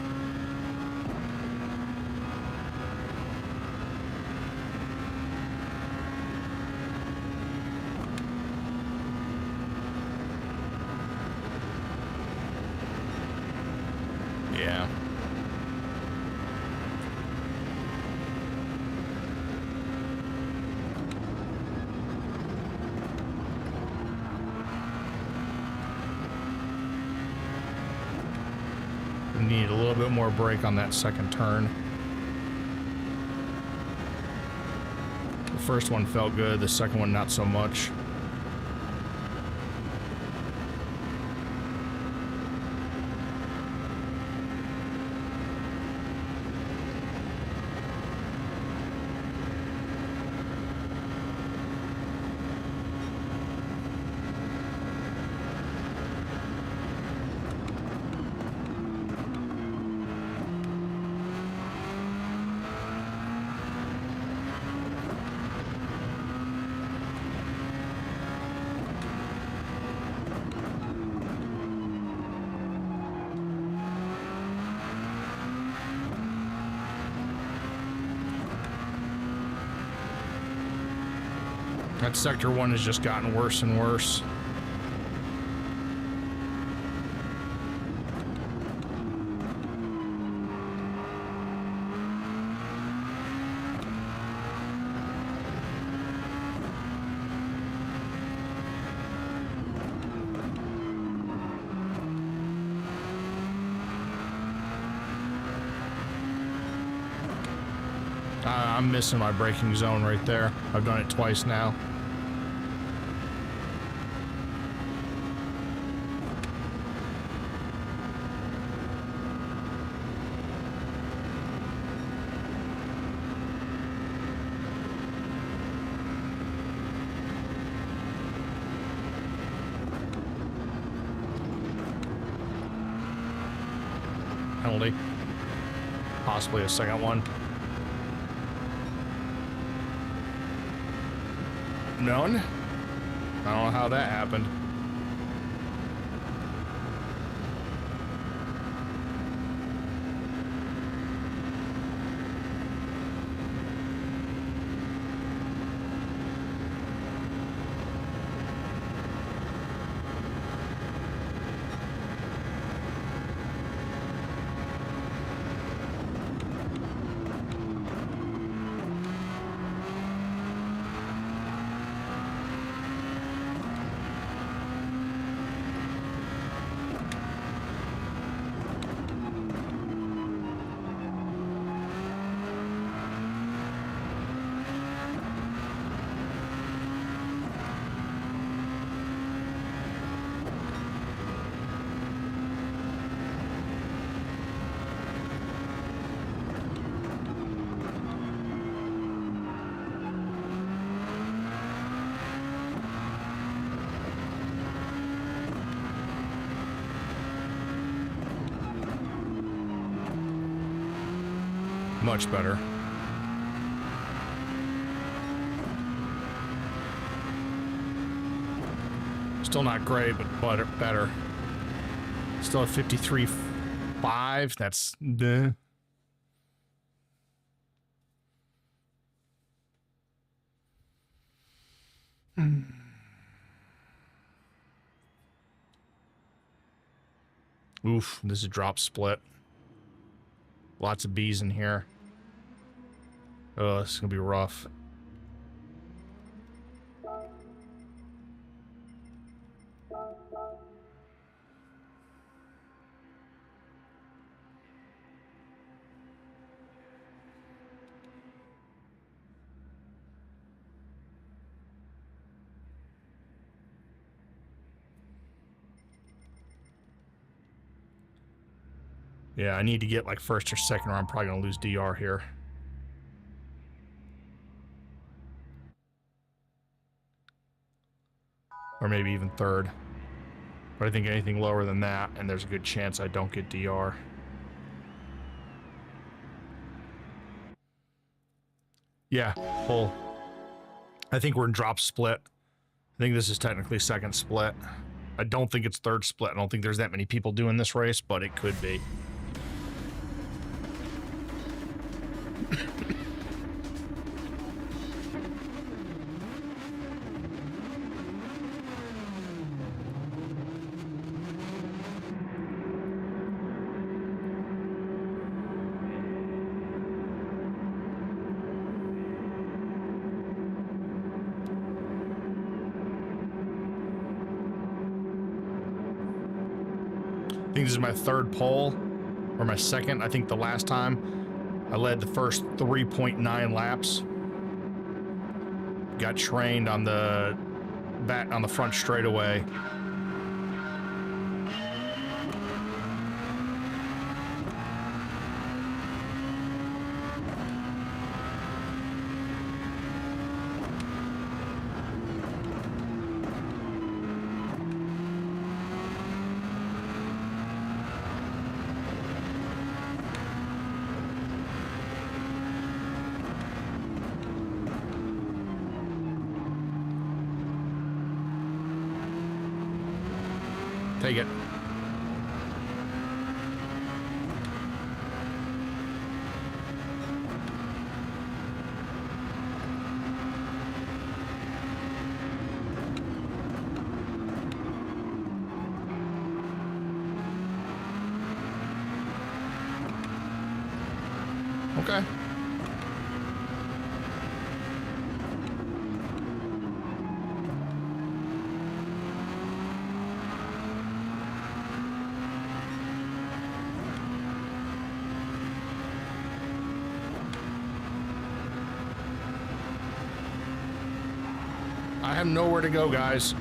Yeah. Need a little bit more brake on that second turn. The first one felt good, the second one not so much. That sector one has just gotten worse and worse. I'm missing my braking zone right there. I've done it twice now. Penalty. Possibly a second one. None? I don't know how that happened. Much better. Still not great, but better. Still at 53.5. That's the. Oof, this is a drop split. Lots of B's in here. Oh, this is gonna be rough. Yeah, I need to get like first or second, or I'm probably gonna lose DR here. Or maybe even third. But I think anything lower than that, and there's a good chance I don't get DR. Yeah, full. I think we're in drop split. I think this is technically second split. I don't think it's third split. I don't think there's that many people doing this race, but it could be. I think this is my third pole. or my second. I think the last time I led the first 3.9 laps. Got trained on the front straightaway. Take it. Okay. I have nowhere to go, guys.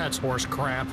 That's horse crap.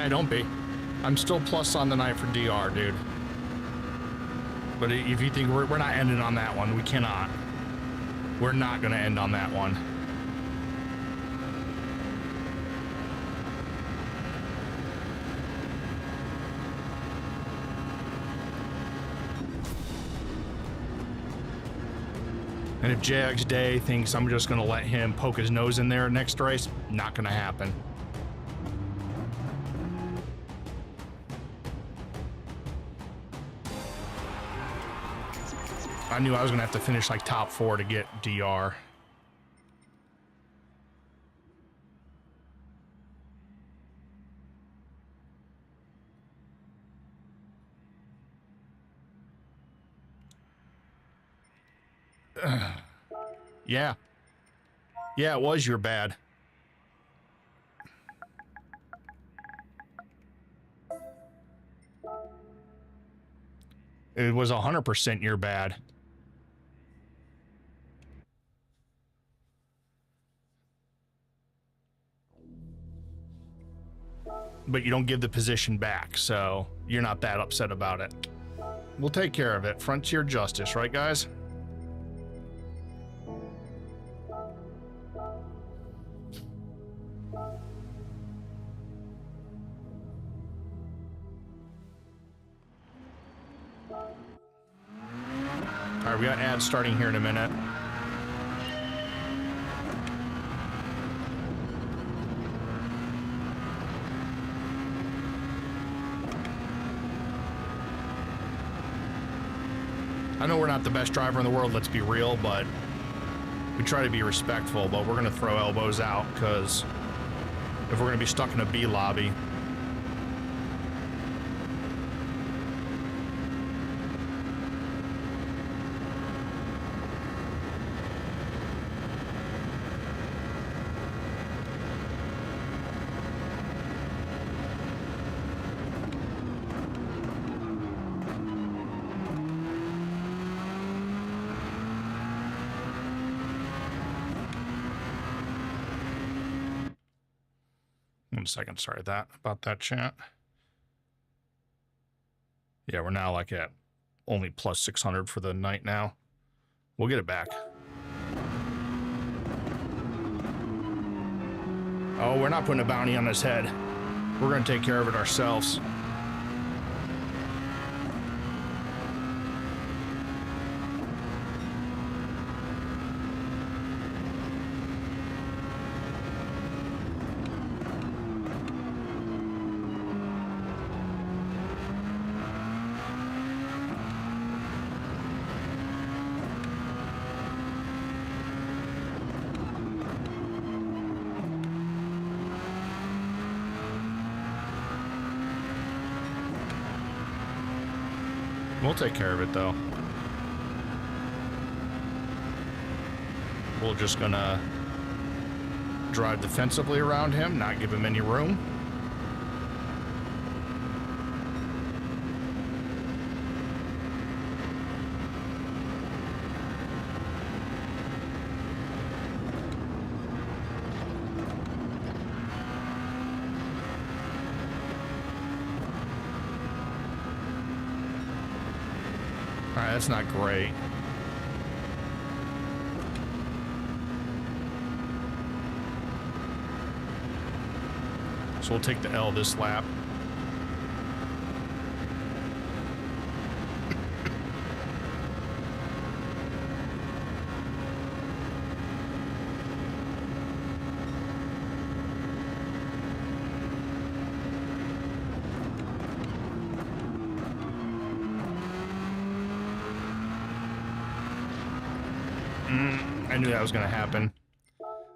Nah, don't be. I'm still plus on the night for DR, dude. But if you think we're not ending on that one, we cannot. We're not going to end on that one. And if JX Day thinks I'm just going to let him poke his nose in there next race, not going to happen. I knew I was going to have to finish like top 4 to get DR. Yeah. Yeah, it was your bad. It was 100% your bad. But you don't give the position back, so you're not that upset about it. We'll take care of it. Frontier justice, right, guys? All right, we got ads starting here in a minute. I know we're not the best driver in the world, let's be real, but we try to be respectful, but we're going to throw elbows out because if we're going to be stuck in a B lobby. One second, sorry about that chat. Yeah, we're now like at only plus 600 for the night now. We'll get it back. Oh, we're not putting a bounty on his head. We're gonna take care of it ourselves. We'll take care of it, though. We're just gonna drive defensively around him, not give him any room. Alright, that's not great. So we'll take the L this lap. I knew that was going to happen.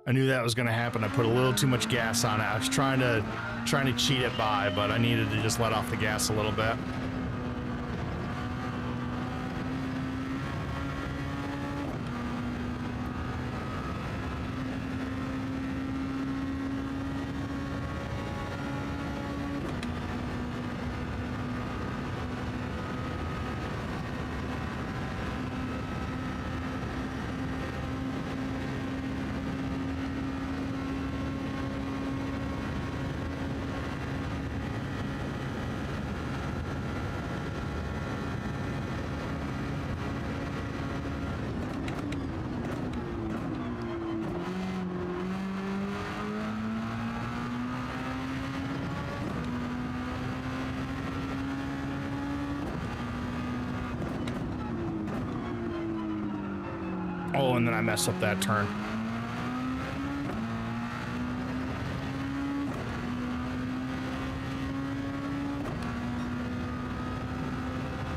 I knew that was going to happen. I put a little too much gas on it. I was trying to cheat it by, but I needed to just let off the gas a little bit. Oh, and then I messed up that turn.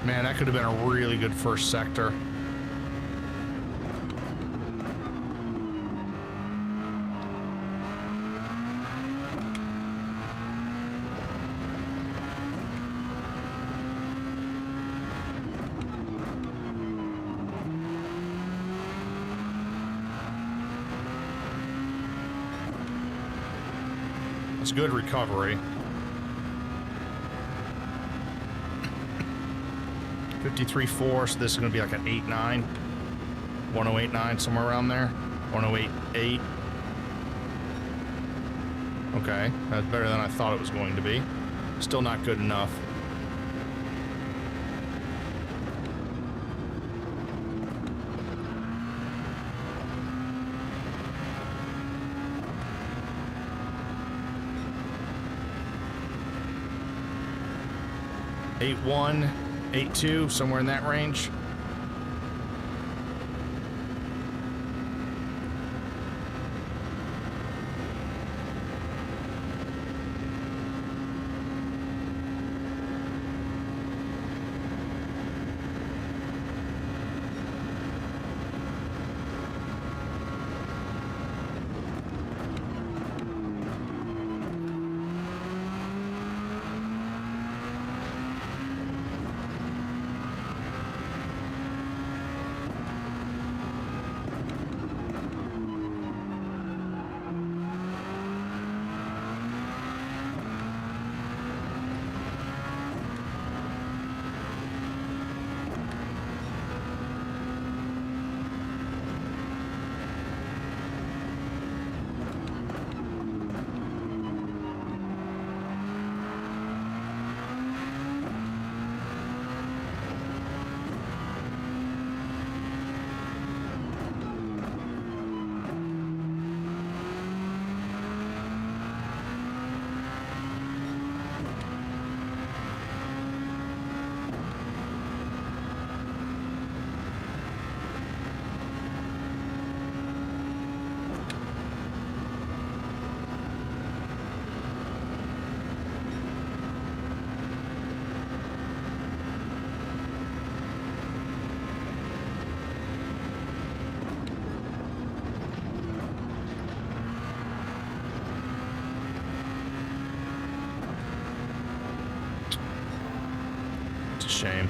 Man, that could have been a really good first sector. It's good recovery. 53.4, so this is going to be like an 8.9. 1089, somewhere around there. 1088. Okay, that's better than I thought it was going to be. Still not good enough. .81, 8.2, somewhere in that range. shame.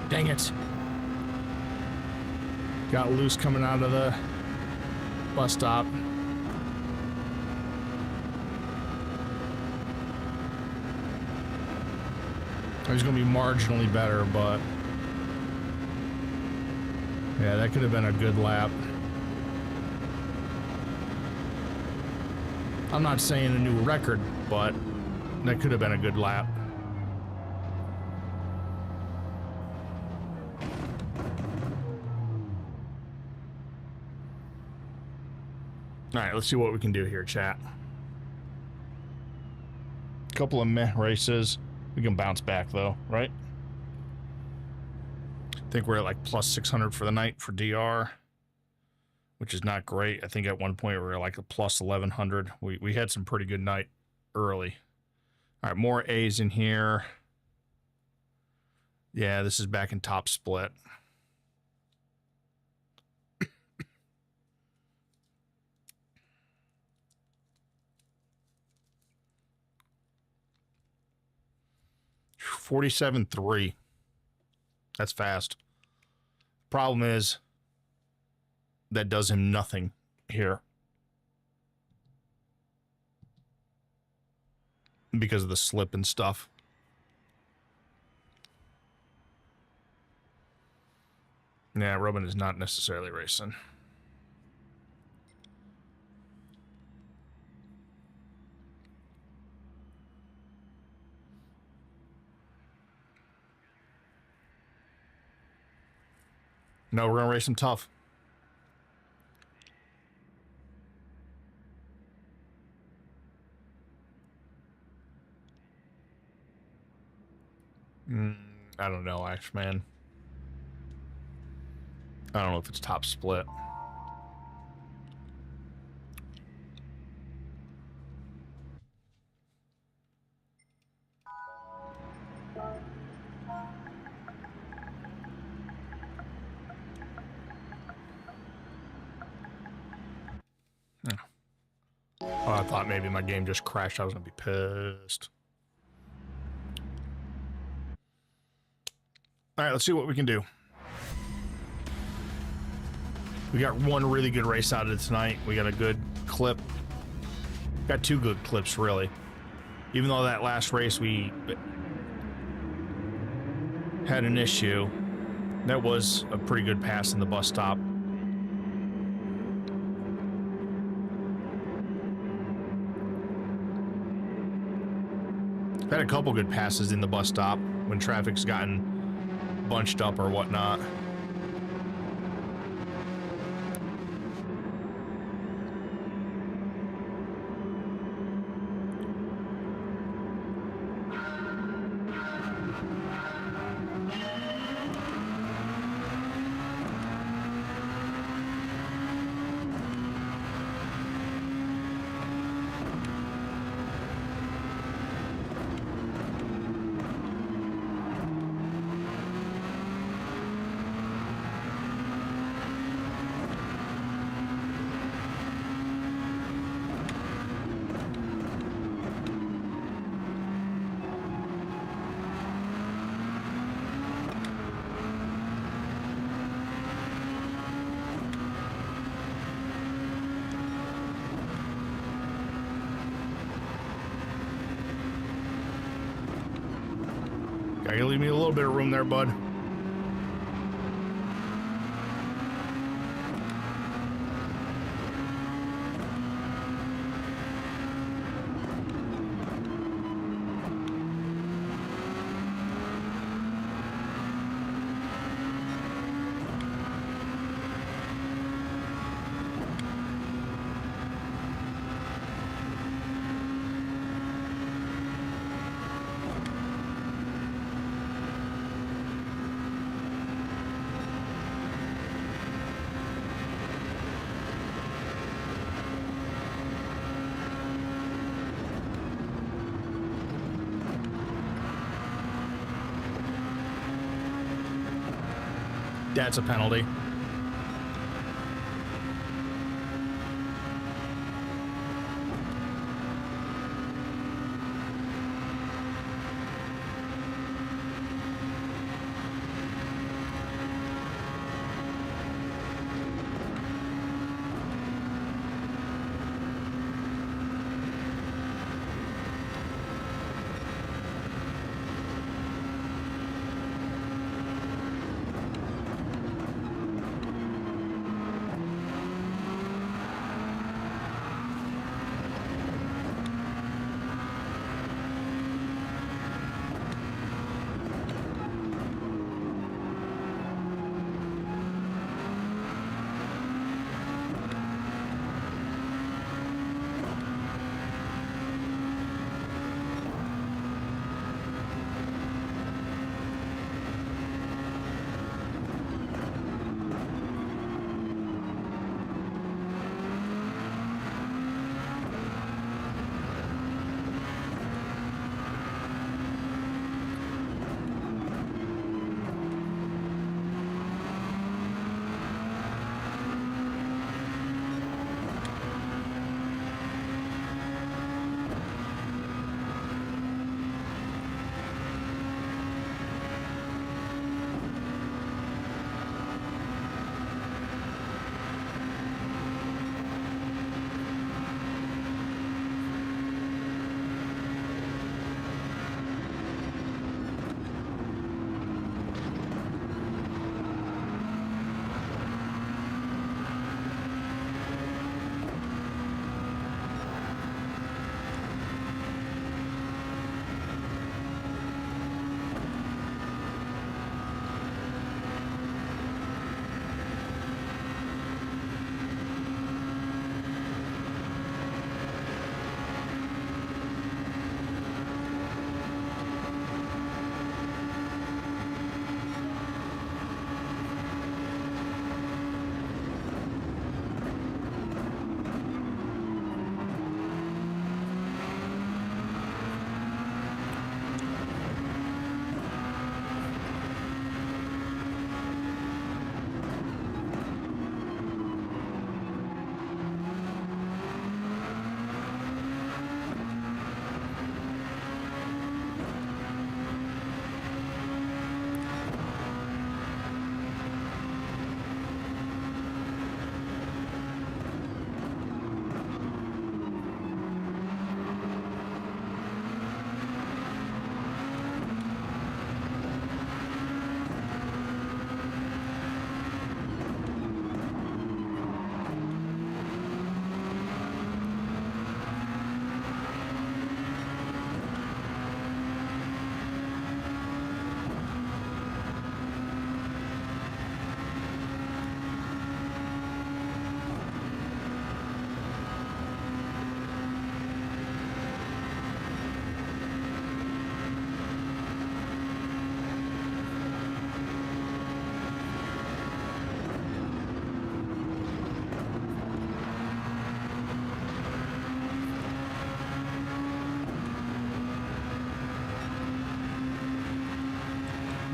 Dang it. Got loose coming out of the bus stop. I was going to be marginally better, but yeah, that could have been a good lap. I'm not saying a new record, but that could have been a good lap. All right, let's see what we can do here, chat. Couple of meh races. We can bounce back, though, right? I think we're at like plus 600 for the night for DR, which is not great. I think at one point we were like a plus 1100. We had some pretty good night early. All right, more A's in here. Yeah, this is back in top split. $47.3. That's fast. Problem is, that does him nothing here. Because of the slip and stuff. Yeah, Robin is not necessarily racing. No, we're gonna race him tough. I don't know, Ash, man. I don't know if it's top split. Oh, I thought maybe my game just crashed. I was gonna be pissed. All right, let's see what we can do. We got one really good race out of it tonight. We got a good clip. Got two good clips, really. Even though that last race we had an issue, that was a pretty good pass in the bus stop. I've had a couple good passes in the bus stop when traffic's gotten bunched up or whatnot. Alright, you leave me a little bit of room there, bud. That's a penalty.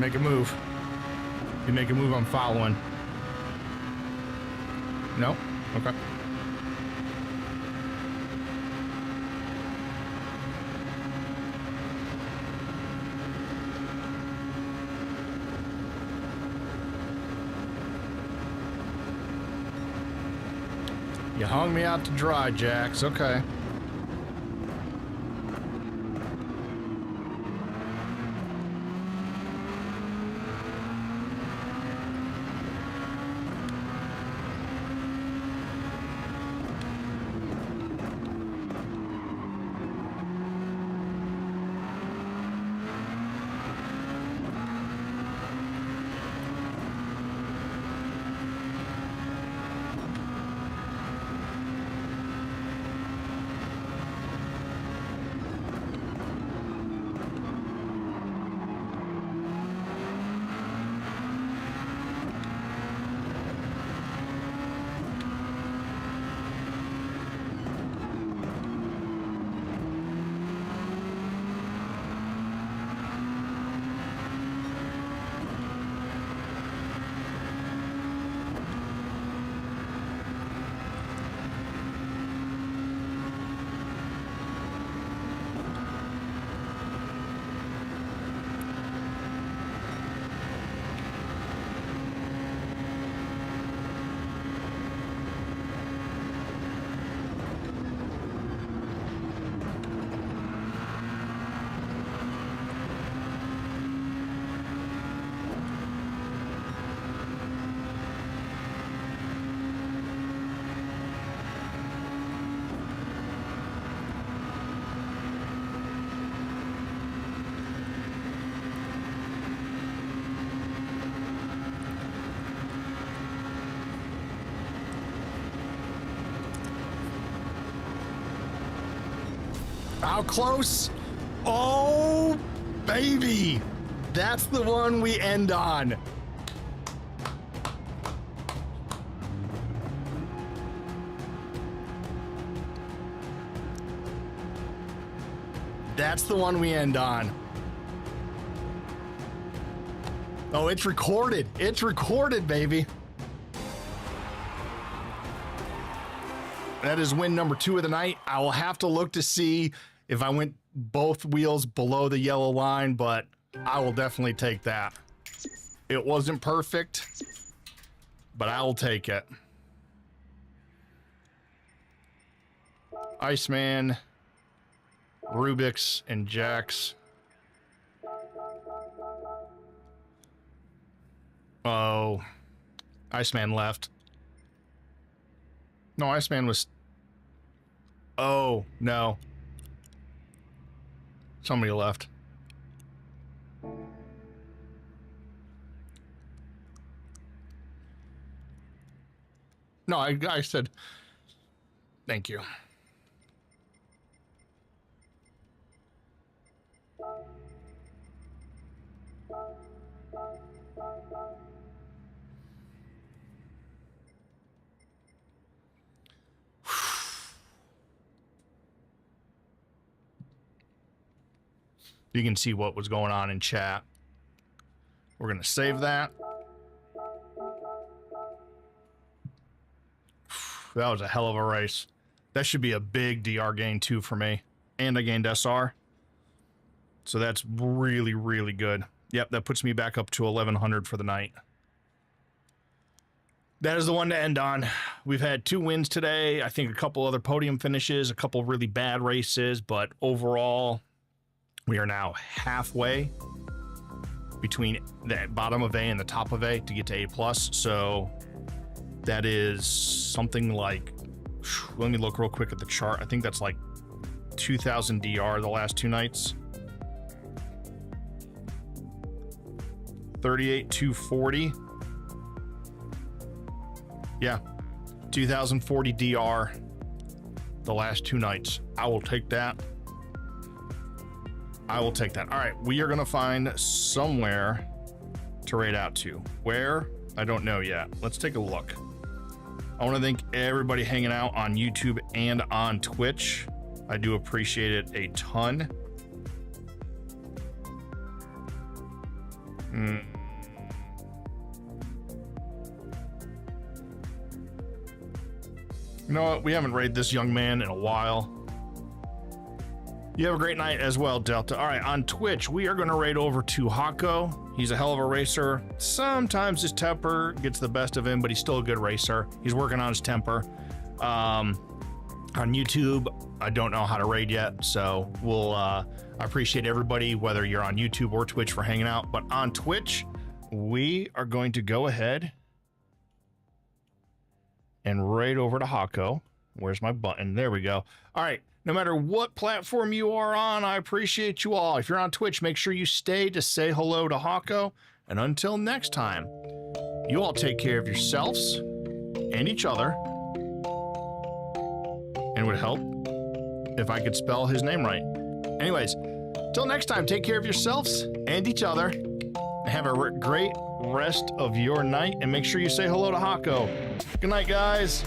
Make a move. If you make a move, I'm following. No? Okay. You hung me out to dry, Jax. Okay. How close? Oh, baby. That's the one we end on. That's the one we end on. Oh, it's recorded. It's recorded, baby. That is win number 2 of the night. I will have to look to see if I went both wheels below the yellow line, but I will definitely take that. It wasn't perfect, but I will take it. Iceman, Rubik's, and Jax. Oh, Iceman left. No, Iceman was... Oh, no. Somebody left. No, I said... Thank you. You can see what was going on in chat. We're going to save that. That was a hell of a race. That should be a big DR gain too for me. And I gained SR. So that's really, really good. Yep, that puts me back up to 1100 for the night. That is the one to end on. We've had 2 wins today. I think a couple other podium finishes, a couple really bad races, but overall... We are now halfway between the bottom of A and the top of A to get to A+. So that is something like, let me look real quick at the chart. I think that's like 2,000 DR the last 2 nights. 38,240. Yeah, 2,040 DR the last 2 nights. I will take that. I will take that. All right, we are going to find somewhere to raid out to. Where? I don't know yet. Let's take a look. I want to thank everybody hanging out on YouTube and on Twitch. I do appreciate it a ton. You know what? We haven't raided this young man in a while. You have a great night as well, Delta. All right, on Twitch, we are going to raid over to Hako. He's a hell of a racer. Sometimes his temper gets the best of him, but he's still a good racer. He's working on his temper. On YouTube, I don't know how to raid yet, so we'll I appreciate everybody, whether you're on YouTube or Twitch, for hanging out. But on Twitch, we are going to go ahead and raid over to Hako. Where's my button? There we go. All right. No matter what platform you are on, I appreciate you all. If you're on Twitch, make sure you stay to say hello to Hako. And until next time, you all take care of yourselves and each other. And it would help if I could spell his name right. Anyways, till next time, take care of yourselves and each other. And have a great rest of your night. And make sure you say hello to Hako. Good night, guys.